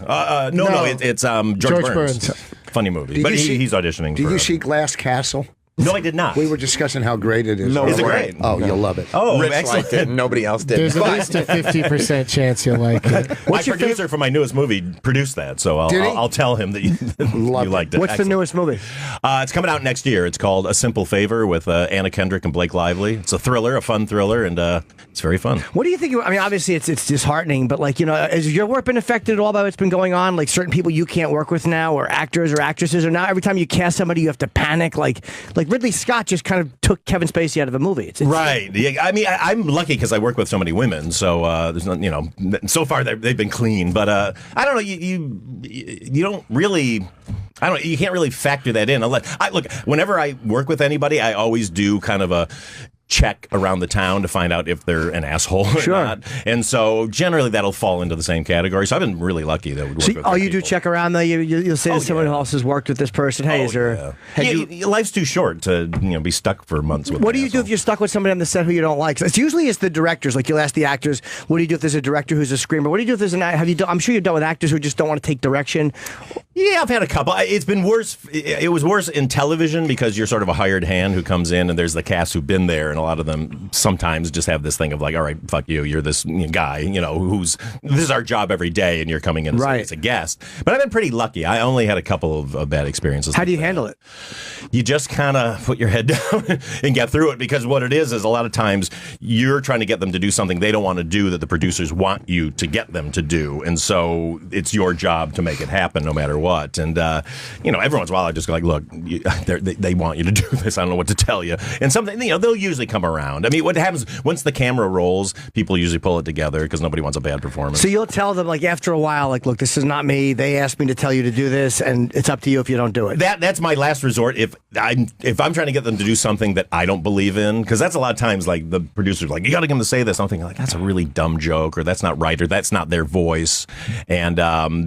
S13: No, it's George Burns. Funny movie,
S5: Did
S13: but
S5: you see-
S13: he's auditioning.
S5: Did
S13: for
S5: you see Glass Castle?
S13: No, I did not.
S5: We were discussing how great it is.
S1: No,
S13: Is it
S1: way.
S13: great?
S5: Oh, you'll love it.
S13: Oh,
S1: Rich
S13: excellent.
S1: liked it, and nobody else did.
S2: There's at least a 50% chance you'll like it.
S13: My producer for my newest movie produced that, so
S5: Did he?
S13: I'll tell him that you liked it.
S3: What's the
S13: Excellent.
S3: newest movie?
S13: It's coming out next year. It's called A Simple Favor with Anna Kendrick and Blake Lively. It's a thriller, a fun thriller, and it's very fun.
S3: What do you think? I mean, obviously it's disheartening, but like, you know, has your work been affected at all by what's been going on? Like certain people you can't work with now, or actors or actresses, or now every time you cast somebody you have to panic. Like Ridley Scott just kind of took Kevin Spacey out of a movie. It's
S13: Right. Yeah, I mean, I'm lucky because I work with so many women. So there's not, you know, so far they've been clean. But I don't know. You don't really. I don't. You can't really factor that in. Look, whenever I work with anybody, I always do kind of a check around the town to find out if they're an asshole or
S3: Sure.
S13: not. And so generally that'll fall into the same category. So I've been really lucky that would work
S3: So,
S13: with
S3: oh,
S13: good
S3: you do
S13: people.
S3: check around though. You'll say to someone else has worked with this person. Hey, is there?
S13: Life's too short to be stuck for months with.
S3: What do you do if you're stuck with somebody on the set who you don't like? It's usually the directors. Like you'll ask the actors, "What do you do if there's a director who's a screamer? What do you do if there's an? Have you? I'm sure you've dealt with actors who just don't want to take direction.
S13: Yeah, I've had a couple. It's been worse. It was worse in television because you're sort of a hired hand who comes in, and there's the cast who've been there, and a lot of them sometimes just have this thing of like, all right, fuck you, you're this guy, this is our job every day, and you're coming in as a guest. But I've been pretty lucky. I only had a couple of bad experiences.
S3: How do you handle it?
S13: You just kind of put your head down and get through it, because what it is a lot of times you're trying to get them to do something they don't want to do that the producers want you to get them to do, and so it's your job to make it happen no matter what. And every once in a while I just go like, look, they want you to do this. I don't know what to tell you. And something, they'll usually come around. I mean, what happens once the camera rolls, people usually pull it together because nobody wants a bad performance.
S3: So you'll tell them like after a while, like, look, this is not me. They asked me to tell you to do this, and it's up to you if you don't do it.
S13: That's my last resort. If I'm trying to get them to do something that I don't believe in, because that's a lot of times like the producer's like, you got to get them to say this. I'm thinking like, that's a really dumb joke, or that's not right, or that's not their voice, and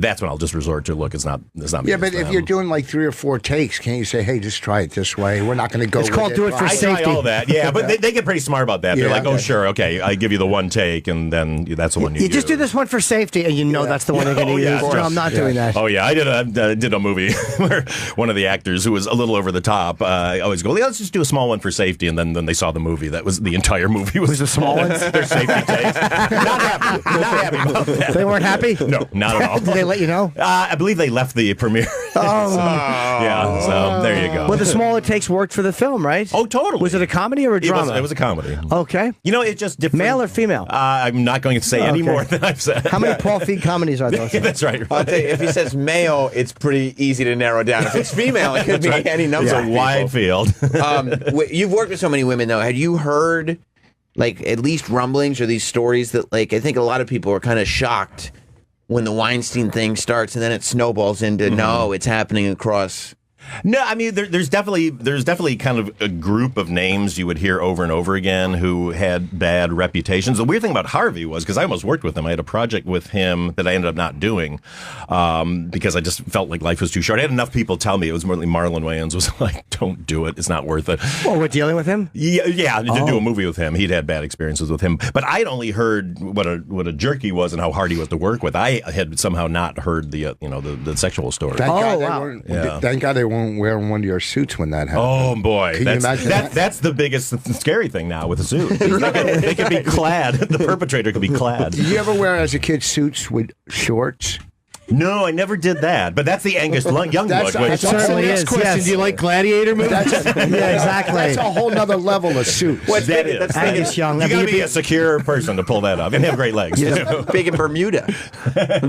S13: that's when I'll just resort to, look, it's not me.
S5: Yeah, but if you're doing like 3 or 4 takes, can't you say, hey, just try it this way? We're not going to go.
S3: It's called do it for
S13: I
S3: safety.
S13: try all that, yeah, but they get pretty smart about that. They're
S5: Yeah,
S13: like, oh,
S5: okay.
S13: sure, okay, I give you the one take, and then that's the one you
S3: just do this one for safety, and that's the one they're going to use. No, I'm not doing that.
S13: Oh yeah, I did a movie where one of the actors who was a little over the top. I always go, let's just do a small one for safety, and then they saw the movie. That was the entire movie was
S3: the small ones.
S13: Their safety takes. Not happy about that.
S3: They weren't happy?
S13: No, not at all.
S3: Did they let you know?
S13: I believe they left the premiere.
S3: Oh.
S13: Yeah, so there you go.
S3: Well, the smaller takes worked for the film, right?
S13: Oh, totally.
S3: Was it a comedy or a drama?
S13: It was a comedy.
S3: Okay.
S13: It's just different.
S3: Male or female?
S13: I'm not going to say any more than I've said.
S3: How many Paul Feig comedies are there?
S13: That's right.
S1: I'll tell you, if he says male, it's pretty easy to narrow down. If it's female, it could be any number.
S13: It's
S1: of
S13: a wide field.
S1: You've worked with so many women, though. Had you heard, like, at least rumblings or these stories that, like, I think a lot of people are kind of shocked when the Weinstein thing starts, and then it snowballs into no, it's happening across.
S13: No, I mean there's definitely kind of a group of names you would hear over and over again who had bad reputations. The weird thing about Harvey was, because I almost worked with him, I had a project with him that I ended up not doing because I just felt like life was too short. I had enough people tell me it was more like Marlon Wayans was like, don't do it, it's not worth it.
S3: Well, we're dealing with him.
S13: Yeah, to do a movie with him. He'd had bad experiences with him, but I'd only heard what a jerk he was and how hard he was to work with. I had somehow not heard the sexual story.
S5: Thank God they weren't wearing one of your suits when that happened.
S13: Oh boy,
S5: Can you imagine that?
S13: That's the biggest scary thing now with a suit. They could be clad. The perpetrator could be clad.
S5: Did you ever wear as a kid suits with shorts?
S13: No, I never did that. But that's the Angus Young look.
S2: It certainly is. Question: do you like gladiator movies?
S3: Yeah, exactly.
S5: That's a whole nother level of suits.
S1: What's
S13: That
S1: big,
S13: is.
S1: that's
S3: Angus
S1: big,
S3: Young.
S13: You got to be a secure person to pull that off and have great legs.
S1: big in Bermuda.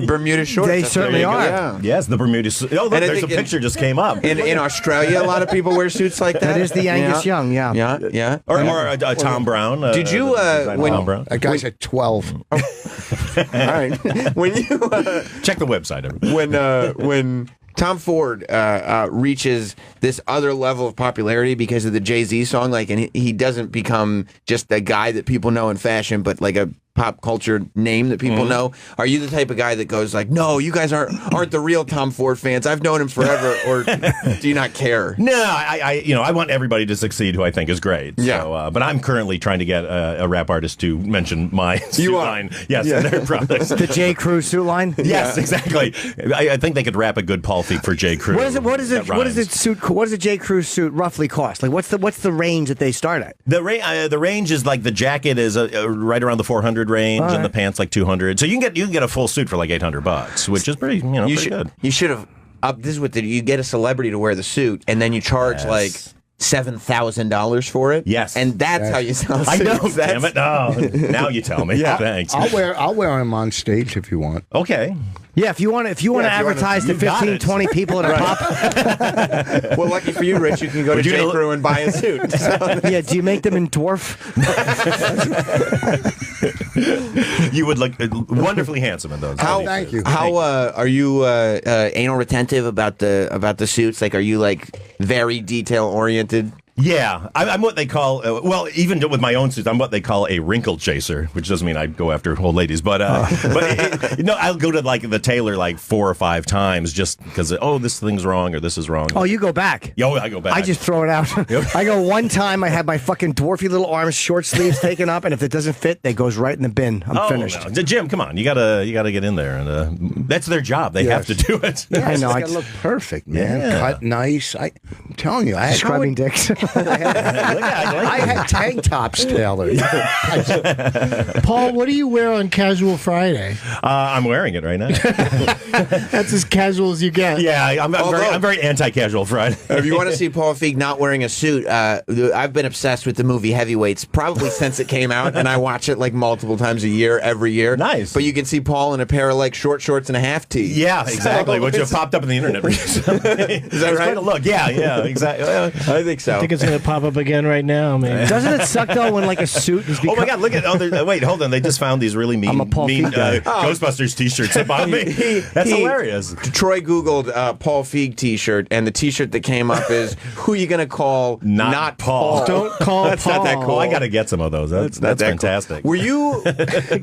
S1: Bermuda shorts.
S3: They
S1: that's
S3: certainly
S1: there you go.
S3: are.
S1: Yeah.
S13: Yes, the Bermuda. Oh, look,
S1: And I
S13: there's a
S1: think in-
S13: picture just came up.
S1: In Australia, a lot of people wear suits like that.
S3: That is the Angus Young, yeah.
S1: Yeah.
S13: Or a Tom Brown.
S1: Did you, when-
S13: Tom Brown?
S5: That guy's at 12.
S1: All right. When you
S13: Check the website. Everybody.
S1: when Tom Ford reaches this other level of popularity because of the Jay-Z song, like, and he doesn't become just a guy that people know in fashion, but like a pop culture name that people know. Are you the type of guy that goes like, no, you guys aren't the real Tom Ford fans? I've known him forever, or do you not care?
S13: No, I want everybody to succeed who I think is great.
S1: Yeah.
S13: So, but I'm currently trying to get a rap artist to mention my suit
S1: are.
S13: line. Yes, in their products.
S3: The J. Crew suit line.
S13: Yes, exactly. I think they could rap a good Paul Feig for J. Crew.
S3: What is it? What
S13: That rhymes.
S3: does a J. Crew suit roughly cost? Like, what's the range that they start at?
S13: The range is like the jacket is right around the 400 range, and the pants like 200. So you can get a full suit for like $800, which is pretty pretty good.
S1: You should have. This is what you get a celebrity to wear the suit, and then you charge like $7,000 for it.
S13: Yes,
S1: and that's how you sell suits.
S13: I know. Damn it! Oh, now you tell me.
S5: Yeah.
S13: Thanks.
S5: I'll wear him on stage if you want.
S13: Okay.
S3: Yeah, if you want to advertise to 15, 20 people at a pop.
S1: Well, lucky for you, Rich, you can go to J. Crew and buy a suit. So.
S3: Yeah, do you make them in dwarf?
S13: You would look wonderfully handsome in those.
S5: Thank you.
S1: How are you anal retentive about the suits? Like, are you like very detail oriented?
S13: Yeah, I'm what they call, even with my own suits, I'm what they call a wrinkle chaser, which doesn't mean I go after old ladies, but I'll go to like the tailor like 4 or 5 times just because, this thing's wrong or this is wrong.
S3: Oh, you go back.
S13: Yo, I go back.
S3: I just throw it out. I go one time, I have my fucking dwarfy little arms, short sleeves taken up, and if it doesn't fit, it goes right in the bin. I'm finished.
S13: No. Jim, come on, you gotta get in there, and that's their job. They have to do it.
S3: Yeah, I know.
S5: It's got to look perfect, man.
S13: Yeah.
S5: Cut nice. I'm telling you, I had
S3: Scrubbing dicks.
S5: I had tank tops tailored.
S2: Paul, what do you wear on Casual Friday?
S13: I'm wearing it right now.
S2: That's as casual as you get.
S13: Yeah, I'm very anti-casual Friday.
S1: If you want to see Paul Feig not wearing a suit, I've been obsessed with the movie Heavyweights probably since it came out, and I watch it like multiple times a year, every year.
S13: Nice.
S1: But you can see Paul in a pair of like short shorts and a half tee.
S13: Yeah, exactly. Which have popped up on the internet recently.
S1: Is that right?
S13: Look, yeah, exactly.
S1: I think so.
S2: I think it's going to pop up again right now, man.
S3: Doesn't it suck though when like a suit is?
S13: Oh my God! Look at wait, hold on. They just found these really mean Ghostbusters T-shirts about me. That's hilarious.
S1: Troy Googled Paul Feig T-shirt, and the T-shirt that came up is "Who you gonna call?
S13: Not Paul.
S2: Don't call
S1: That's
S2: Paul.
S1: not that cool.
S13: I got to get some of those. That's
S1: that cool.
S13: fantastic.
S1: Were you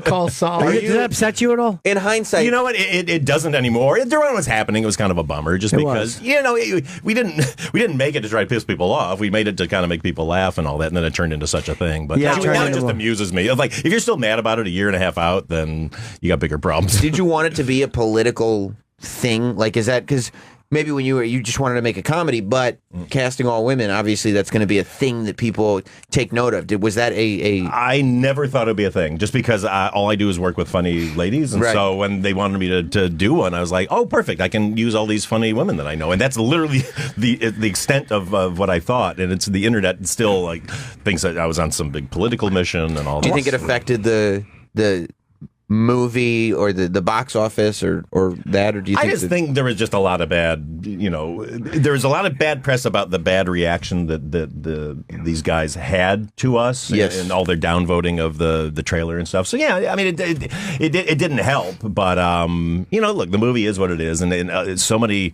S2: Call Saul.
S3: Does that upset you at all?
S1: in hindsight?
S13: You know what? It doesn't anymore. During what was happening, it was kind of a bummer, just because we didn't make it to try to piss people off. We made it to kind of make people laugh and all that, and then it turned into such a thing. But
S3: Yeah,
S13: now it just amuses me. Like, if you're still mad about it a year and a half out, then you got bigger problems.
S1: Did you want it to be a political thing? Like, is that because maybe when you just wanted to make a comedy, but casting all women, obviously that's going to be a thing that people take note of. Was that a?
S13: I never thought it would be a thing, just because all I do is work with funny ladies, and so when they wanted me to do one, I was like, oh, perfect! I can use all these funny women that I know, and that's literally the extent of what I thought. And it's the internet still like thinks that I was on some big political mission and all.
S1: Do you
S13: that.
S1: think it affected the movie or the box office or that, or do you think
S13: I just think there was just a lot of bad, there was a lot of bad press about the bad reaction that these guys had to us, and all their downvoting of the trailer and stuff. So yeah, I mean it didn't help, but look, the movie is what it is, and so many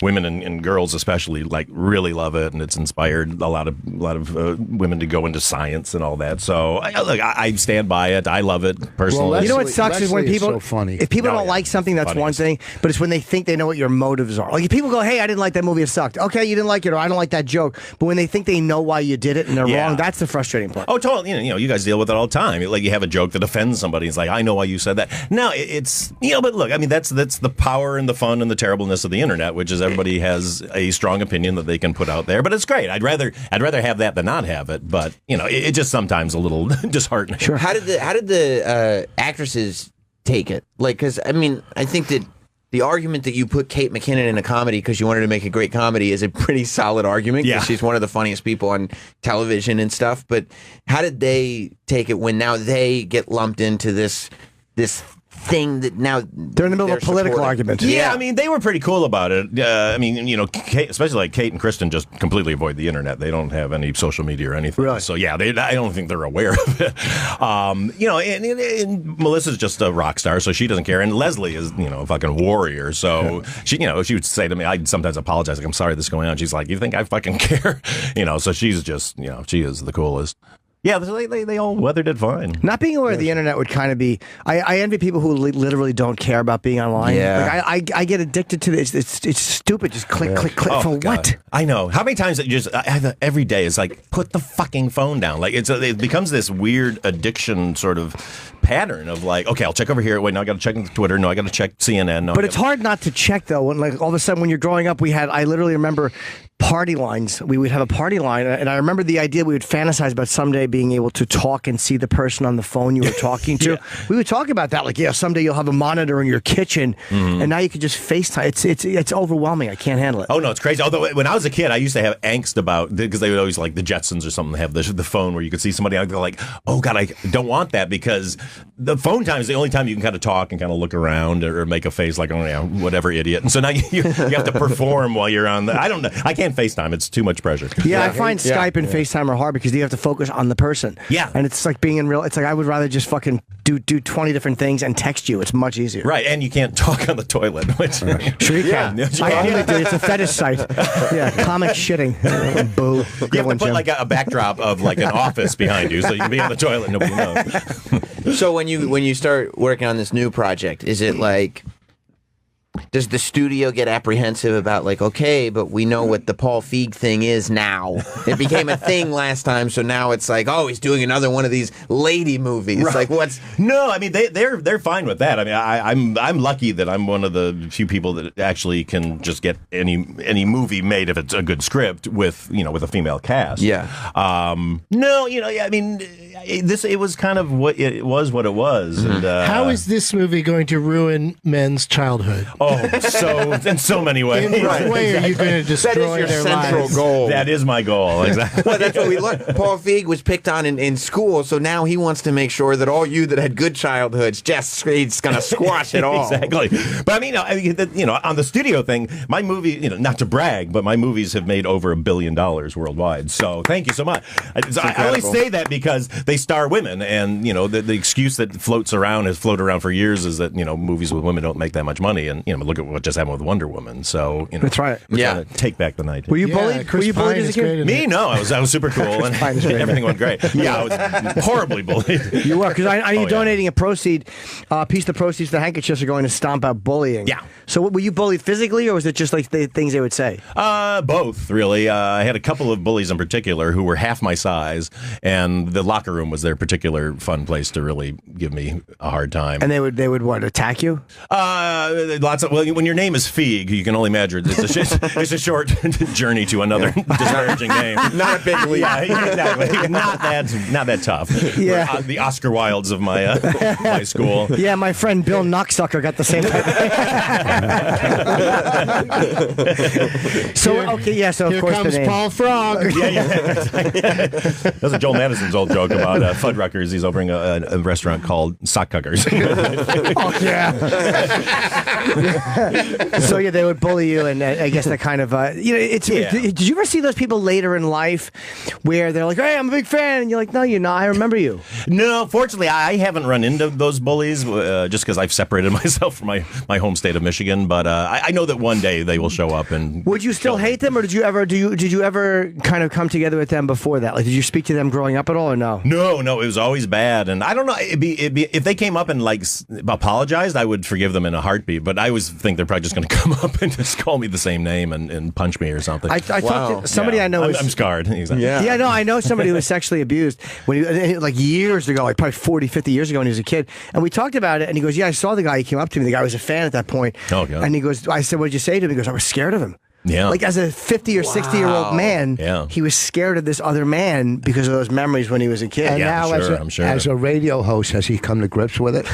S13: women and girls especially like really love it, and it's inspired a lot of women to go into science and all that. So I stand by it. I love it personally.
S5: Well,
S3: you know what sucks is when people,
S5: so funny.
S3: if people don't like something, that's one thing. But it's when they think they know what your motives are. Like if people go, "Hey, I didn't like that movie; it sucked." Okay, you didn't like it, or I don't like that joke. But when they think they know why you did it and they're wrong, that's the frustrating part.
S13: Oh, totally. You guys deal with it all the time. Like you have a joke that offends somebody. It's like, I know why you said that. No, it's but look, I mean that's the power and the fun and the terribleness of the internet, which is everybody has a strong opinion that they can put out there. But it's great. I'd rather have that than not have it. But it just sometimes a little disheartening.
S1: Sure. How did the actresses take it? Like, because I mean, I think that the argument that you put Kate McKinnon in a comedy because you wanted to make a great comedy is a pretty solid argument.
S13: Yeah.
S1: She's one of the funniest people on television and stuff. But how did they take it when now they get lumped into this thing that now
S3: they're in the middle of a political argument?
S13: Yeah, I mean, they were pretty cool about it. I mean, you know, Kate, especially like Kate and Kristen just completely avoid the internet. They don't have any social media or anything.
S3: Really?
S13: So yeah, I don't think they're aware of it. You know, and Melissa's just a rock star, so she doesn't care. And Leslie is, you know, a fucking warrior. So she, you know, she would say to me, I'd sometimes apologize, like, I'm sorry this is going on. She's like, you think I fucking care? You know, so she's just, you know, she is the coolest. Yeah, they all weathered it fine.
S3: Not being aware of the internet would kind of be. I envy people who literally don't care about being online.
S1: Yeah.
S3: Like I get addicted to this. It's stupid. Just click, click, click. For
S13: God.
S3: what?
S13: I know. How many times every day is like, put the fucking phone down. Like it becomes this weird addiction sort of pattern of like, okay, I'll check over here. Wait, no, I got to check Twitter. No, I got to check CNN. No,
S3: but it's hard not to check though. When like all of a sudden when you're growing up, I literally remember party lines. We would have a party line, and I remember the idea we would fantasize about someday being able to talk and see the person on the phone you were talking to. We would talk about that, like, yeah, someday you'll have a monitor in your kitchen, and now you can just FaceTime. It's overwhelming. I can't handle it.
S13: Oh no, it's crazy. Although when I was a kid, I used to have angst about because they would always like the Jetsons or something have the phone where you could see somebody. I'd go like, oh God, I don't want that because the phone time is the only time you can kind of talk and kind of look around or make a face like, oh yeah, whatever idiot. And so now you have to perform while you're on. I don't know. I can't FaceTime. It's too much pressure.
S3: Yeah, I find Skype and FaceTime are hard because you have to focus on the person.
S13: Yeah.
S3: And it's like being in real. It's like I would rather just fucking do 20 different things and text you. It's much easier.
S13: Right, and you can't talk on the toilet. Which,
S3: Sure you can. I feel like, dude, it's a fetish site. Yeah, comic shitting. Boo.
S13: You have to put like a backdrop of like an office behind you so you can be on the toilet and nobody knows.
S1: So when you start working on this new project, is it like, does the studio get apprehensive about like, okay, but we know what the Paul Feig thing is now. It became a thing last time, so now it's like, oh, he's doing another one of these lady movies.
S13: Right.
S1: Like, what's?
S13: No, I mean they're fine with that. I mean, I'm lucky that I'm one of the few people that actually can just get any movie made if it's a good script with a female cast.
S1: Yeah.
S13: No, I mean, it was kind of what it was. And
S2: how is this movie going to ruin men's childhood?
S13: Oh, so in so many ways.
S2: In what way are you going to destroy
S1: your
S2: their
S1: central
S2: lives?
S1: goal.
S13: That is my goal. Exactly.
S1: Well, that's what we learned. Paul Feig was picked on in school, so now he wants to make sure that all you that had good childhoods, he's going to squash it all.
S13: Exactly. But I mean, on the studio thing, my movie, not to brag, but my movies have made over $1 billion worldwide. So thank you so much. I only say that because they star women, and the excuse that has floated around for years is that movies with women don't make that much money, and look at what just happened with Wonder Woman. So
S3: that's right.
S13: We're trying to take back the night.
S3: Were you bullied? Were you bullied as a kid?
S13: Me? No, I was super cool, and everything went great. Yeah, I was horribly bullied.
S3: You were, because I you're donating a piece of the proceeds to the handkerchiefs are going to stomp out bullying.
S13: Yeah.
S3: So were you bullied physically, or was it just like the things they would say?
S13: Both, really. I had a couple of bullies in particular who were half my size, and the locker room was their particular fun place to really give me a hard time.
S3: And they would what, attack you?
S13: Lots of. Well, when your name is Feig, you can only imagine it's a short journey to another disparaging name.
S1: Not a big leap.
S13: Yeah, exactly. Not that tough.
S3: Yeah.
S13: The Oscar Wildes of my school.
S3: Yeah, my friend Bill Knocksucker got the same. So
S2: here
S3: of course
S2: comes
S3: the name.
S2: Paul Frog.
S13: Yeah. That's Joel Madison's old joke about Fuddruckers. He's opening a restaurant called Sockcuggers.
S3: Oh yeah. So yeah, they would bully you, and I guess that kind of Did you ever see those people later in life where they're like, "Hey, I'm a big fan," and you're like, "No, you're not. I remember you."
S13: No, fortunately, I haven't run into those bullies just because I've separated myself from my home state of Michigan. But I know that one day they will show up. And
S3: would you still hate them, or did you ever kind of come together with them before that? Like, did you speak to them growing up at all, or no?
S13: No, it was always bad. And I don't know. It'd be if they came up and like apologized, I would forgive them in a heartbeat. But I always think they're probably just going to come up and just call me the same name and punch me or something.
S3: I talked to somebody I know.
S13: I'm scarred. Exactly.
S3: Yeah, no, I know somebody who was sexually abused like years ago, like probably 40, 50 years ago when he was a kid. And we talked about it, and he goes, "Yeah, I saw the guy. He came up to me. The guy was a fan at that point."
S13: Oh, God.
S3: And he goes, I said, "What did you say to him?" He goes, "I was scared of him."
S13: Yeah.
S3: Like as a 50 or 60-year-old man, he was scared of this other man because of those memories when he was a kid.
S5: And now,
S13: I'm sure.
S5: as a radio host, has he come to grips with it?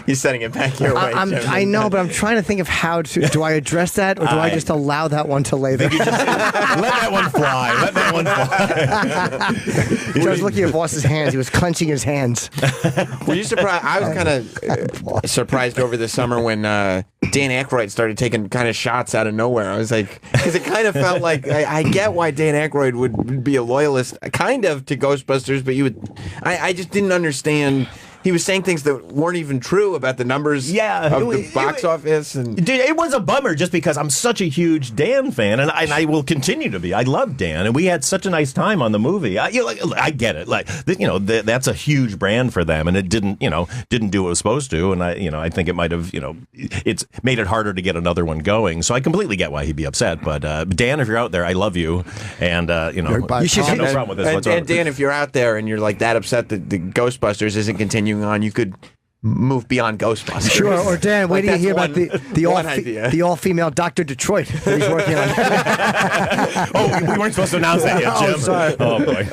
S1: He's sending it back your way.
S3: I know, but I'm trying to think of how to. Do I address that, or do I just allow that one to lay there?
S13: Let that one fly. Let that one fly.
S3: I was looking at Voss's hands. He was clenching his hands.
S1: Were you surprised? I was kind of surprised over the summer when Dan Aykroyd started taking kind of shots out of nowhere. I was like, because it kind of felt like I get why Dan Aykroyd would be a loyalist, kind of, to Ghostbusters, but I just didn't understand. He was saying things that weren't even true about the numbers of the box office. And
S13: dude, it was a bummer just because I'm such a huge Dan fan, and I will continue to be. I love Dan, and we had such a nice time on the movie. I get it. Like, that's a huge brand for them, and it didn't do what it was supposed to. And I think it might have, it's made it harder to get another one going. So I completely get why he'd be upset. But Dan, if you're out there, I love you, and you should have no problem with this whatsoever.
S1: And Dan, if you're out there and you're like that upset that the Ghostbusters isn't continuing on, you could move beyond Ghostbusters.
S3: Sure, or Dan, wait till you hear about the all-female Dr. Detroit that he's working on.
S13: We weren't supposed to announce that yet, Jim.
S3: Oh, sorry.
S13: Oh, boy.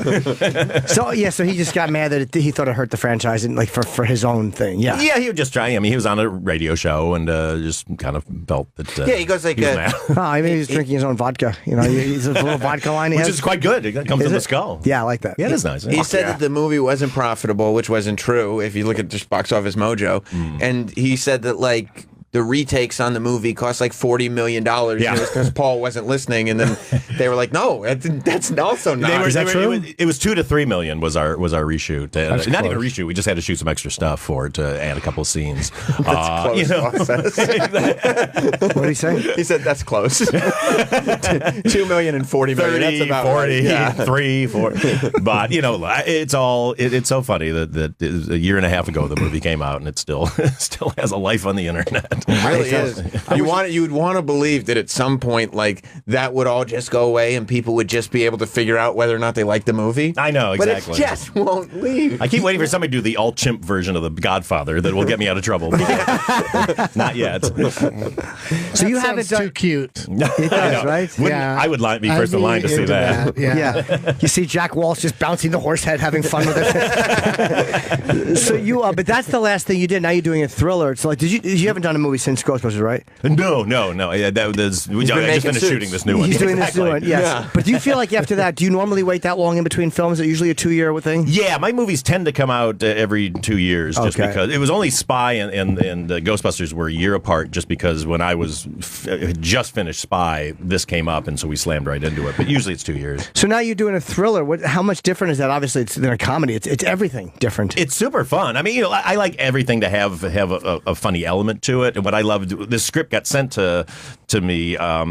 S3: So he just got mad that he thought it hurt the franchise and for his own thing. Yeah,
S13: he was just trying. I mean, he was on a radio show and just kind of felt that.
S1: He goes like,
S3: he was drinking his own vodka. He's a little vodka line,
S13: which is quite good. It comes in the skull.
S3: Yeah, I like that.
S13: Yeah, it is nice.
S1: He said that the movie wasn't profitable, which wasn't true. If you look at just box office mojo, and he said that like the retakes on the movie cost like $40 million because Paul wasn't listening, and then they were like, "No, that's also not."
S3: Is that true?
S13: It was $2 to $3 million was our reshoot. Not even a reshoot. We just had to shoot some extra stuff for it to add a couple of scenes.
S1: That's close.
S3: What did he say?
S1: He said that's close. $2 million and $40 million.
S13: 30,
S1: That's about
S13: 40,
S1: right.
S13: 3, 4. But it's so funny that a year and a half ago the movie came out and it still has a life on the internet.
S1: It really is. You'd want to believe that at some point, like, that would all just go away and people would just be able to figure out whether or not they like the movie.
S13: I know, exactly.
S1: But it just won't leave.
S13: I keep waiting for somebody to do the all chimp version of The Godfather that will get me out of trouble. Not yet.
S2: So you haven't done too cute.
S3: It does, right?
S13: I would be first in line to see that.
S3: Yeah. You see Jack Walsh just bouncing the horse head, having fun with it. So but that's the last thing you did. Now you're doing a thriller. It's like, you haven't done a movie since Ghostbusters, right?
S13: No. I just finished shooting this new one.
S3: He's doing this new one, yes. Yeah. But do you feel like after that, do you normally wait that long in between films? Is it usually a 2-year thing?
S13: Yeah, my movies tend to come out every 2 years just because it was only Spy and Ghostbusters were a year apart just because when I was just finished Spy, this came up and so we slammed right into it. But usually it's 2 years.
S3: So now you're doing a thriller. How much different is that? Obviously, it's than a comedy. It's everything different.
S13: It's super fun. I mean, I like everything to have a funny element to it. And what I loved, this script got sent to me. I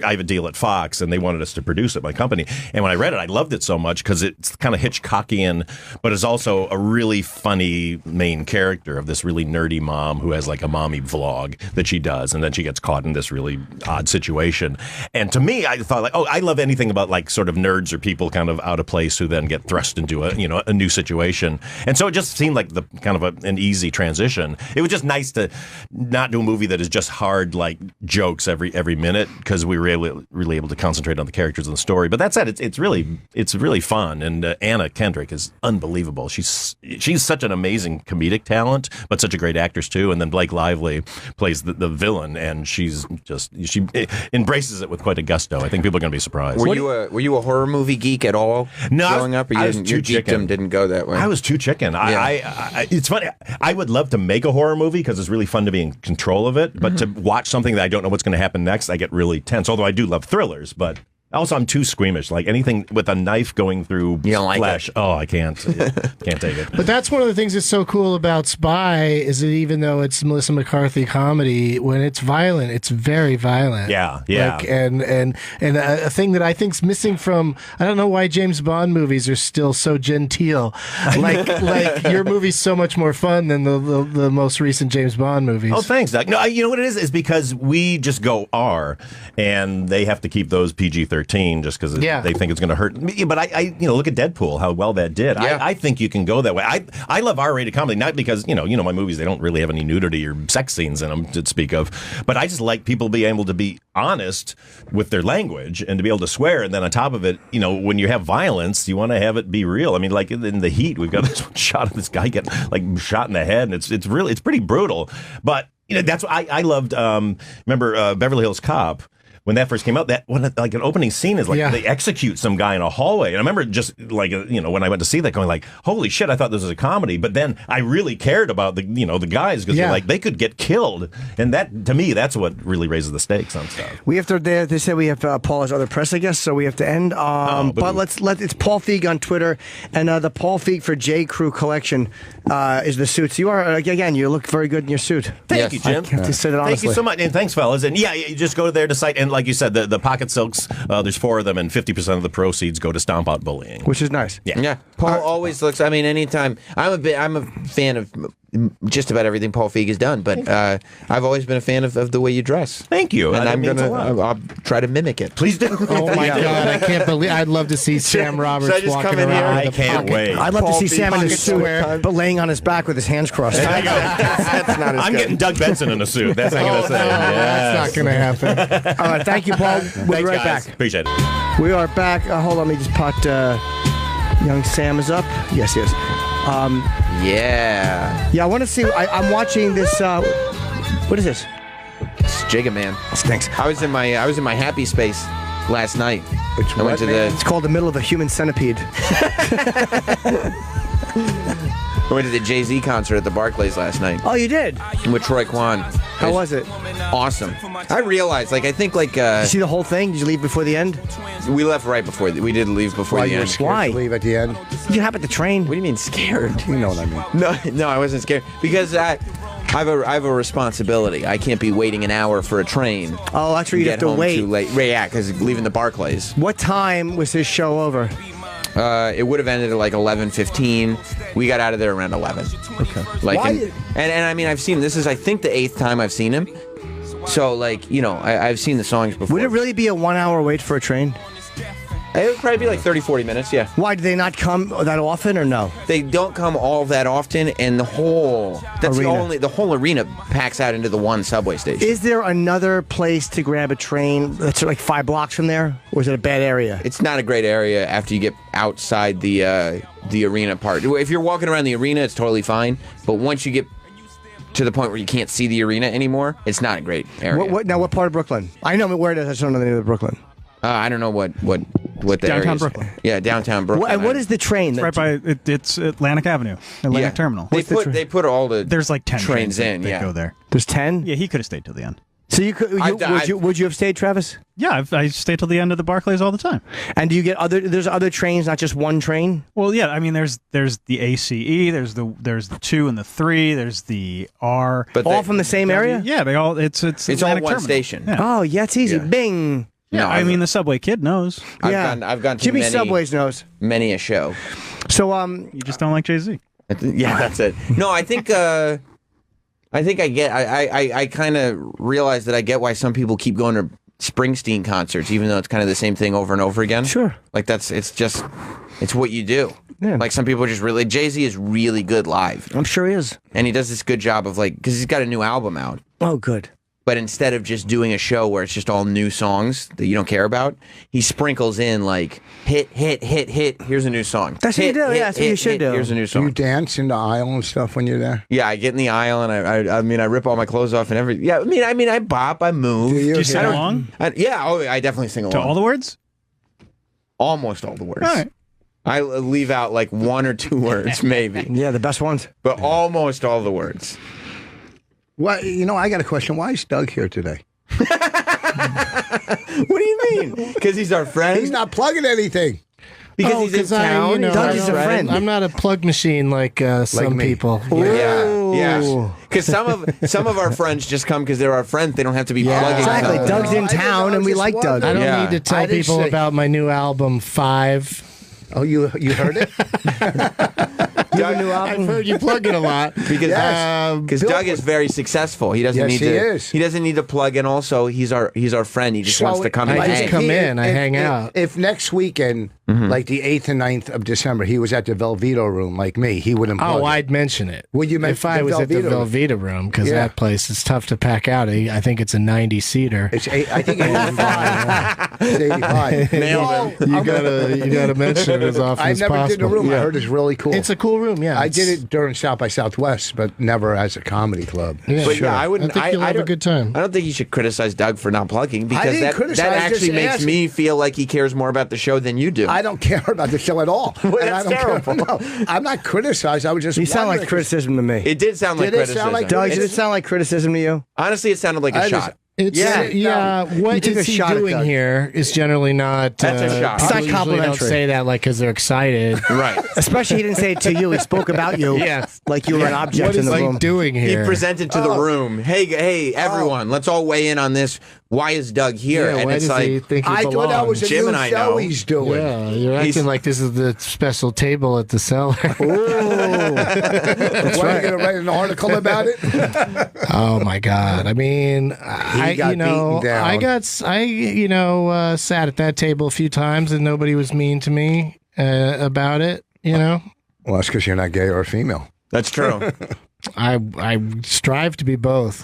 S13: have a deal at Fox, and they wanted us to produce it, my company. And when I read it, I loved it so much because it's kind of Hitchcockian, but it's also a really funny main character of this really nerdy mom who has like a mommy vlog that she does, and then she gets caught in this really odd situation. And to me, I thought like, I love anything about like sort of nerds or people kind of out of place who then get thrust into a new situation. And so it just seemed like the kind of an easy transition. It was just nice to not do a movie that is just hard like jokes every minute because we were really able to concentrate on the characters and the story. But that said, it's really fun. And Anna Kendrick is unbelievable. She's such an amazing comedic talent, but such a great actress too. And then Blake Lively plays the villain, and she embraces it with quite a gusto. I think people are going to be surprised.
S1: Were you a horror movie geek at all?
S13: No,
S1: growing up, or
S13: I was too chicken.
S1: Didn't go that way.
S13: I was too chicken. Yeah. It's funny. I would love to make a horror movie because it's really fun to be in control of it. But to watch something that I don't know what's going to happen next, I get really tense. Although I do love thrillers, but also I'm too squeamish. Like anything with a knife going through flesh. Oh, I can't take it.
S2: But that's one of the things that's so cool about Spy is that even though it's Melissa McCarthy comedy, when it's violent, it's very violent.
S13: Yeah.
S2: Like, and a thing that I think's missing from, I don't know why James Bond movies are still so genteel. Like your movie's so much more fun than the most recent James Bond movies.
S13: Oh, thanks, Doc. No, you know what it is? It's because we just go R, and they have to keep those PG-13. PG-13 just because
S2: Yeah.
S13: they think it's going to hurt. But I look at Deadpool, how well that did.
S1: Yeah.
S13: I think you can go that way. I love R-rated comedy, not because my movies, they don't really have any nudity or sex scenes in them to speak of, but I just like people being able to be honest with their language and to be able to swear, and then on top of it, when you have violence, you want to have it be real. I mean, like in The Heat, we've got this one shot of this guy getting like shot in the head, and it's pretty brutal. But that's what I loved. Remember Beverly Hills Cop? When that first came out, that one like an opening scene is like they execute some guy in a hallway, and I remember just like when I went to see that, going like, "Holy shit!" I thought this was a comedy, but then I really cared about the guys because they could get killed, and that to me that's what really raises the stakes on stuff.
S3: We have to. They said we have Paul's other press, I guess, so we have to end. But it's Paul Feig on Twitter, and the Paul Feig for J. Crew collection is the suits. You are again. You look very good in your suit.
S13: Thank you, Jim.
S3: I have to say that honestly.
S13: Thank you so much, and thanks, fellas. And you just go there to site, and like you said, the pocket silks. There's 4 of them, and 50% of the proceeds go to Stomp Out Bullying,
S3: which is nice.
S1: Yeah. Paul always looks. I mean, anytime I'm a fan of just about everything Paul Feig has done, but I've always been a fan of the way you dress.
S13: Thank you,
S1: and I'll try to mimic it.
S13: Please do.
S2: Oh my God, I can't believe. I'd love to see Sam Roberts walking around.
S13: I can't wait.
S3: I'd love to see Sam in his suit, but laying on his back with his hands crossed.
S13: There you go.
S1: That's not as
S13: I'm
S1: good.
S13: getting Doug Benson in a suit. That's what I'm going to say.
S2: That's not going to happen.
S3: All right, thank you, Paul. We'll be right
S13: guys.
S3: back.
S13: Appreciate it.
S3: We are back. Hold on, let me just pot. Young Sam is up. Yes.
S1: Yeah,
S3: I want to see. I'm watching this. What is this?
S1: It's Jigga Man.
S3: Stinks.
S1: I was in my happy space last night. I went to
S3: It's called the middle of a human centipede.
S1: I went to the Jay-Z concert at the Barclays last night.
S3: Oh, you did?
S1: With Troy Kwan.
S3: How was it?
S1: Awesome. I realized, I think,
S3: Did you see the whole thing? Did you leave before the end?
S1: We left right before. We did leave before the
S5: You were
S1: end.
S5: scared
S3: Why?
S5: to leave at the end.
S3: You happened to train.
S1: What do you mean scared?
S5: You know what I mean.
S1: No, I wasn't scared because I have a responsibility. I can't be waiting an hour for a train.
S3: Oh, that's where you'd have to wait.
S1: Too late. Yeah, because leaving the Barclays.
S3: What time was his show over?
S1: It would have ended at like 11:15. We got out of there around 11.
S3: Okay.
S1: And I mean, I've seen this is I think the 8th time I've seen him. So I've seen the songs before.
S3: Would it really be a 1 hour wait for a train?
S1: It would probably be like 30, 40 minutes, yeah.
S3: Why, do they not come that often or no?
S1: They don't come all that often, and the whole arena packs out into the one subway station.
S3: Is there another place to grab a train that's like 5 blocks from there? Or is it a bad area?
S1: It's not a great area after you get outside the arena part. If you're walking around the arena, it's totally fine. But once you get to the point where you can't see the arena anymore, it's not a great area.
S3: What part of Brooklyn? I know where it is. I just don't know the name of Brooklyn.
S1: I don't know what the
S7: Downtown
S1: area is.
S7: Brooklyn.
S1: Yeah, downtown Brooklyn.
S3: And what is the train?
S7: It's right by it's Atlantic Avenue, Atlantic Terminal.
S1: They put all the
S7: There's like 10
S1: trains in.
S7: that
S1: Yeah,
S7: go there.
S3: There's 10?
S7: Yeah, he could have stayed till the end.
S3: So would you have stayed, Travis?
S7: Yeah, I stay till the end of the Barclays all the time.
S3: And do you get there's other trains, not just one train?
S7: Well, yeah, I mean there's the ACE, there's the 2 and the 3, there's the R.
S1: But
S3: all from the same area?
S7: Yeah, they all it's
S1: all
S7: Atlantic
S1: one
S7: Terminal.
S1: station.
S7: Yeah.
S3: Oh, yeah, it's easy.
S1: Yeah.
S3: Bing.
S7: Yeah,
S1: No,
S7: I mean the subway kid knows.
S1: I've gone to
S3: Jimmy
S1: many,
S3: Subways knows.
S1: many a show.
S3: So
S7: You just don't like Jay-Z.
S1: Yeah, that's it. No, I think I kind of realize that I get why some people keep going to Springsteen concerts, even though it's kind of the same thing over and over again.
S3: Sure.
S1: Like it's what you do.
S3: Yeah.
S1: Like some people just really, Jay-Z is really good live.
S3: I'm sure he is.
S1: And he does this good job of because he's got a new album out.
S3: Oh, good.
S1: But instead of just doing a show where it's just all new songs that you don't care about, he sprinkles in hit, here's a new song.
S3: That's what you do. Yeah, that's what you should do.
S1: Here's a new
S5: Do
S1: song.
S5: you dance in the aisle and stuff when you're there?
S1: Yeah, I get in the aisle and I rip all my clothes off and everything. Yeah, I mean I bop, I move.
S5: Do you?
S7: Do you sing along
S1: I definitely sing along.
S7: to all the words?
S1: Almost all the words.
S7: All right.
S1: I leave out 1 or 2 words, maybe.
S3: Yeah, the best ones.
S1: But almost all the words.
S5: Well, I got a question. Why is Doug here today?
S1: What do you mean? Because he's our friend?
S5: He's not plugging anything.
S1: Because he's in town.
S3: Doug is a friend.
S2: I'm not a plug machine like some
S5: me.
S2: people.
S1: Yeah. Because some of our friends just come because they're our friends. They don't have to be plugging.
S3: Exactly.
S1: something.
S3: Doug's in town, and we like Doug.
S2: I don't
S1: Yeah.
S2: need to tell
S5: I didn't
S2: people
S5: say-
S2: about my new album 5.
S5: Oh, you heard it?
S3: You have a new album?
S2: I've heard you plug it a lot.
S1: Because Doug is very successful. He doesn't need to. He doesn't need to plug in. Also, he's our friend. He just wants to come.
S2: I just come in. I hang out.
S5: If next weekend, like the 8th and 9th of December, he was at the Velveeta room like me, he wouldn't.
S2: Oh, I'd mention it.
S5: Would you mention
S2: if I was at the Velveeta room? Because that place is tough to pack out. I think it's a 90-seater.
S5: It's I think 85. It's 85.
S2: Nailed it. You gotta mention it as often as possible.
S5: I never did the room. I heard it's really cool.
S2: It's a cool room. Yeah,
S5: I did it during South by Southwest, but never as a comedy club.
S1: Yeah, but I wouldn't.
S2: I think you'll have a good time.
S1: I don't think you should criticize Doug for not plugging because that actually makes me feel like he cares more about the show than you do.
S5: I don't care about the show at all.
S1: Well, that's terrible.
S5: No, I'm not criticized. I was just.
S3: You sound like criticism to me.
S1: It did sound like criticism.
S3: Doug, did it sound like criticism to you?
S1: Honestly, it sounded like a shot.
S2: What is he doing here is generally not.
S1: That's a shot.
S3: It's not
S2: Usually
S3: complimentary.
S2: don't say that like because they're excited,
S1: right?
S3: Especially he didn't say it to you. He spoke about you, like you were an object in the room.
S2: What is he doing here?
S1: He presented to the room. Hey, everyone, let's all weigh in on this. Why is Doug here?
S2: Yeah,
S1: and
S2: why
S1: it's
S2: does
S1: like
S2: he think he
S5: I thought that was a
S1: Jim
S5: new
S1: and I
S5: show
S1: know.
S5: he's doing.
S2: Yeah, you're acting like this is the special table at the cellar.
S5: That's why you're going to write an article about it?
S2: Oh my God! I mean, I
S5: beaten down.
S2: sat at that table a few times and nobody was mean to me about it.
S5: Well, that's because you're not gay or female.
S1: That's true.
S2: I strive to be both.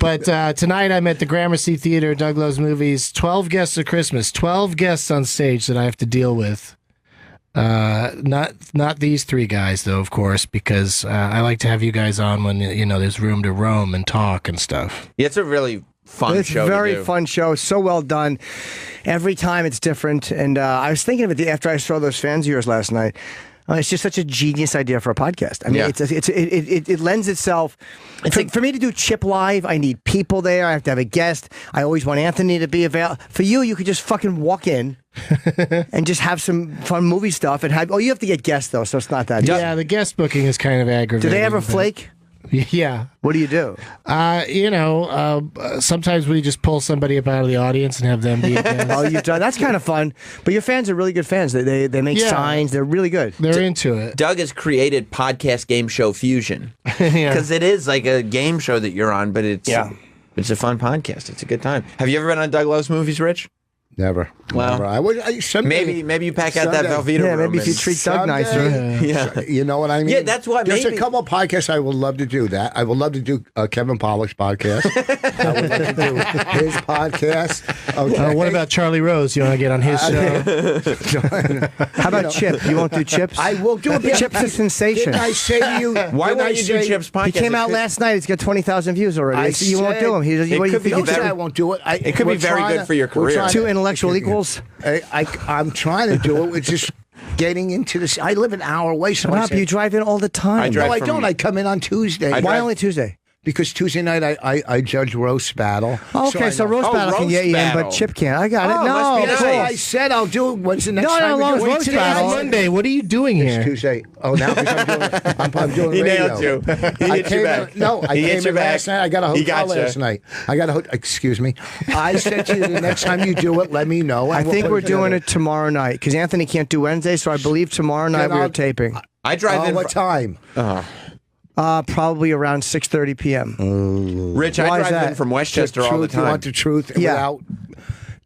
S2: But tonight I'm at the Gramercy Theater, Doug Loves Movies. 12 guests of Christmas. 12 guests on stage that I have to deal with. Not these three guys, though, of course, because I like to have you guys on when there's room to roam and talk and stuff.
S1: Yeah, it's a really fun
S3: It's
S1: show.
S3: a very fun show. So well done. Every time it's different. And I was thinking of it after I saw those fans of yours last night. It's just such a genius idea for a podcast. I mean, it lends itself. It's like for me to do Chip Live, I need people there. I have to have a guest. I always want Anthony to be available. For you could just fucking walk in and just have some fun movie stuff and have. Oh, you have to get guests though, so it's not that.
S2: Yeah, the guest booking is kind of aggravating.
S3: Do they ever flake?
S2: Yeah.
S3: What do you do?
S2: Sometimes we just pull somebody up out of the audience and have them be a guest.
S3: Oh, you've done. That's kind of fun. But your fans are really good fans. They make signs. They're really good.
S2: They're into it.
S1: Doug has created podcast game show fusion because it is like a game show that you're on, but it's a fun podcast. It's a good time. Have you ever been on Doug Loves Movies, Rich?
S5: Never.
S1: Well,
S5: Never. I would.
S1: Maybe you pack out that Velveeta room.
S3: Yeah, maybe if you treat Doug nicer.
S1: Yeah.
S5: You know what I mean?
S1: Yeah, that's what.
S5: There's
S1: maybe.
S5: a couple of podcasts I would love to do. That I would love to do Kevin Pollak's podcast. I would love to do his podcast. Okay.
S2: What about Charlie Rose? You want to get on his show?
S3: How about Chip? You won't do Chips?
S5: I will do it.
S3: Chip's a sensation.
S5: Didn't I say to you?
S1: Why won't you do Chip's podcast?
S3: He came out last night. He's got 20,000 views already. You won't do him.
S1: It could be
S5: Don't say I won't do it.
S1: It could be very good for your career.
S3: Two intellectual equals.
S5: I'm trying to do it. It's just getting into this. I live an hour away. So
S3: Rob, you drive in all the time.
S5: No, I don't. I come in on Tuesday.
S3: Why only Tuesday?
S5: Because Tuesday night I judge roast battle.
S3: Oh, okay, so roast battle can get you in, but Chip can't. I got it. No,
S1: must be nice.
S5: I said I'll do it. When's the next
S3: No,
S5: time?
S3: no,
S5: we do it?
S3: roast
S5: Today
S3: battle.
S5: is
S2: Monday. What are you doing here?
S5: It's Tuesday. Oh, now because I'm doing
S1: He
S5: radio.
S1: nailed you. He hit you back.
S5: I
S1: He
S5: came
S1: hit you
S5: in last
S1: back.
S5: night. I got a
S1: He
S5: hotel
S1: gotcha.
S5: last night. Excuse me. I said to you, the next time you do it, let me know.
S3: I think we're doing it tomorrow night because Anthony can't do Wednesday, so I believe tomorrow night we are taping.
S1: I drive in.
S5: What time?
S3: Probably around 6:30 p.m.
S1: Rich,
S3: Why
S1: I
S3: is
S1: drive in
S3: that?
S1: from Westchester all the
S5: You want
S1: time.
S5: the truth?
S3: Yeah.
S5: Without,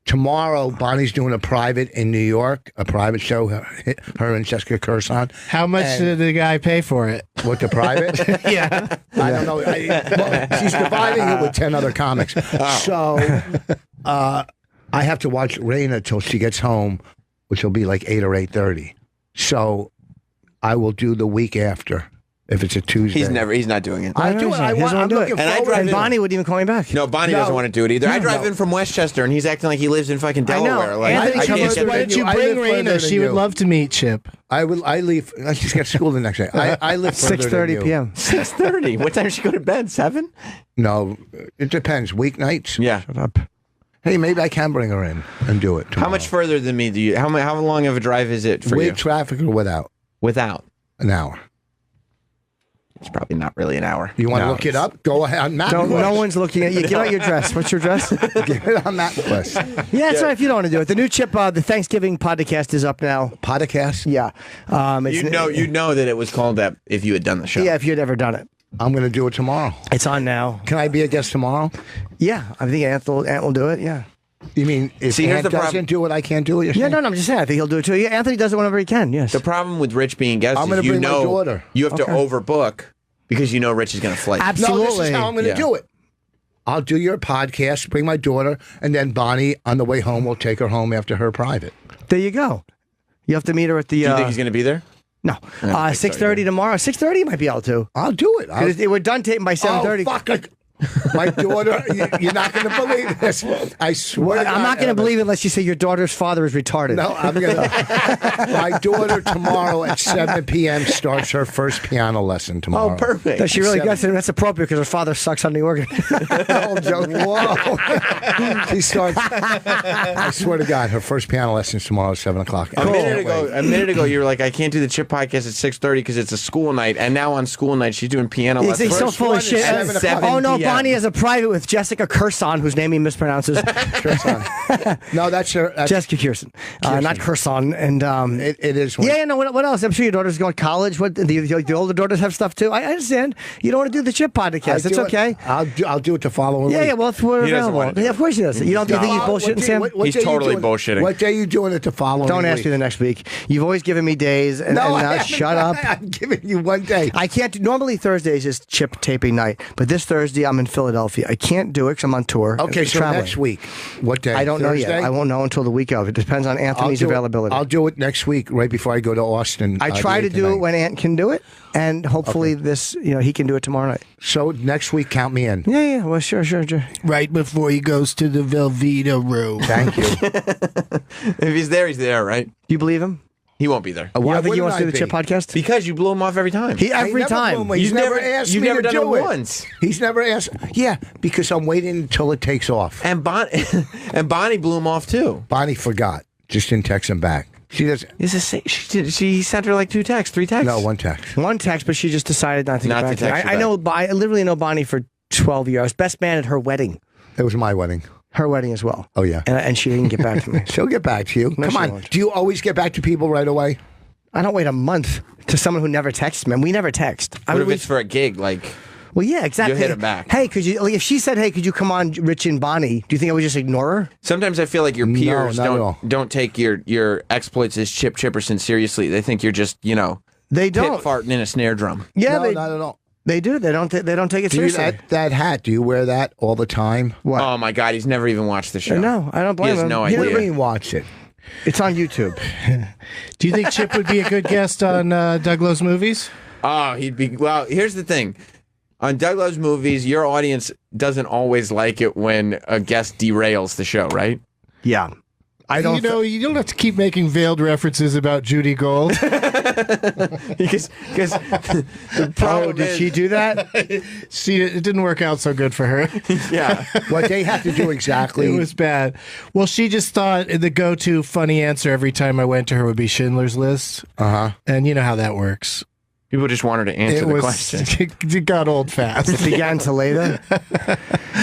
S5: tomorrow, Bonnie's doing a private in New York, a private show. Her and Jessica Curson.
S2: How much did the guy pay for it?
S5: What, the private?
S2: Yeah.
S5: I don't know. She's dividing it with 10 other comics. So I have to watch Raina till she gets home, which will be like 8 or 8:30. So I will do the week after. If it's a Tuesday.
S1: He's not doing it.
S5: I do it. I'm looking
S1: And I
S5: forward
S1: drive
S3: And
S1: in.
S3: Bonnie wouldn't even call me back.
S1: No, Bonnie doesn't want to do it either. I drive in from Westchester, and he's acting like he lives in fucking Delaware. Like,
S3: Anthony,
S1: I
S3: come
S1: can't
S3: on,
S1: get
S2: Why
S1: there.
S2: don't you
S5: I
S2: bring
S5: live further
S2: Raina?
S5: than
S2: She would
S5: you.
S2: love to meet Chip.
S5: I leave. She's got school the next day. I live further than
S3: 6:30
S5: you.
S3: p.m.
S1: 6:30. What time does she go to bed? 7?
S5: No, it depends. Weeknights.
S1: Yeah.
S3: Shut up.
S5: Hey, maybe I can bring her in and do it.
S1: How
S5: tomorrow.
S1: much further than me do you? How long of a drive is it for
S5: with
S1: you?
S5: traffic or without?
S1: Without.
S5: An hour.
S1: It's probably not really an hour.
S5: You want to look it up? Go ahead.
S3: No one's looking at you. Get out your dress. What's your dress?
S5: Get it on that list.
S3: Yeah, it's all right if you don't want to do it. The new Chip, the Thanksgiving podcast is up now.
S5: Podcast?
S3: Yeah.
S1: You know that it was called that if you had done the show.
S3: Yeah, if you had ever done it.
S5: I'm going to do it tomorrow.
S3: It's on now.
S5: Can I be a guest tomorrow?
S3: Yeah, I think Ant will do it. Yeah.
S5: You mean if Ant doesn't do it, I can't do it?
S3: Yeah, no, I'm just saying. I think he'll do it too. Yeah, Anthony does it whenever he can. Yes.
S1: The problem with Rich being guest
S5: I'm
S1: is
S5: gonna bring my daughter.
S1: You have to overbook because you know Rich is going to flake.
S3: Absolutely.
S5: No, this is how I'm going to do it. I'll do your podcast, bring my daughter, and then Bonnie on the way home will take her home after her private.
S3: There you go. You have to meet her at the.
S1: Do you think he's going to be there?
S3: No. 6:30 tomorrow. 6:30 might be able to.
S5: I'll do it.
S3: We're done taping by 7:30.
S5: Oh, fuck. My daughter, you're not going to believe this. I swear.
S3: I'm not going to believe it unless you say your daughter's father is retarded.
S5: No, I'm going to. My daughter tomorrow at 7 p.m. starts her first piano lesson tomorrow.
S1: Oh, perfect.
S3: Does she really does? That's appropriate because her father sucks on the organ.
S5: Whoa. She starts. I swear to God, her first piano lesson's tomorrow at 7 o'clock.
S1: A minute ago, you were like, I can't do the Chip podcast at 6:30 because it's a school night, and now on school night she's doing piano lessons.
S3: He's so full of shit.
S1: 7
S3: Oh no,
S1: p.m.
S3: Bonnie has a private with Jessica Curson, whose name he mispronounces.
S5: No, that's her.
S3: Jessica Kirsten, not Curson. And
S5: it is.
S3: Yeah, no. What else? I'm sure your daughter's going to college. What the older daughters have stuff too. I understand. You don't want to do the Chip podcast. It's okay.
S5: I'll do it the following week.
S3: Yeah, well, we're available. Yeah, of course he does. You think he's bullshitting, Sam?
S1: He's totally bullshitting.
S5: What day are you doing it the following week?
S3: Don't ask me the next week. You've always given me days, and now shut up.
S5: I'm giving you one day.
S3: I can't. Normally Thursdays is Chip taping night, but this Thursday I'm in Philadelphia. I can't do it because I'm on tour.
S5: Okay, so
S3: traveling.
S5: next week, what day?
S3: I don't know
S5: Thursday?
S3: yet. I won't know until the week of. It depends on Anthony's availability.
S5: I'll do it next week, right before I go to Austin.
S3: I try to do it when Ant can do it, and hopefully he can do it tomorrow night.
S5: So next week, count me in.
S3: Yeah. Well, sure.
S2: Right before he goes to the Velveeta room.
S5: Thank you.
S1: If he's there, right?
S3: Do you believe him?
S1: He won't be there.
S3: You don't think he wants to do the Chip podcast?
S1: Because you blew him off every time.
S3: Every time.
S5: He's never asked
S1: You've
S5: me
S1: never
S5: to
S1: done
S5: do
S1: it
S5: it
S1: once.
S5: He's never asked. Yeah, because I'm waiting until it takes off.
S1: And Bonnie blew him off too.
S5: Bonnie forgot. Just didn't text him back. She doesn't.
S1: She sent her like 3 texts.
S5: No, one text.
S3: One text, but she just decided not to get back to me. I literally know Bonnie for 12 years. I was best man at her wedding.
S5: It was my wedding.
S3: Her wedding as well.
S5: Oh, yeah.
S3: And she didn't get back to me.
S5: She'll get back to you.
S3: No,
S5: Come on.
S3: won't.
S5: Do you always get back to people right away?
S3: I don't wait a month to someone who never texts me. We never text.
S1: What if it's for a gig? Like,
S3: well, yeah, exactly.
S1: You hit him back.
S3: Hey, if she said, "Hey, could you come on, Rich and Bonnie?" Do you think I would just ignore her?
S1: Sometimes I feel like your peers
S5: No,
S1: don't take your exploits as Chip Chipperson seriously. They think you're just
S3: they don't
S1: pit farting in a snare drum.
S3: Yeah,
S5: no, not at all.
S3: They do. They don't take it seriously.
S5: That hat, do you wear that all the time?
S3: What?
S1: Oh my God, he's never even watched the show.
S3: No, I don't blame him.
S1: He has no
S5: What do
S1: idea.
S5: you mean watch it?
S3: It's on YouTube.
S2: Do you think Chip would be a good guest on Doug Lowe's Movies?
S1: Oh, he'd be. Well, here's the thing. On Doug Lowe's Movies, your audience doesn't always like it when a guest derails the show, right?
S3: Yeah.
S2: You don't have to keep making veiled references about Judy Gold.
S1: because the problem
S3: did she do that?
S2: It didn't work out so good for her.
S1: Yeah.
S5: What they have to do exactly.
S2: It was bad. Well, she just thought the go-to funny answer every time I went to her would be Schindler's List.
S5: Uh-huh.
S2: And you know how that works.
S1: People just want her to answer the question.
S2: It got old fast.
S3: It began to later.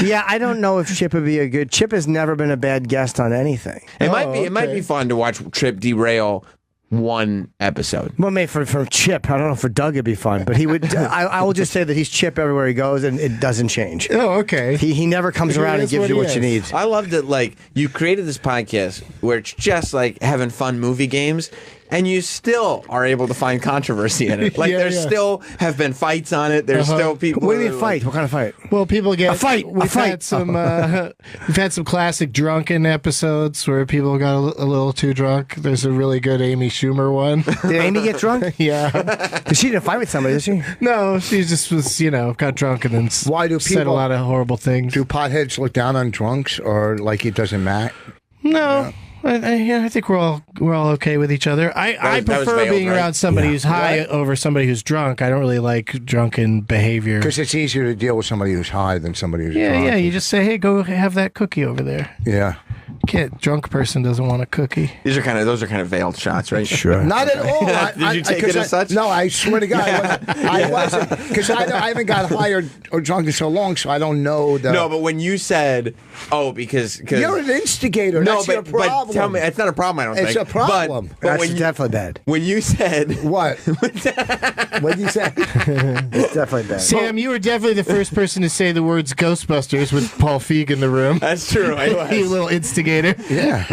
S3: Yeah, I don't know if Chip would be a good. Chip has never been a bad guest on anything.
S1: It might be fun to watch Chip derail one episode.
S3: Well, maybe for Chip, I don't know. For Doug, it'd be fun, but he would. I will just say that he's Chip everywhere he goes, and it doesn't change.
S2: Oh, okay.
S3: He never comes around and gives you what you need.
S1: I love that. You created this podcast where it's just like having fun movie games. And you still are able to find controversy in it. Still have been fights on it. There's still people.
S3: What do you mean fight? What kind of fight?
S2: Well, people get
S3: a fight.
S2: We've had some classic drunken episodes where people got a little too drunk. There's a really good Amy Schumer one.
S3: Did Amy get drunk?
S2: Yeah.
S3: She didn't fight with somebody, did she?
S2: No, she just was, got drunk and then said a lot of horrible things.
S5: Do potheads look down on drunks, or like it doesn't matter?
S2: No. I think we're all okay with each other. I prefer being around somebody who's high over somebody who's drunk. I don't really like drunken behavior
S5: because it's easier to deal with somebody who's high than somebody who's drunk.
S2: Yeah. You just say, hey, go have that cookie over there.
S5: Yeah.
S2: You Drunk person doesn't want a cookie.
S1: Those are kind of veiled shots, right?
S3: Sure.
S5: Not at all.
S1: Did you take it as such?
S5: No, I swear to God, I wasn't. Because I haven't got high or drunk in so long, so I don't know.
S1: No, but when you said, because
S5: you're an instigator.
S1: No,
S5: That's your problem.
S1: but tell me, it's not a problem. I don't think
S5: it's a problem.
S1: But
S3: That's
S1: when you,
S3: definitely bad.
S1: when you said
S5: What? What did you say?
S3: It's definitely bad.
S2: Sam, you were definitely the first person to say the words Ghostbusters with Paul Feig in the room.
S1: That's true. I was.
S2: You little instigator.
S5: Yeah.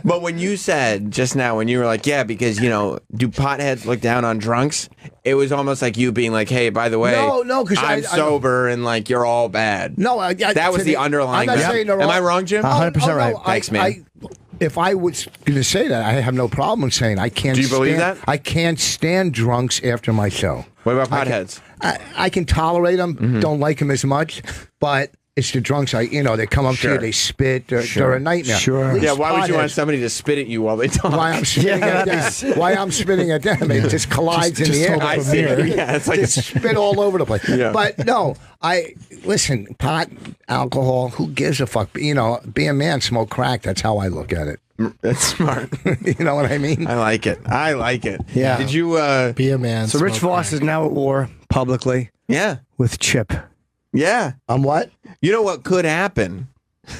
S1: But when you said just now, when you were like, yeah, because, do potheads look down on drunks? It was almost like you being like, hey, by the way,
S5: No, 'cause
S1: I'm sober and like you're all bad.
S5: No,
S1: that was the underlying.
S5: I'm not saying they're
S1: Am
S5: all-
S1: I wrong, Jim?
S3: 100% right.
S1: Thanks, man.
S5: If I was going to say that, I have no problem saying I can't.
S1: Do you believe
S5: stand,
S1: that?
S5: I can't stand drunks after my show.
S1: What about potheads?
S5: I can tolerate them.
S1: Mm-hmm.
S5: Don't like them as much, but it's the drunks. They come up to you, they spit. They're a nightmare.
S3: Sure.
S5: At least
S1: Yeah, why would you want
S5: potheads-
S1: somebody to spit at you while they talk?
S5: Why I'm spitting at them? Why I'm spitting at them? It just collides in the air.
S1: I see. Yeah, it's like
S5: Just spit all over the place.
S1: Yeah.
S5: But no, listen. Pot, alcohol. Who gives a fuck? Be a man, smoke crack. That's how I look at it.
S1: That's smart.
S5: You know what I mean?
S1: I like it.
S3: Yeah.
S1: Did you?
S2: Be a man.
S3: So Rich
S2: smoke
S3: Voss
S2: crack.
S3: is now at war publicly
S1: Yeah.
S3: with Chip.
S1: Yeah.
S5: I'm what?
S1: You know what could happen?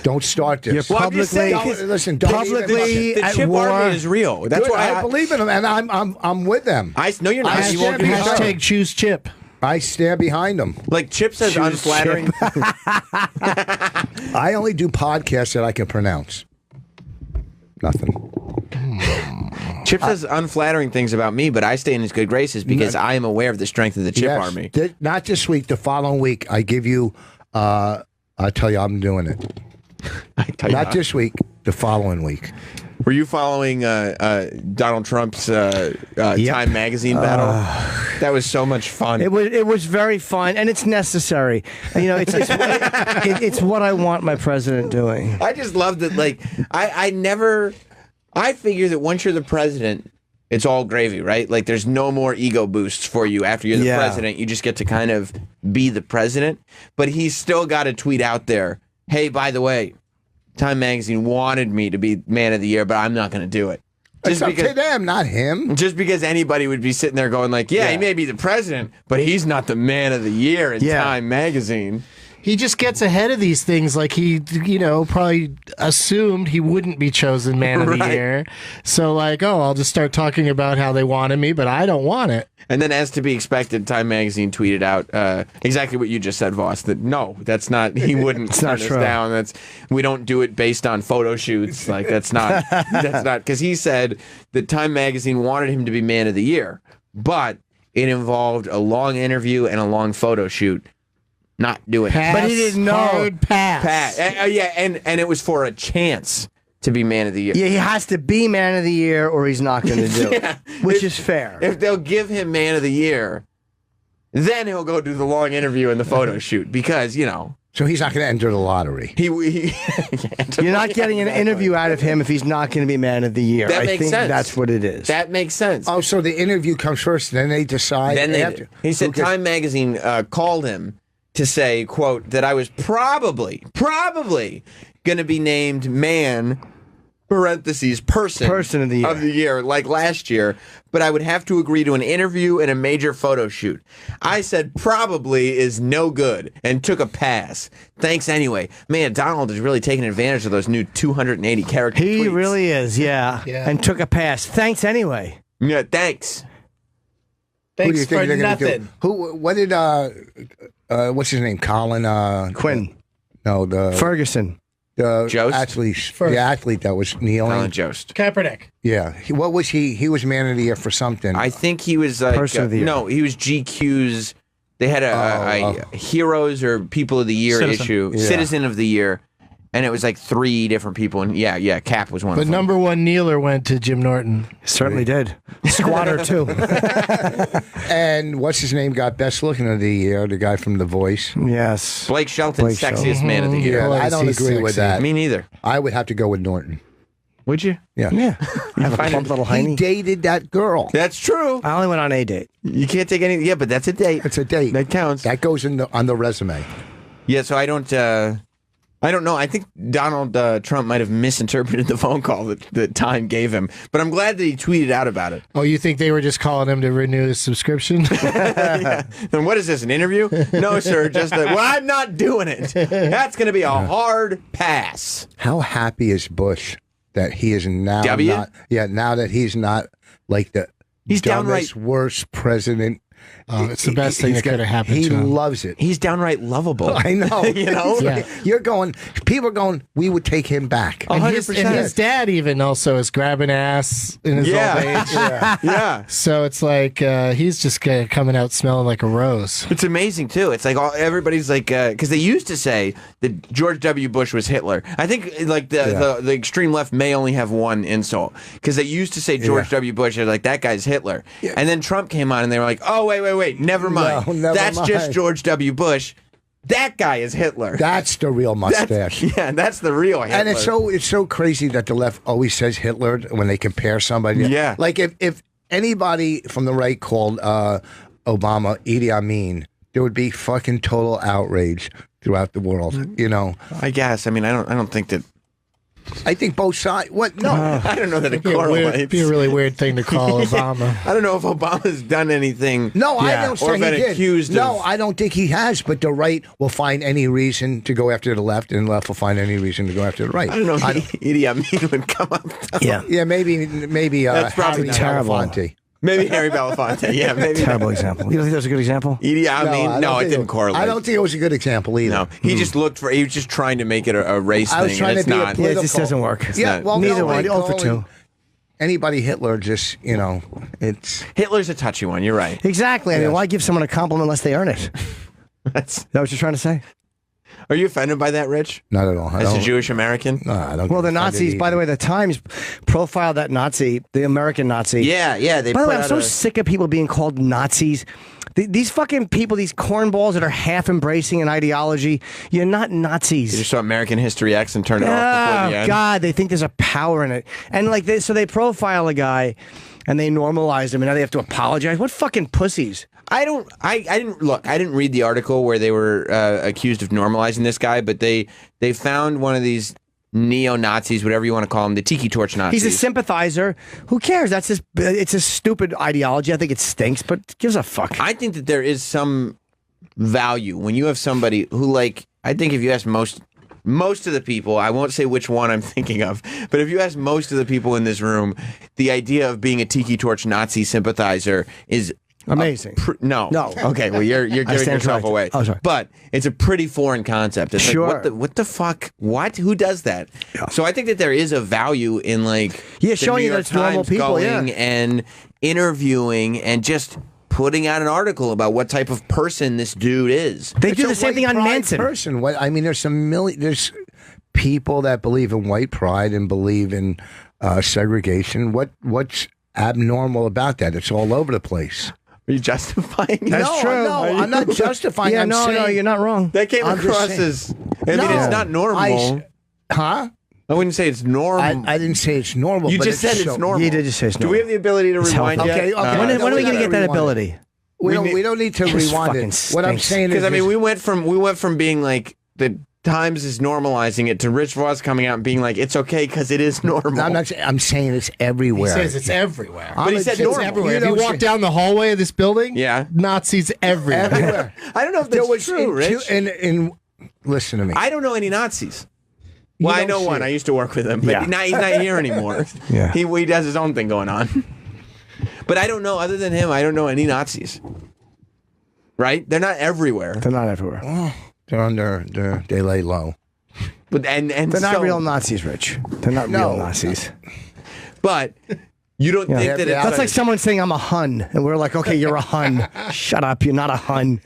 S5: Don't start this.
S3: You're publicly,
S5: Listen. Don't
S3: publicly
S1: The
S3: at
S1: Chip
S3: war.
S1: Army is real. That's
S5: Good,
S1: why
S5: I believe in them, and I'm with them.
S1: No, you're not.
S5: I
S1: You won't
S5: stand
S1: be
S5: behind
S1: sure.
S2: Hashtag choose Chip.
S5: I stand behind them.
S1: Like Chip says,
S3: Choose
S1: unflattering.
S5: I only do podcasts that I can pronounce. Nothing.
S1: Chip says unflattering things about me, but I stay in his good graces because I am aware of the strength of the Chip Army.
S5: Not this week. The following week, I give you. I'll tell you, I'm doing it. Not this week. The following week.
S1: Were you following Donald Trump's Time Magazine battle? That was so much fun.
S3: It was very fun, and it's necessary. It's what I want my president doing.
S1: I just love that. Like, I figure that once you're the president, it's all gravy, right? Like, there's no more ego boosts for you after you're the president. You just get to kind of be the president. But he's still got to tweet out there, hey, by the way, Time Magazine wanted me to be Man of the Year, but I'm not going to do it.
S5: It's up to them, not him.
S1: Just because anybody would be sitting there going like, yeah, he may be the president, but he's not the Man of the Year in Time Magazine.
S2: He just gets ahead of these things like he, probably assumed he wouldn't be chosen Man of the Year. So I'll just start talking about how they wanted me, but I don't want it.
S1: And then, as to be expected, Time Magazine tweeted out exactly what you just said, Voss. That no, that's not. He wouldn't turn us down. We don't do it based on photo shoots. Like that's not. Because he said that Time Magazine wanted him to be Man of the Year, but it involved a long interview and a long photo shoot. Not doing it.
S3: But he didn't know.
S2: Hard pass.
S1: And it was for a chance to be Man of the Year.
S3: Yeah, he has to be Man of the Year, or he's not going to do it, which is fair.
S1: If they'll give him Man of the Year, then he'll go do the long interview and the photo shoot because
S5: So he's not going to enter the lottery.
S3: You're not getting an interview out of him if he's not going to be Man of the Year.
S1: That
S3: I
S1: makes
S3: think
S1: sense.
S3: that's what it is.
S1: That makes sense.
S5: Oh, so the interview comes first, then they decide. After.
S1: He said Time Magazine called him to say, quote, that I was probably going to be named man, parentheses, person
S3: of the year.
S1: Like last year, but I would have to agree to an interview and a major photo shoot. I said probably is no good and took a pass. Thanks anyway. Man, Donald is really taking advantage of those new 280 character tweets.
S3: He really is, yeah. And took a pass. Thanks anyway.
S1: Yeah, thanks.
S5: Who do you
S2: Thanks
S5: think
S2: for
S5: they're gonna do?
S2: nothing.
S5: What did what's his name? Colin
S3: Quinn.
S5: No, the
S3: Ferguson.
S1: Jost?
S5: The athlete that was kneeling.
S1: Colin Jost.
S2: Kaepernick.
S5: Yeah. What was he? He was Man of the Year for something.
S1: I think he was like
S3: Person of the Year.
S1: No, he was GQ's. They had a Heroes or People of the Year issue,
S5: Yeah.
S1: Citizen of the Year, and it was like 3 different people. And Cap was one
S2: But
S1: of them.
S2: number one kneeler went to Jim Norton.
S3: Certainly did. Squatter, too.
S5: And what's his name got Best Looking of the Year? The guy from The Voice.
S3: Yes.
S1: Blake Shelton,
S3: Blake
S1: sexiest man of the year.
S5: Yeah, I don't
S2: he's
S5: agree with
S2: sexy.
S5: that.
S1: Me neither.
S5: I would have to go with Norton.
S1: Would you?
S5: Yeah.
S3: Yeah. Have a plump little
S5: He
S3: hiney.
S5: dated that girl.
S1: That's true.
S3: I only went on a date.
S1: You can't take any. Yeah, but that's a date.
S5: It's a date.
S1: That counts.
S5: That goes on the resume.
S1: Yeah, so I don't. I don't know. I think Donald Trump might have misinterpreted the phone call that Time gave him. But I'm glad that he tweeted out about it.
S2: Oh, you think they were just calling him to renew his subscription?
S1: Yeah. And what is this, an interview? No, sir. Just well, I'm not doing it. That's going to be a hard pass.
S5: How happy is Bush that he is now
S1: W?
S5: not? Yeah, now that he's not like the
S1: He's
S5: dumbest,
S1: downright
S5: worst president.
S2: It's the best thing that could have happened
S5: He
S2: to him.
S5: loves it.
S1: He's downright lovable.
S5: I know.
S1: You know?
S2: Yeah.
S5: You're going, people are going, we would take him back.
S2: And his dad even also is grabbing ass in his old age.
S1: Yeah.
S2: So it's like he's just coming out smelling like a rose.
S1: It's amazing too. It's like everybody's like because they used to say that George W. Bush was Hitler. I think like the extreme left may only have one insult because they used to say George W. Bush. They're like that guy's Hitler, and then Trump came on and they were like, oh wait, never mind.
S5: No, never
S1: That's
S5: mind.
S1: just George W. Bush. That guy is Hitler.
S5: That's the real mustache.
S1: That's the real Hitler.
S5: And it's so crazy that the left always says Hitler when they compare somebody.
S1: Yeah.
S5: Like if anybody from the right called Obama Idi Amin, there would be fucking total outrage throughout the world. You know.
S1: I guess. I mean, I don't think that.
S5: I think both sides. What? No,
S1: I don't know that it
S2: It'd be
S1: correlates.
S2: be a really weird thing to call Obama.
S1: I don't know if Obama's done anything.
S5: No, I don't
S1: or
S5: say
S1: been
S5: he did.
S1: accused
S5: No,
S1: of.
S5: I don't think he has. But the right will find any reason to go after the left, and the left will find any reason to go after the right.
S1: I don't know if Idi Amin would come up.
S5: Yeah, maybe.
S1: That's probably
S5: Harry
S3: terrible.
S5: Belafonte.
S1: Maybe Harry Belafonte. Yeah, maybe.
S3: Terrible example. You don't think that was a good example?
S1: Idi Amin.
S5: I
S1: No,
S5: don't
S1: it
S5: think
S1: didn't correlate.
S5: I don't think it was a good example either.
S1: No, he just looked for. He was just trying to make it a race
S5: I
S1: thing.
S5: was trying
S1: and
S5: to
S1: it's
S5: be a
S1: not.
S5: political.
S3: It just doesn't work.
S1: It's
S5: Yeah,
S1: not.
S5: well,
S3: Neither
S5: no,
S3: one.
S5: like
S3: 0 for
S5: calling
S3: 2.
S5: Anybody Hitler, just it's.
S1: Hitler's a touchy one. You're right.
S3: Exactly. I mean, why give someone a compliment unless they earn it?
S1: That's.
S3: Is that what you're trying to say?
S1: Are you offended by that, Rich?
S5: Not at all.
S1: As a Jewish American?
S5: No, I don't.
S3: Well, the
S5: get offended
S3: Nazis, by
S5: either.
S3: the way, the Times profiled that Nazi, the American Nazi.
S1: Yeah. They
S3: By the way,
S1: put
S3: I'm
S1: out
S3: so
S1: a-
S3: sick of people being called Nazis. These fucking people, these cornballs that are half embracing an ideology, you're not Nazis.
S1: You just saw American History X and turned it off before the
S3: Oh
S1: end.
S3: God, they think there's a power in it, and like so they profile a guy, and they normalize him, and now they have to apologize. What fucking pussies?
S1: I didn't read the article where they were accused of normalizing this guy, but they found one of these neo-Nazis, whatever you want to call them, the Tiki Torch Nazis.
S3: He's a sympathizer. Who cares? It's a stupid ideology. I think it stinks, but gives a fuck.
S1: I think that there is some value when you have somebody who, like, I think if you ask most of the people, I won't say which one I'm thinking of, but if you ask most of the people in this room, the idea of being a Tiki Torch Nazi sympathizer is
S3: amazing.
S1: No. Okay. Well, you're giving
S3: stand
S1: yourself
S3: corrected.
S1: away.
S3: Oh, sorry.
S1: But it's a pretty foreign concept. It's
S3: Sure.
S1: like, what the fuck? What? Who does that?
S3: Yeah.
S1: So I think that there is a value in like the
S3: showing
S1: New
S3: you that
S1: York
S3: it's normal
S1: Times
S3: people,
S1: going
S3: yeah.
S1: and interviewing and just putting out an article about what type of person this dude is.
S3: They
S5: It's
S3: do
S5: a
S3: the same thing
S5: white
S3: on
S5: pride
S3: Manson.
S5: Person. What, I mean, there's people that believe in white pride and believe in segregation. What's abnormal about that? It's all over the place.
S1: Are you justifying it?
S3: That's true.
S5: No, I'm not justifying.
S3: Yeah,
S5: I'm
S3: no,
S5: saying,
S3: you're not wrong.
S1: That came
S5: I'm just
S1: across
S5: saying.
S1: as. I mean,
S5: No.
S1: it's not normal.
S5: Huh?
S1: I wouldn't say it's normal.
S5: I didn't say it's normal.
S1: You
S5: but
S1: just said
S5: so-
S1: it's normal.
S3: You did just say it's
S1: Do we
S3: normal.
S1: have the ability to
S3: It's
S1: rewind
S3: healthy.
S1: yet?
S5: Okay, okay.
S3: When are we going to get that
S5: Rewind.
S3: ability?
S5: We don't need to
S3: This
S5: rewind
S3: fucking
S5: it. What I'm
S3: stinks.
S5: saying is,
S1: Because I mean, we went from being like the Times is normalizing it to Rich Voss coming out and being like it's okay because it is normal.
S5: I'm saying it's everywhere.
S2: He says it's everywhere.
S1: But he said
S2: It's
S1: normal.
S2: everywhere.
S5: You
S2: If you
S5: know,
S2: walk down the hallway of this building,
S1: Yeah.
S2: Nazis everywhere.
S5: everywhere.
S1: I don't know if
S5: There
S1: that's
S5: was
S1: true, Rich.
S5: listen to me.
S1: I don't know any Nazis. Well, I
S5: don't
S1: know
S5: see
S1: one.
S5: it.
S1: I used to work with him, but
S3: Yeah.
S1: he's not here anymore.
S3: Yeah.
S1: He does his own thing going on. But I don't know. Other than him, I don't know any Nazis. Right? They're not everywhere.
S3: They're not everywhere.
S5: They lay low.
S1: But and
S3: They're not
S1: so-
S3: real Nazis, Rich. They're not real Nazis.
S1: But you don't think
S5: Yeah,
S1: that
S5: yeah.
S1: it's
S3: That's like someone saying I'm a Hun, and we're like, okay, you're a Hun. Shut up, you're not a Hun.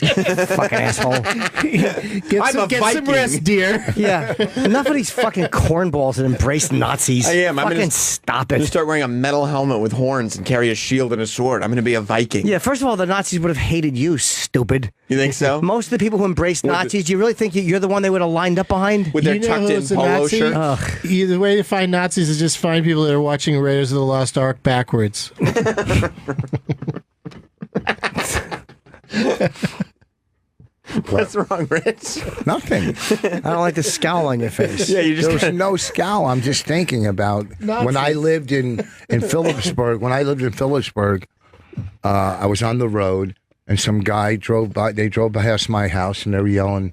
S3: Fucking asshole.
S1: I'm a
S2: Get some
S1: Viking.
S2: rest, dear.
S3: Yeah. Enough of these fucking cornballs that embrace Nazis.
S1: I am. I'm
S3: Fucking
S1: gonna
S3: stop
S1: I'm gonna
S3: it.
S1: start wearing a metal helmet with horns and carry a shield and a sword. I'm gonna be a Viking.
S3: Yeah, first of all, the Nazis would have hated you, stupid.
S1: You think so?
S3: Most of the people who embraced Nazis, do you really think you're the one they would have lined up behind?
S1: With their
S2: You know
S1: tucked in
S2: who's a
S1: polo
S2: Nazi?
S1: shirt.
S2: The way to find Nazis is just find people that are watching Raiders of the Lost Ark backwards.
S1: What's wrong, Rich?
S5: Nothing.
S3: I don't like the scowl on your face.
S1: Yeah, you just
S5: There's no scowl. I'm just thinking about when I lived in Phillipsburg. When I lived in Phillipsburg, I was on the road, and some guy drove by. They drove past my house, and they were yelling,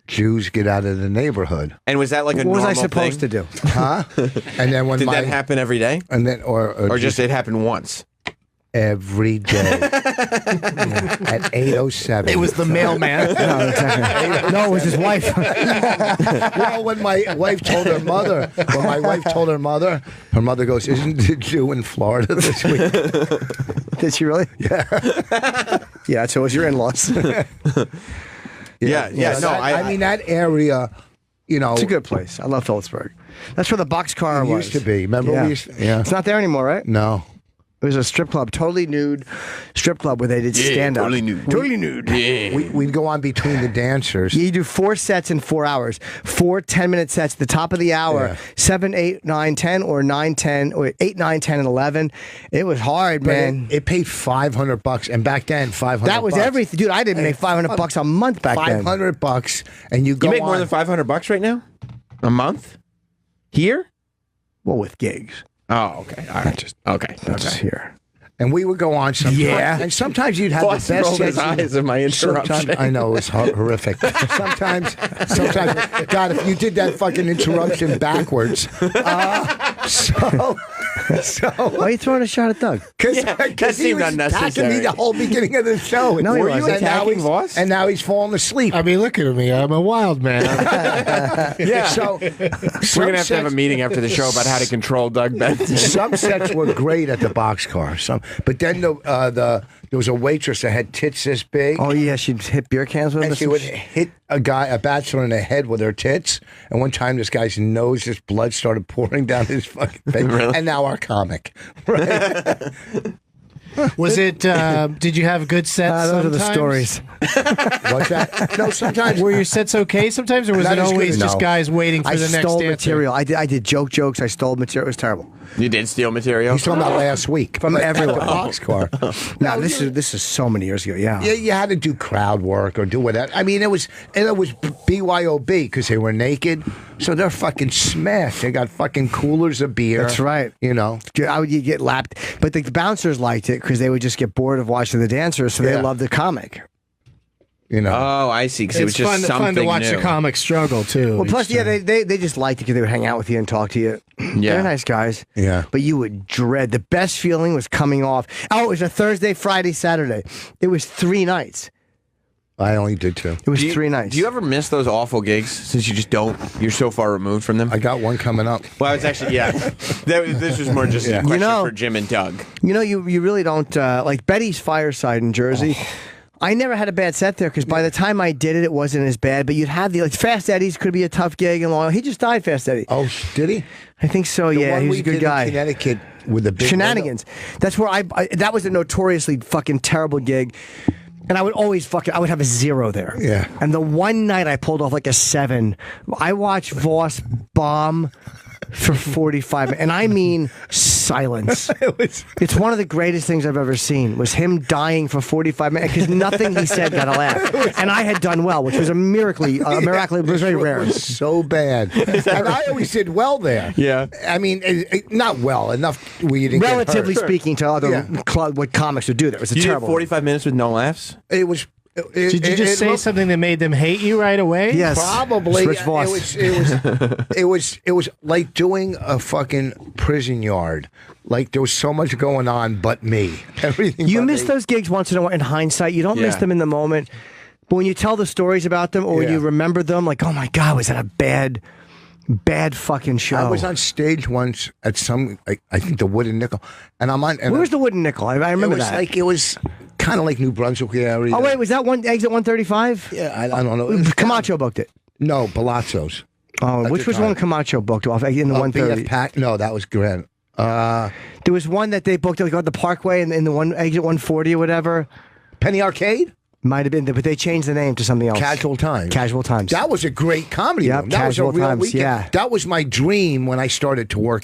S5: "Jews, get out of the neighborhood."
S1: And was that like a
S3: What was
S1: normal
S3: I supposed
S1: thing?
S3: to do?
S5: Huh? And then when
S1: Did that happen every day?
S5: And then
S1: Or just it happened once?
S5: every day at 8:07.
S2: It was the mailman.
S3: No, exactly. No, it was his wife.
S5: Well, when my wife told her mother, her mother goes, "Isn't the Jew in Florida this week?"
S3: Did she really?
S5: Yeah.
S3: Yeah, so it was your in-laws.
S1: Yeah. No,
S5: I mean that area. You know,
S3: It's a good place. I love Phillipsburg. That's where the boxcar
S5: it
S3: was.
S5: used to be. Remember?
S3: Yeah.
S5: Yeah.
S3: It's not there anymore, right?
S5: No.
S3: It was a strip club, totally nude strip club where they did stand up.
S1: totally nude.
S3: Totally nude.
S1: Yeah.
S5: We'd go on between the dancers.
S3: You do 4 sets in 4 hours. 4 10-minute sets at the top of the hour.
S5: Yeah.
S3: 7, 8, 9, 10, or 9, 10, or 8, 9, 10, and 11. It was hard,
S5: But
S3: man.
S5: it paid $500, and back then $500.
S3: That was everything, dude. I didn't make $500 a month back then.
S5: $500, and you go.
S1: You make more
S5: on-
S1: than $500 right now? A month? Here?
S3: Well, with gigs.
S1: Oh, okay. All right. Okay.
S3: That's here.
S5: And we would go on sometimes.
S3: Yeah.
S5: And sometimes you'd have
S1: Boss
S5: the best
S1: rolled his
S5: sets.
S1: eyes at my interruption.
S5: Sometimes, I know, it's horrific. sometimes, God, if you did that fucking interruption backwards. So,
S3: Why are you throwing a shot at Doug?
S5: because
S1: that
S5: he
S1: seemed
S5: was attacking
S1: unnecessary.
S5: me the whole beginning of the show.
S3: No, he
S5: Were
S3: wasn't.
S5: you and now
S1: attacking
S5: he's-
S1: Voss?
S5: And now he's falling asleep.
S2: I mean, look at me. I'm a wild man.
S1: Yeah.
S5: So
S1: We're going to have a meeting after the show about how to control Doug Benson.
S5: Some sets were great at the boxcar. But then there was a waitress that had tits this big.
S3: Oh, yeah, she'd hit beer cans with him.
S5: And she would hit a bachelor in the head with her tits. And one time, this guy's nose, this blood started pouring down his fucking face.
S1: Really?
S5: And now our comic, right?
S2: Was it? Did you have good sets?
S3: Those are the
S2: sometimes?
S3: stories.
S5: What's that? No, sometimes.
S2: Were your sets okay sometimes, or was
S5: Not
S2: it
S5: as good
S2: always
S5: as-
S2: just
S5: No.
S2: guys waiting for
S3: I
S2: the next
S3: stole
S2: dancer?
S3: material. I did jokes. I stole material. It was terrible.
S1: You did steal material?
S5: He's talking about last week
S3: From everyone.
S5: The boxcar.
S3: No, this is so many years ago. Yeah.
S5: Yeah, you had to do crowd work or do whatever. I mean, it was BYOB because they were naked, so they're fucking smashed. They got fucking coolers of beer.
S3: That's right.
S5: You know,
S3: You get lapped, but the bouncers liked it because they would just get bored of watching the dancers, so they
S5: Yeah.
S3: loved the comic.
S5: you know.
S1: Oh, I see. Because it was
S2: It's
S1: just
S2: fun,
S1: something
S2: fun to watch
S1: new.
S2: the comic struggle too.
S3: Well, plus,
S2: each
S3: yeah,
S2: time.
S3: they just liked it because they would hang out with you and talk to you.
S1: Yeah.
S3: They're nice guys.
S5: Yeah.
S3: But you would dread. The best feeling was coming off. Oh, it was a Thursday, Friday, Saturday. It was 3 nights.
S5: I only did 2.
S3: It was 3 nights.
S1: Do you ever miss those awful gigs since you just don't? You're so far removed from them.
S5: I got one coming up.
S1: Well, I was actually this was more just a question for Jim and Doug.
S3: You know, you really don't like Betty's Fireside in Jersey. I never had a bad set there because by the time I did it, it wasn't as bad. But you'd have the Fast Eddie's could be a tough gig and long. He just died, Fast Eddie.
S5: Oh, did he?
S3: I think so.
S5: The
S3: Yeah,
S5: one
S3: he was
S5: we
S3: a good
S5: did in
S3: guy.
S5: Connecticut with the big
S3: Shenanigans. That's where I that was a notoriously fucking terrible gig. And I would always I would have a 0 there.
S5: Yeah.
S3: And the one night I pulled off like a 7, I watched Voss bomb for 45 minutes. And I mean silence. It's one of the greatest things I've ever seen was him dying for 45 minutes because nothing he said got a laugh. And I had done well, which was a miracle. It was very rare.
S5: It was so bad. And I always did well there.
S1: Yeah.
S5: I mean, not well enough where you didn't
S3: Relatively
S5: get hurt.
S3: speaking to other
S5: Yeah.
S3: what comics would do there. It was a
S1: You did
S3: terrible
S1: 45 minutes with no laughs.
S5: It was.
S2: Did you just say something that made them hate you right away?
S3: Yes.
S5: Probably.
S3: Rich Voss.
S5: It was like doing a fucking prison yard. Like there was so much going on, but me. Everything.
S3: You
S5: but
S3: miss
S5: me.
S3: those gigs once in a while. In hindsight, you don't miss
S1: Yeah.
S3: them in the moment. But when you tell the stories about them, or when
S5: Yeah.
S3: you remember them, like, oh my god, was that a bad fucking show?
S5: I was on stage once at some, I think the Wooden Nickel, and I'm on. And
S3: Where's the Wooden Nickel? I remember
S5: it was
S3: that.
S5: it was kind of like New Brunswick area.
S3: Oh wait, was that one exit 135?
S5: Yeah, I don't know. It was
S3: Camacho booked it.
S5: No, Palazzo's.
S3: Oh,
S5: At
S3: which
S5: the
S3: was the one
S5: time.
S3: Camacho booked off in the 130?
S5: BF Pack. No, that was Grand.
S3: There was one that they booked like on the Parkway in the one exit 140 or whatever.
S5: Penny Arcade.
S3: Might have been, but they changed the name to something else.
S5: Casual Times.
S3: Casual Times.
S5: That was a great comedy
S3: Yep,
S5: room. That
S3: Casual
S5: was a real
S3: Times,
S5: weekend.
S3: yeah.
S5: That was my dream when I started to work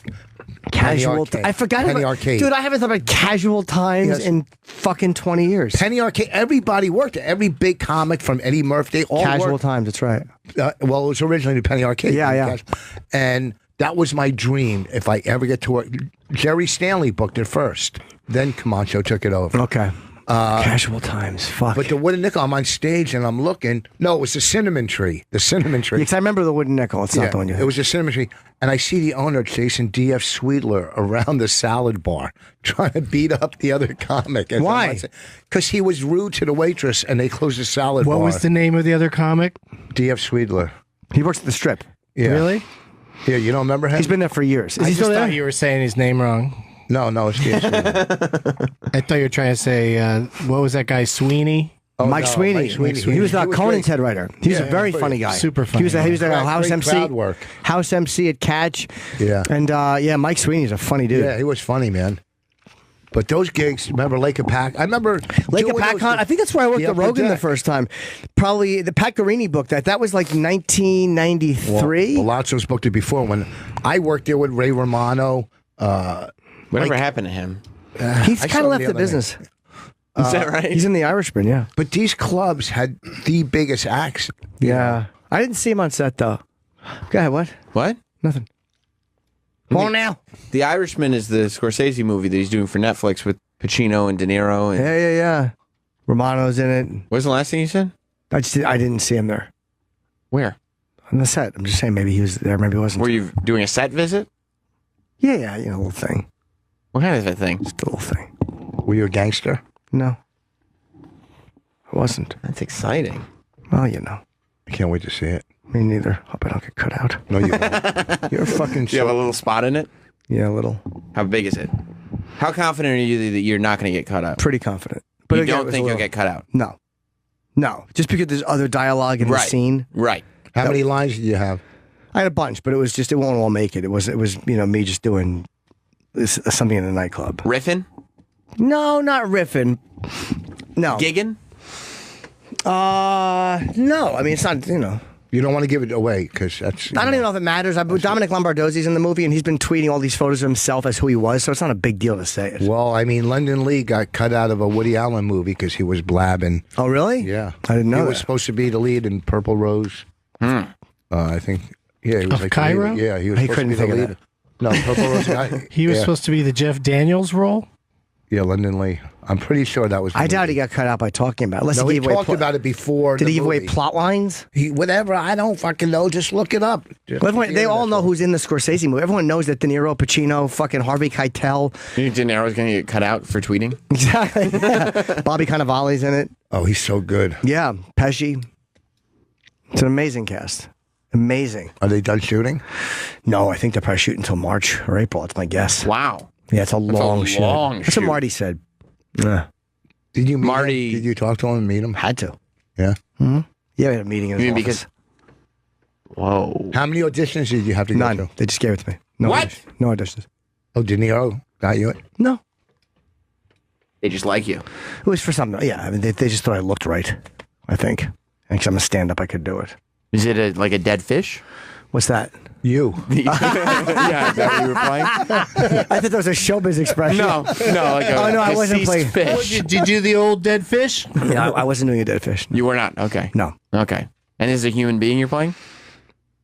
S3: Casual.
S5: Arcade.
S3: I forgot
S5: Penny
S3: about
S5: Arcade.
S3: Dude, I haven't thought about Casual Times
S5: Yes.
S3: in fucking 20 years.
S5: Penny Arcade. Everybody worked there. Every big comic from Eddie Murphy. They all
S3: Casual
S5: worked.
S3: Times, that's right.
S5: Well, it was originally the Penny Arcade.
S3: Yeah, yeah.
S5: And that was my dream. If I ever get to work, Jerry Stanley booked it first. Then Camacho took it over.
S3: Okay. Casual Times. Fuck.
S5: But the wooden nickel, I'm on stage and I'm looking. No, it was the cinnamon tree. The cinnamon tree.
S3: Because I remember the wooden nickel. It's not the one you
S5: It was a cinnamon tree. And I see the owner, Jason D.F. Sweetler, around the salad bar trying to beat up the other comic. And
S2: Why?
S5: Because he was rude to the waitress and they closed the salad bar.
S2: What was the name of the other comic?
S5: D.F. Sweetler.
S3: He works at the Strip.
S5: Yeah.
S2: Really?
S5: Yeah, you don't remember him?
S3: He's been there for years. Is
S2: I
S3: he
S2: just
S3: still
S2: thought
S3: there?
S2: you were saying his name wrong.
S5: No, it's D.F. Sweetler.
S2: I thought you were trying to say, what was that guy, Sweeney?
S3: Mike
S5: no,
S3: Sweeney.
S5: Mike Sweeney.
S3: He was Conan's
S5: great.
S3: head writer. He was a
S5: Yeah,
S3: very
S5: great.
S3: funny guy.
S2: Super funny.
S3: He was a house
S5: Great
S3: MC.
S5: crowd work.
S3: House MC at Catch.
S5: Yeah.
S3: And Mike Sweeney's a funny dude.
S5: Yeah, he was funny, man. But those gigs, remember Lake of Pack? I remember
S3: Lake of
S5: doing
S3: Pack
S5: those-
S3: Con. I think that's where I worked
S5: The
S3: at
S5: upper
S3: Rogan the
S5: deck.
S3: first time. Probably the Pat Garini booked that. That was like 1993.
S5: Well, Palazzo's booked it before when I worked there with Ray Romano.
S1: Whatever happened to him?
S3: He's
S5: I
S3: kind
S5: saw
S3: of left
S5: him
S3: the
S5: other
S3: business.
S1: Is that right?
S3: He's in the Irishman, yeah.
S5: But these clubs had the biggest acts.
S3: Yeah. I didn't see him on set, though. Go ahead, what?
S1: What?
S3: Nothing. Come on now.
S1: The Irishman is the Scorsese movie that he's doing for Netflix with Pacino and De Niro. And
S3: Yeah. Romano's in it.
S1: what was the last thing you said?
S3: I didn't see him there
S1: Where?
S3: on the set. I'm just saying maybe he was there, maybe he wasn't.
S1: Were you doing a set visit?
S3: Yeah, a little thing.
S1: What kind of a thing?
S3: Just a little thing.
S5: Were you a gangster?
S3: No. I wasn't.
S1: That's exciting.
S3: Well,
S5: I can't wait to see it.
S3: me neither. Hope I don't get cut out.
S5: No, you won't. You're a fucking.
S1: Do you have a little spot in it?
S3: Yeah, a little.
S1: How big is it? How confident are you that you're not going to get cut out?
S3: Pretty confident.
S1: But you
S3: again, it
S1: don't
S3: was
S1: think
S3: a
S1: you'll
S3: little-
S1: get cut out?
S3: No. Just because there's other dialogue in the
S1: Right.
S3: scene.
S1: Right.
S5: How many lines did you have?
S3: I had a bunch, but it won't all make it. It was me just doing something in the nightclub.
S1: Riffing?
S3: No, not riffing. No.
S1: Gigging?
S3: No. I mean, it's not,
S5: You don't want to give it away because that's.
S3: I don't even know if it matters. Dominic Lombardozzi's in the movie, and he's been tweeting all these photos of himself as who he was, so it's not a big deal to say it.
S5: Well, I mean, London Lee got cut out of a Woody Allen movie because he was blabbing.
S3: Oh, really?
S5: Yeah,
S3: I didn't know
S5: he
S3: that.
S5: was supposed to be the lead in Purple Rose. I think. Yeah, he was
S2: Of
S5: like
S2: Cairo?
S5: The lead. Yeah, he was
S3: He
S5: supposed to
S3: couldn't
S5: be the
S3: think of
S5: lead.
S3: that.
S5: No, Purple Rose guy.
S2: He was
S5: yeah.
S2: supposed to be the Jeff Daniels role?
S5: Yeah, London Lee. I'm pretty sure that was. The
S3: I doubt
S5: movie.
S3: he got cut out by talking about it. Unless
S5: No,
S3: he
S5: he
S3: gave away
S5: talked about it before.
S3: Did
S5: the
S3: he give away
S5: movie.
S3: plot lines?
S5: Whatever. I don't fucking know. Just look it up. Just
S3: Well, everyone,
S5: look
S3: they
S5: it
S3: all
S5: up.
S3: know who's in the Scorsese movie. Everyone knows that De Niro, Pacino, fucking Harvey Keitel.
S1: You think De Niro's going to get cut out for tweeting?
S3: Exactly. Bobby Cannavale's in it.
S5: Oh, he's so good.
S3: Yeah, Pesci. It's an amazing cast. Amazing.
S5: Are they done shooting?
S3: No, I think they're probably shooting until March or April. That's my guess.
S1: Wow.
S3: Yeah, it's a long shoot.
S1: long
S3: That's
S1: shoot.
S3: what Marty said. Yeah.
S5: Did you meet
S1: Marty-
S5: him? Did you talk to him and meet him?
S3: Had to.
S5: Yeah.
S3: Yeah, we had a meeting in his
S1: You mean
S3: office.
S1: Whoa.
S5: How many auditions did you have to go
S3: None.
S5: to?
S3: They just gave it to me. No
S1: What?
S3: auditions. No auditions.
S5: Oh, De Niro got you it?
S3: No.
S1: They just like you.
S3: It was for something. Yeah, I mean, they just thought I looked right, I think. And because I'm a stand-up, I could do it.
S1: Is it like a dead fish?
S3: What's that?
S5: You.
S1: Yeah, is that what you were playing?
S3: I thought that was a showbiz expression.
S1: No, like a
S3: Oh, no, I wasn't
S1: deceased
S3: playing.
S1: fish.
S2: Did you do the old dead fish?
S3: Yeah, I wasn't doing a dead fish.
S1: You were not? Okay.
S3: No.
S1: Okay. And this is a human being you're playing?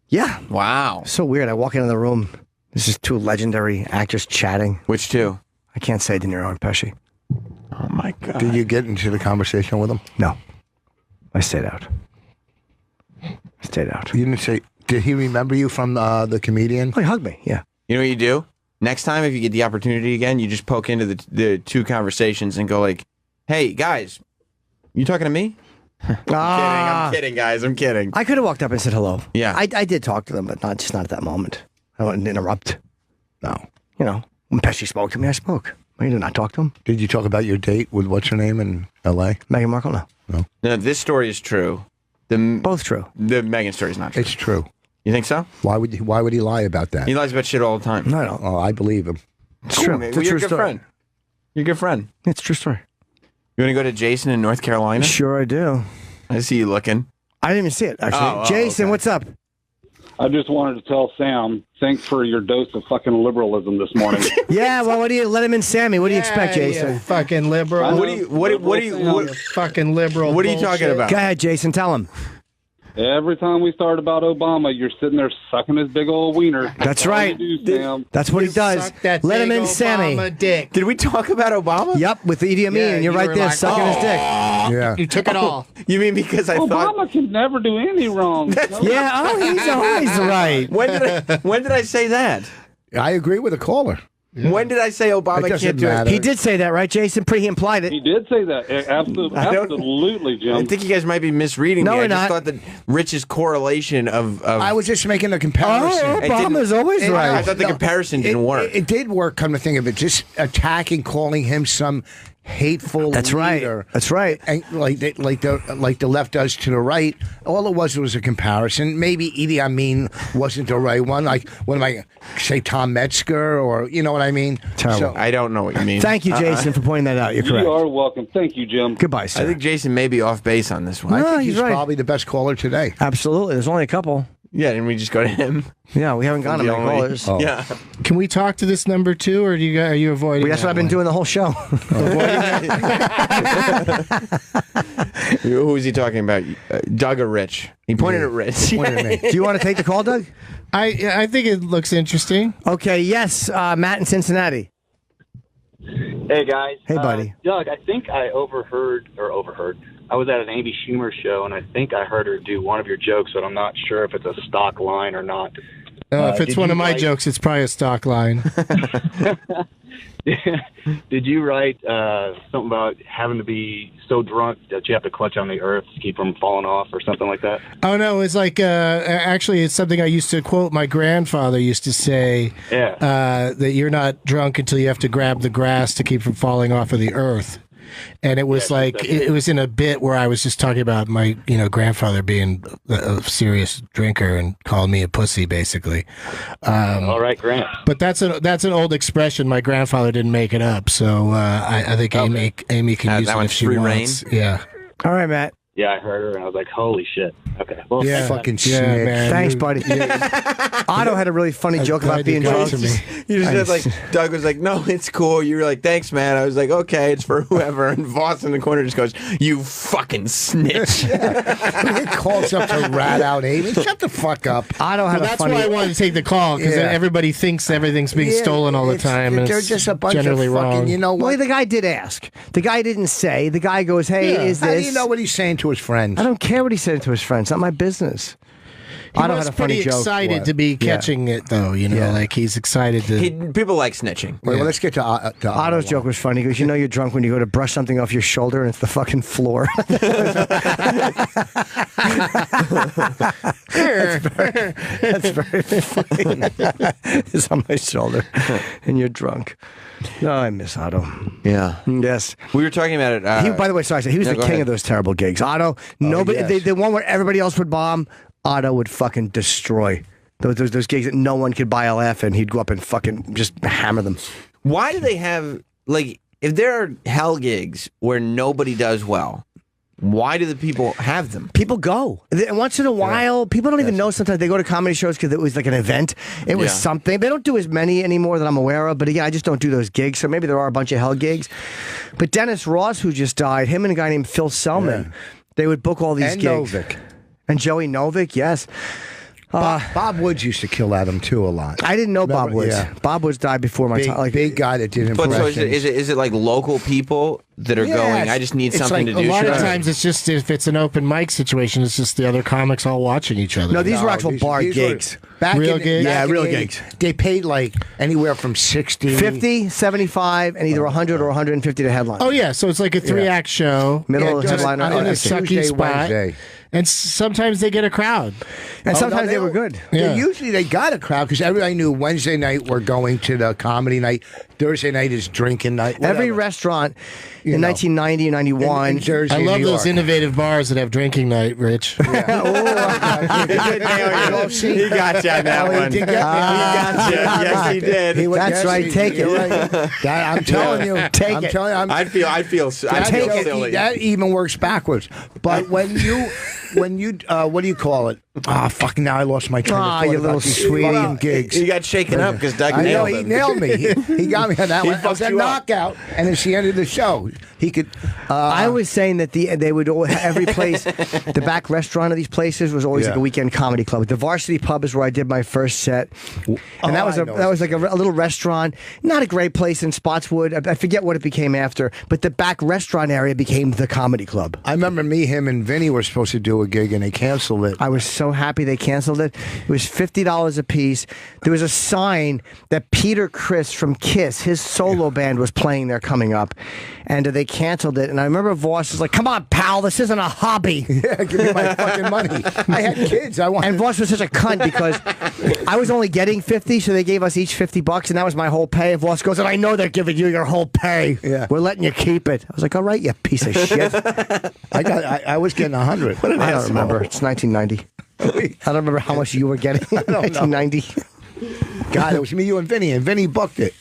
S3: Yeah.
S1: Wow.
S3: So weird. I walk into the room. There's just two legendary actors chatting.
S1: Which two?
S3: I can't say De Niro and Pesci.
S1: Oh, my God.
S5: Did you get into the conversation with him?
S3: No. I stayed out.
S5: You didn't say. Did he remember you from the comedian?
S3: Oh, he hugged me. Yeah.
S1: You know what you do? Next time, if you get the opportunity again, you just poke into the two conversations and go like, hey, guys, you talking to me? I'm kidding, guys. I'm kidding.
S3: I could have walked up and said hello.
S1: Yeah.
S3: I did talk to them, but not at that moment. I wouldn't interrupt.
S5: No.
S3: When Pesci spoke to me, I spoke. I did not talk to him.
S5: Did you talk about your date with what's her name in L.A.?
S3: Meghan Markle, no.
S1: No, this story is true.
S3: Both true.
S1: The Megan story is not true.
S5: It's true.
S1: You think so?
S5: Why would he lie about that?
S1: He lies about shit all the time.
S3: No, I don't.
S5: Oh, I believe him.
S3: It's
S1: Cool,
S3: true.
S1: man.
S3: It's
S1: Well,
S3: a
S1: you're a
S3: true
S1: good
S3: story.
S1: friend. You're a good friend.
S3: It's a true story.
S1: You want to go to Jason in North Carolina?
S3: Sure, I do.
S1: I see you looking.
S3: I didn't even see it, actually.
S1: Oh,
S3: Jason,
S1: okay.
S3: what's up?
S14: I just wanted to tell Sam, thanks for your dose of fucking liberalism this morning.
S3: Yeah, well, what do you let him in, Sammy? What do you expect, Jason?
S2: You fucking liberal.
S14: What do you
S2: fucking liberal?
S1: What are you talking about?
S3: Go ahead, Jason. Tell him.
S14: Every time we start about Obama, you're sitting there sucking his big old wiener.
S3: That's
S14: all
S3: right.
S14: you do, Sam.
S3: That's what he does. Let him in, Sammy.
S2: Dick.
S1: Did we talk about Obama?
S3: Yep, with Idi Amin, and you're
S2: you
S3: right
S2: were
S3: there
S2: like,
S3: sucking his dick.
S5: Yeah.
S2: You took it all.
S1: You mean because I thought?
S14: Obama can never do any wrong.
S3: Yeah, he's always right.
S1: When did I say that?
S5: I agree with the caller.
S1: Yeah. When did I say Obama can't do it?
S3: He did say that, right, Jason? He implied it.
S14: He did say that. Absolutely, Jim.
S1: I think you guys might be misreading
S3: No,
S1: me.
S3: we're
S1: I just
S3: not.
S1: thought that Rich's correlation of
S5: I was just making a comparison.
S3: Oh, Obama's always right.
S1: I thought the comparison didn't work.
S5: It did work, come to think of it. Just attacking, calling him some hateful
S3: That's
S5: leader.
S3: right. That's right.
S5: And like the left does to the right. All it was a comparison. Maybe Idi Amin wasn't the right one. Like, what am I say, Tom Metzger, or you know what I mean?
S3: Terrible.
S1: I don't know what you mean.
S3: Thank you, Jason, for pointing that out. You're correct.
S14: You are welcome. Thank you, Jim.
S3: Goodbye, sir.
S1: I think Jason may be off base on this one.
S5: I
S3: No,
S5: think
S3: he's
S5: he's
S3: right.
S5: probably the best caller today.
S3: Absolutely. There's only a couple.
S1: Yeah, and we just go to him.
S3: Yeah, we haven't gotten
S1: The
S3: many
S1: only-
S3: callers.
S5: Oh.
S1: Yeah.
S2: Can we talk to this number two, or are you avoiding?
S3: That's what I've been doing the whole show.
S1: Who is he talking about? Doug or Rich? He pointed at Rich.
S3: Do you want to take the call, Doug?
S2: I think it looks interesting.
S3: Okay, yes, Matt in Cincinnati.
S15: Hey, guys.
S3: Hey, buddy.
S15: Doug, I think I overheard. I was at an Amy Schumer show, and I think I heard her do one of your jokes, but I'm not sure if it's a stock line or not.
S2: If it's
S15: did
S2: one
S15: you
S2: of my
S15: write-
S2: jokes, it's probably a stock line.
S15: Did you write something about having to be so drunk that you have to clutch on the earth to keep from falling off or something like that?
S2: Oh no, it's like actually it's something I used to quote. My grandfather used to say that you're not drunk until you have to grab the grass to keep from falling off of the earth. And it was it was in a bit where I was just talking about my grandfather being a serious drinker and called me a pussy basically.
S15: All right, Grant.
S2: But that's an old expression. My grandfather didn't make it up, so I think Amy can use
S1: that
S2: it
S1: one's
S2: if she
S1: free
S2: wants.
S1: reign?
S2: Yeah.
S3: All right, Matt.
S15: Yeah, I heard her, and I was like, holy shit. Okay. Well,
S2: Yeah.
S5: Fucking
S2: Yeah,
S5: snitch.
S2: man.
S3: Thanks, buddy. Otto had a really funny joke about
S2: glad you
S3: being
S2: got
S3: drunk.
S2: to me.
S1: You just said, like, Doug was like, no, it's cool. You were like, thanks, man. I was like, okay, it's for whoever. And Voss in the corner just goes, you fucking snitch.
S5: He calls up to rat out Amy. Shut the fuck up.
S3: Otto had
S2: Well,
S3: a
S2: that's
S3: funny.
S2: why I wanted to take the call, because
S5: Yeah.
S2: everybody thinks everything's being stolen all the time, and
S5: They're
S2: it's
S5: just a bunch
S2: generally
S5: of fucking,
S2: wrong.
S5: you know
S3: Well,
S5: what?
S3: the guy did ask. The guy didn't say. The guy goes, "Hey, is
S5: How do
S3: this?"
S5: you know what he's saying to his friends?
S3: I don't care what he said to his friends. Not my business.
S2: He
S3: Otto
S2: was
S3: had a funny
S2: pretty
S3: joke.
S2: excited
S5: What?
S2: to be
S3: Yeah.
S2: catching it, though. Like he's excited to.
S1: People like snitching.
S5: Wait, well, let's get to
S3: Otto's joke was funny because you're drunk when you go to brush something off your shoulder and it's the fucking floor. That's very funny. It's on my shoulder, and you're drunk. No, I miss Otto.
S1: Yeah.
S3: Yes.
S1: We were talking about it.
S3: He, by the way, sorry, he was
S1: no,
S3: the
S1: go
S3: king
S1: ahead.
S3: of those terrible gigs. Otto, nobody,
S5: yes.
S3: the one where everybody else would bomb, Otto would fucking destroy. Those gigs that no one could buy a laugh in, he'd go up and fucking just hammer them.
S1: Why do they have, like, if there are hell gigs where nobody does well, why do the people have them?
S3: People go. And once in a while, people don't even know sometimes. They go to comedy shows because it was like an event. It was
S1: Yeah.
S3: something. They don't do as many anymore that I'm aware of. But again, I just don't do those gigs. So maybe there are a bunch of hell gigs. But Dennis Ross, who just died, him and a guy named Phil Selman, they would book all these
S5: And
S3: gigs.
S5: Novick.
S3: And Joey Novick, yes.
S5: Bob Woods used to kill Adam too a lot.
S3: I didn't know Bob
S5: Remember?
S3: Woods.
S5: Yeah.
S3: Bob Woods died before my
S5: Big,
S3: time. Like,
S5: big guy that did
S1: But
S5: impressions.
S1: so is it like local people that are
S5: Yes.
S1: going, I just need
S2: It's
S1: something
S2: like
S1: to do?
S2: a lot of
S1: Sure.
S2: times it's just if it's an open mic situation, it's just the other comics all watching each other.
S3: no, these were
S5: No,
S3: actual
S5: these-
S3: bar
S5: these were
S3: gigs.
S5: Back
S2: Real
S5: in,
S2: gigs?
S5: back
S3: Yeah,
S5: in
S3: real
S5: the 80s,
S3: gigs.
S5: They paid like anywhere from 60.
S3: 50, 75, and either 100 or 150 to headline.
S2: Oh yeah, so it's like a 3-act show.
S3: Middle
S5: just
S3: headliner.
S2: in a
S5: Tuesday,
S2: sucky spot,
S5: Wednesday.
S2: and sometimes they get a crowd.
S3: And
S5: Oh,
S3: sometimes
S5: no,
S3: they were good.
S2: Yeah.
S5: Usually they got a crowd because everybody knew Wednesday night we're going to the comedy night. Thursday night is drinking night.
S3: Every
S5: whatever.
S3: restaurant
S5: You
S3: in
S5: know.
S3: 1990 and 91.
S5: in Jersey,
S2: I love
S5: New
S2: those
S5: York.
S2: innovative bars that have drinking night, Rich.
S1: He got you on that
S5: He
S1: one.
S5: did get me.
S1: got you. Yes, he did.
S3: That's right, take
S5: you're
S3: it.
S5: right. That- I'm telling you.
S3: Take
S5: I'm
S3: it.
S5: telling you.
S1: I feel
S5: That,
S1: silly.
S5: that even works backwards. But when you when you what do you call it? Fucking now I lost my train of thought.
S3: You
S5: about
S3: little
S5: these
S3: sweetie.
S5: fucking gigs.
S1: He got shaken up because Doug
S5: I know
S1: nailed
S5: he
S1: him.
S5: nailed me. He got me on that one. It was
S1: fucked
S5: a
S1: you up.
S5: knockout, and it's the end of the show. He could.
S3: I was saying that they would every place, the back restaurant of these places was always like a weekend comedy club. The Varsity Pub is where I did my first set, and that was like a little restaurant, not a great place in Spotswood. I forget what it became after, but the back restaurant area became the comedy club.
S5: I remember me, him, and Vinny were supposed to do a gig, and they canceled it.
S3: I was so happy they canceled it. It was $50 a piece. There was a sign that Peter Criss from Kiss, his solo band, was playing there coming up, and they canceled it. And I remember Voss was like, "Come on, pal, this isn't a hobby."
S5: Yeah, give me my fucking money. I had kids.
S3: And Voss was such a cunt because I was only getting 50, so they gave us each $50, and that was my whole pay. And Voss goes, "And I know they're giving you your whole pay.
S5: Yeah.
S3: We're letting you keep it." I was like, "All right, you piece of shit."
S5: I was getting 100.
S3: I don't remember. It's 1990. I don't remember how much you were getting in 1990.
S5: God, it was me, you, and Vinny booked it,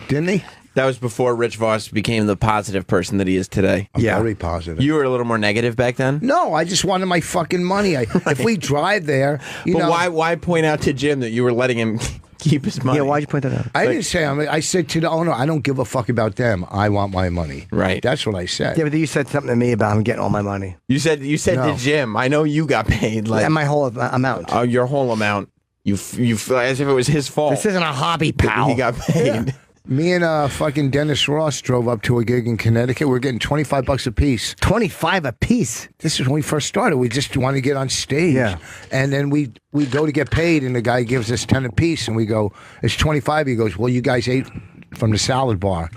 S5: didn't he?
S1: That was before Rich Voss became the positive person that he is today.
S5: I'm very positive.
S1: You were a little more negative back then?
S5: No, I just wanted my fucking money. If we drive there, you know.
S1: Why point out to Jim that you were letting him keep his money?
S3: Yeah, why'd you point that out?
S5: I didn't say. I said to the owner, I don't give a fuck about them. I want my money.
S1: Right.
S5: That's what I said.
S3: Yeah, but you said something to me about him getting all my money.
S1: You said
S5: No.
S1: to Jim, I know you got paid.
S3: And my whole amount.
S1: Oh, your whole amount. You feel as if it was his fault.
S3: This isn't a hobby, pal.
S1: He got paid.
S5: Me and fucking Dennis Ross drove up to a gig in Connecticut. We were getting $25 a piece.
S3: 25 a piece?
S5: This is when we first started. We just wanted to get on stage. Yeah. And then we go to get paid, and the guy gives us 10 a piece, and we go, it's 25. He goes, well, you guys ate from the salad bar.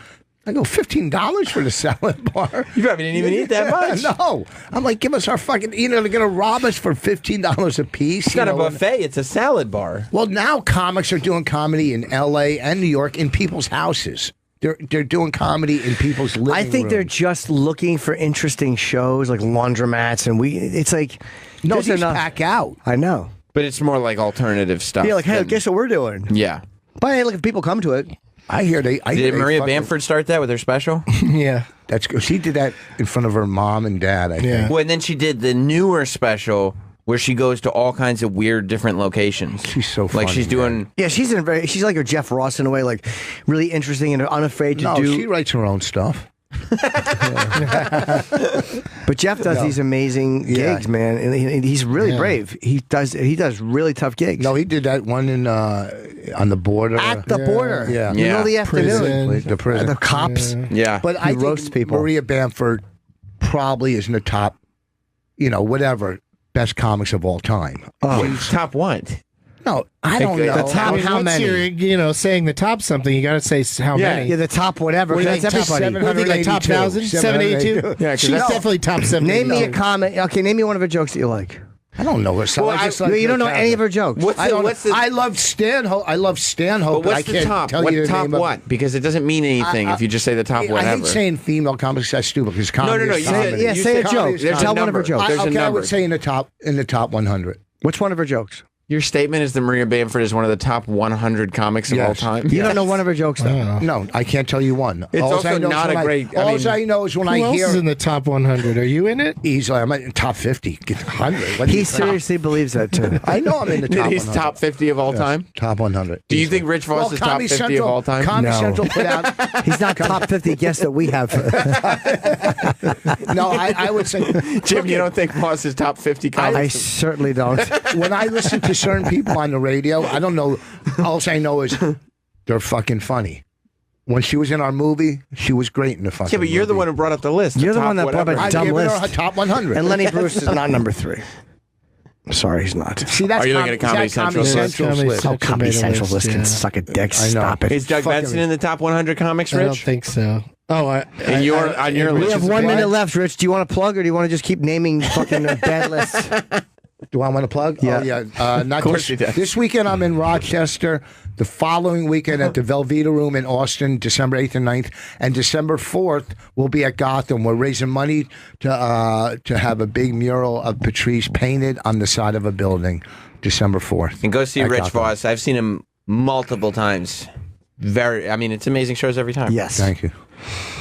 S5: I go, $15 for the salad bar?
S1: You probably didn't even eat that much.
S5: No. I'm like, give us our fucking, they're going to rob us for $15 a piece.
S1: It's not a buffet. It's a salad bar.
S5: Well, now comics are doing comedy in L.A. and New York in people's houses. They're doing comedy in people's living
S3: I think they're
S5: rooms.
S3: just looking for interesting shows like laundromats, and it's like
S5: No,
S3: there's
S5: these pack out.
S3: I know.
S1: But it's more like alternative stuff.
S3: Yeah, like, hey,
S1: than-
S3: guess what we're doing?
S1: Yeah.
S3: But hey, look, if people come to it.
S5: I hear they.
S1: Did Maria Bamford start that with her special?
S2: Yeah.
S5: That's good. She did that in front of her mom and dad, I think.
S1: Well, and then she did the newer special where she goes to all kinds of weird different locations.
S5: She's so funny.
S1: Like she's doing.
S3: Yeah, she's she's like her Jeff Ross in a way, like really interesting and unafraid to
S5: No,
S3: do.
S5: she writes her own stuff.
S3: But Jeff does these amazing gigs, man, and he's really brave. He does really tough gigs.
S5: No, he did that one in on the border.
S3: At the border,
S5: Yeah.
S3: middle of the afternoon,
S5: The prison.
S3: the cops.
S1: Yeah,
S5: But I
S3: roast
S5: think
S3: people.
S5: Maria Bamford probably is in the top, whatever, best comics of all time.
S1: Top what?
S5: No, I don't know.
S3: The top how
S2: once
S3: many?
S2: you're, saying the top something, you got to say how many.
S3: Yeah, the top whatever.
S5: What do you
S3: That's
S5: think, top
S3: everybody.
S2: What do you think, like top 1,000? 782?
S5: Yeah,
S2: She's definitely top 782.
S3: Name me a comment. Okay, name me one of her jokes that you like.
S5: I don't know her. So
S1: Well,
S5: I just like
S3: you don't know any of her jokes.
S1: What's
S5: I
S1: the,
S5: don't.
S1: what's the,
S5: I love Stanhope. I love Stanhope.
S1: but
S5: But I
S1: what's the
S5: can't
S1: top?
S5: tell
S1: What
S5: you the
S1: top
S5: name of-
S1: what? Because it doesn't mean anything if you just say the top
S5: I
S1: whatever.
S5: hate saying female comics. That's stupid because comedy.
S1: no,
S5: is
S1: you said-
S5: comedy.
S3: Yeah,
S1: you
S3: say a
S1: said
S3: joke.
S1: comedy is
S3: Tell
S1: comedy.
S3: one of her jokes.
S1: There's a
S5: Okay, I
S1: number.
S5: would say in the top 100.
S3: What's one of her jokes?
S1: Your statement is that Maria Bamford is one of the top 100 comics of all
S5: Yes.
S1: time.
S3: You don't know one of her jokes, though.
S5: No, I can't tell you one.
S1: It's
S5: Alls
S1: also
S5: I know is
S1: not
S5: when
S1: a great- I
S5: All
S1: mean-
S5: I know is when
S2: Who
S5: I
S2: else
S5: hear
S2: is in the top 100? Are you in it?
S5: easily, I'm in top 50. Get 100. What do
S3: He
S5: you think?
S3: seriously believes that too.
S5: I know I'm in the top 100.
S1: He's top 50 of all time?
S5: Top 100.
S1: Do you
S5: easily.
S1: think Rich Voss
S5: Well,
S1: is top
S5: Comedy
S1: 50
S5: Central,
S1: of all time?
S5: Comedy
S3: No.
S5: Central put out.
S3: He's not top 50 guests that we have.
S5: No, I would say.
S1: Jim, you don't think Voss is top 50
S3: I
S1: comics?
S3: certainly don't.
S5: When I listen to certain people on the radio, I don't know. All I know is they're fucking funny. When she was in our movie, she was great in the fucking
S1: Yeah, but you're the
S5: movie.
S1: one who brought up the list.
S3: You're the
S1: top
S3: one that brought
S1: whatever.
S3: up
S5: I
S3: dumb
S5: gave her
S3: list.
S5: a top 100.
S3: And Lenny Bruce is not number 3. Sorry, he's not.
S5: See, that's
S1: Are you looking at Comedy Central's list?
S5: Central's list.
S3: Oh, Comedy Central list
S2: yeah.
S3: can suck a dick.
S5: I know.
S3: Stop it.
S1: Is Doug
S5: Fucking-
S1: Benson in the top 100 comics,
S2: I don't
S1: Rich?
S2: think so. Oh,
S1: on your
S3: We
S1: list.
S3: have 1 minute left, Rich. Do you want to plug or do you want to just keep naming fucking bad lists?
S5: Do I want to plug?
S3: Yeah.
S5: Oh, yeah. Not
S1: Of course
S5: this,
S1: he does.
S5: this weekend, I'm in Rochester. The following weekend at the Velveeta Room in Austin, December 8th and 9th. And December 4th, we'll be at Gotham. We're raising money to have a big mural of Patrice painted on the side of a building, December 4th.
S1: And go see
S5: at
S1: Rich
S5: Gotham.
S1: Voss. I've seen him multiple times. It's amazing shows every time.
S3: Yes.
S5: Thank you.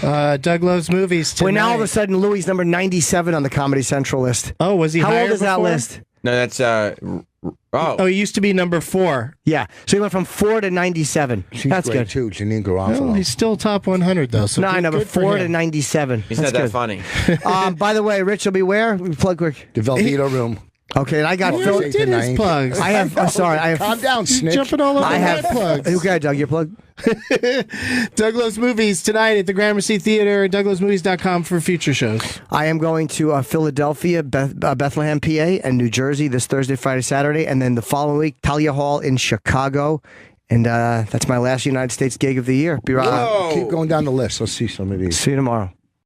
S2: Doug Loves Movies tonight.
S3: Well, now all of a sudden, Louis number 97 on the Comedy Central list.
S2: Oh, was he
S3: How
S2: higher
S3: old is that
S2: before?
S3: list?
S1: No, that's
S2: Oh, he used to be number 4.
S3: Yeah, so he went from 4 to 97.
S5: She's
S3: That's
S5: great
S3: good.
S5: too, Janine Garofalo.
S2: Well, he's still top 100 though. So
S3: No, I know, but
S2: good for
S3: 4
S2: him.
S3: to 97.
S1: He's
S3: That's
S1: not that
S3: good.
S1: funny.
S3: By the way, Rich will be where? Plug quick.
S5: The Velveeta Room.
S3: Okay, and I got
S2: He
S3: Phil.
S2: already did his plugs.
S3: I have. I'm sorry. I have.
S5: Calm down, Snitch.
S2: Jumping all over
S3: I have
S2: my plugs.
S3: Okay, Doug, your plug.
S2: Doug Loves Movies tonight at the Gramercy Theater. DougLovesMovies.com for future shows.
S3: I am going to Philadelphia, Bethlehem, PA, and New Jersey this Thursday, Friday, Saturday, and then the following week, Talia Hall in Chicago. And that's my last United States gig of the year. Be right.
S5: Keep going down the list. Let's see some of these.
S3: See you tomorrow.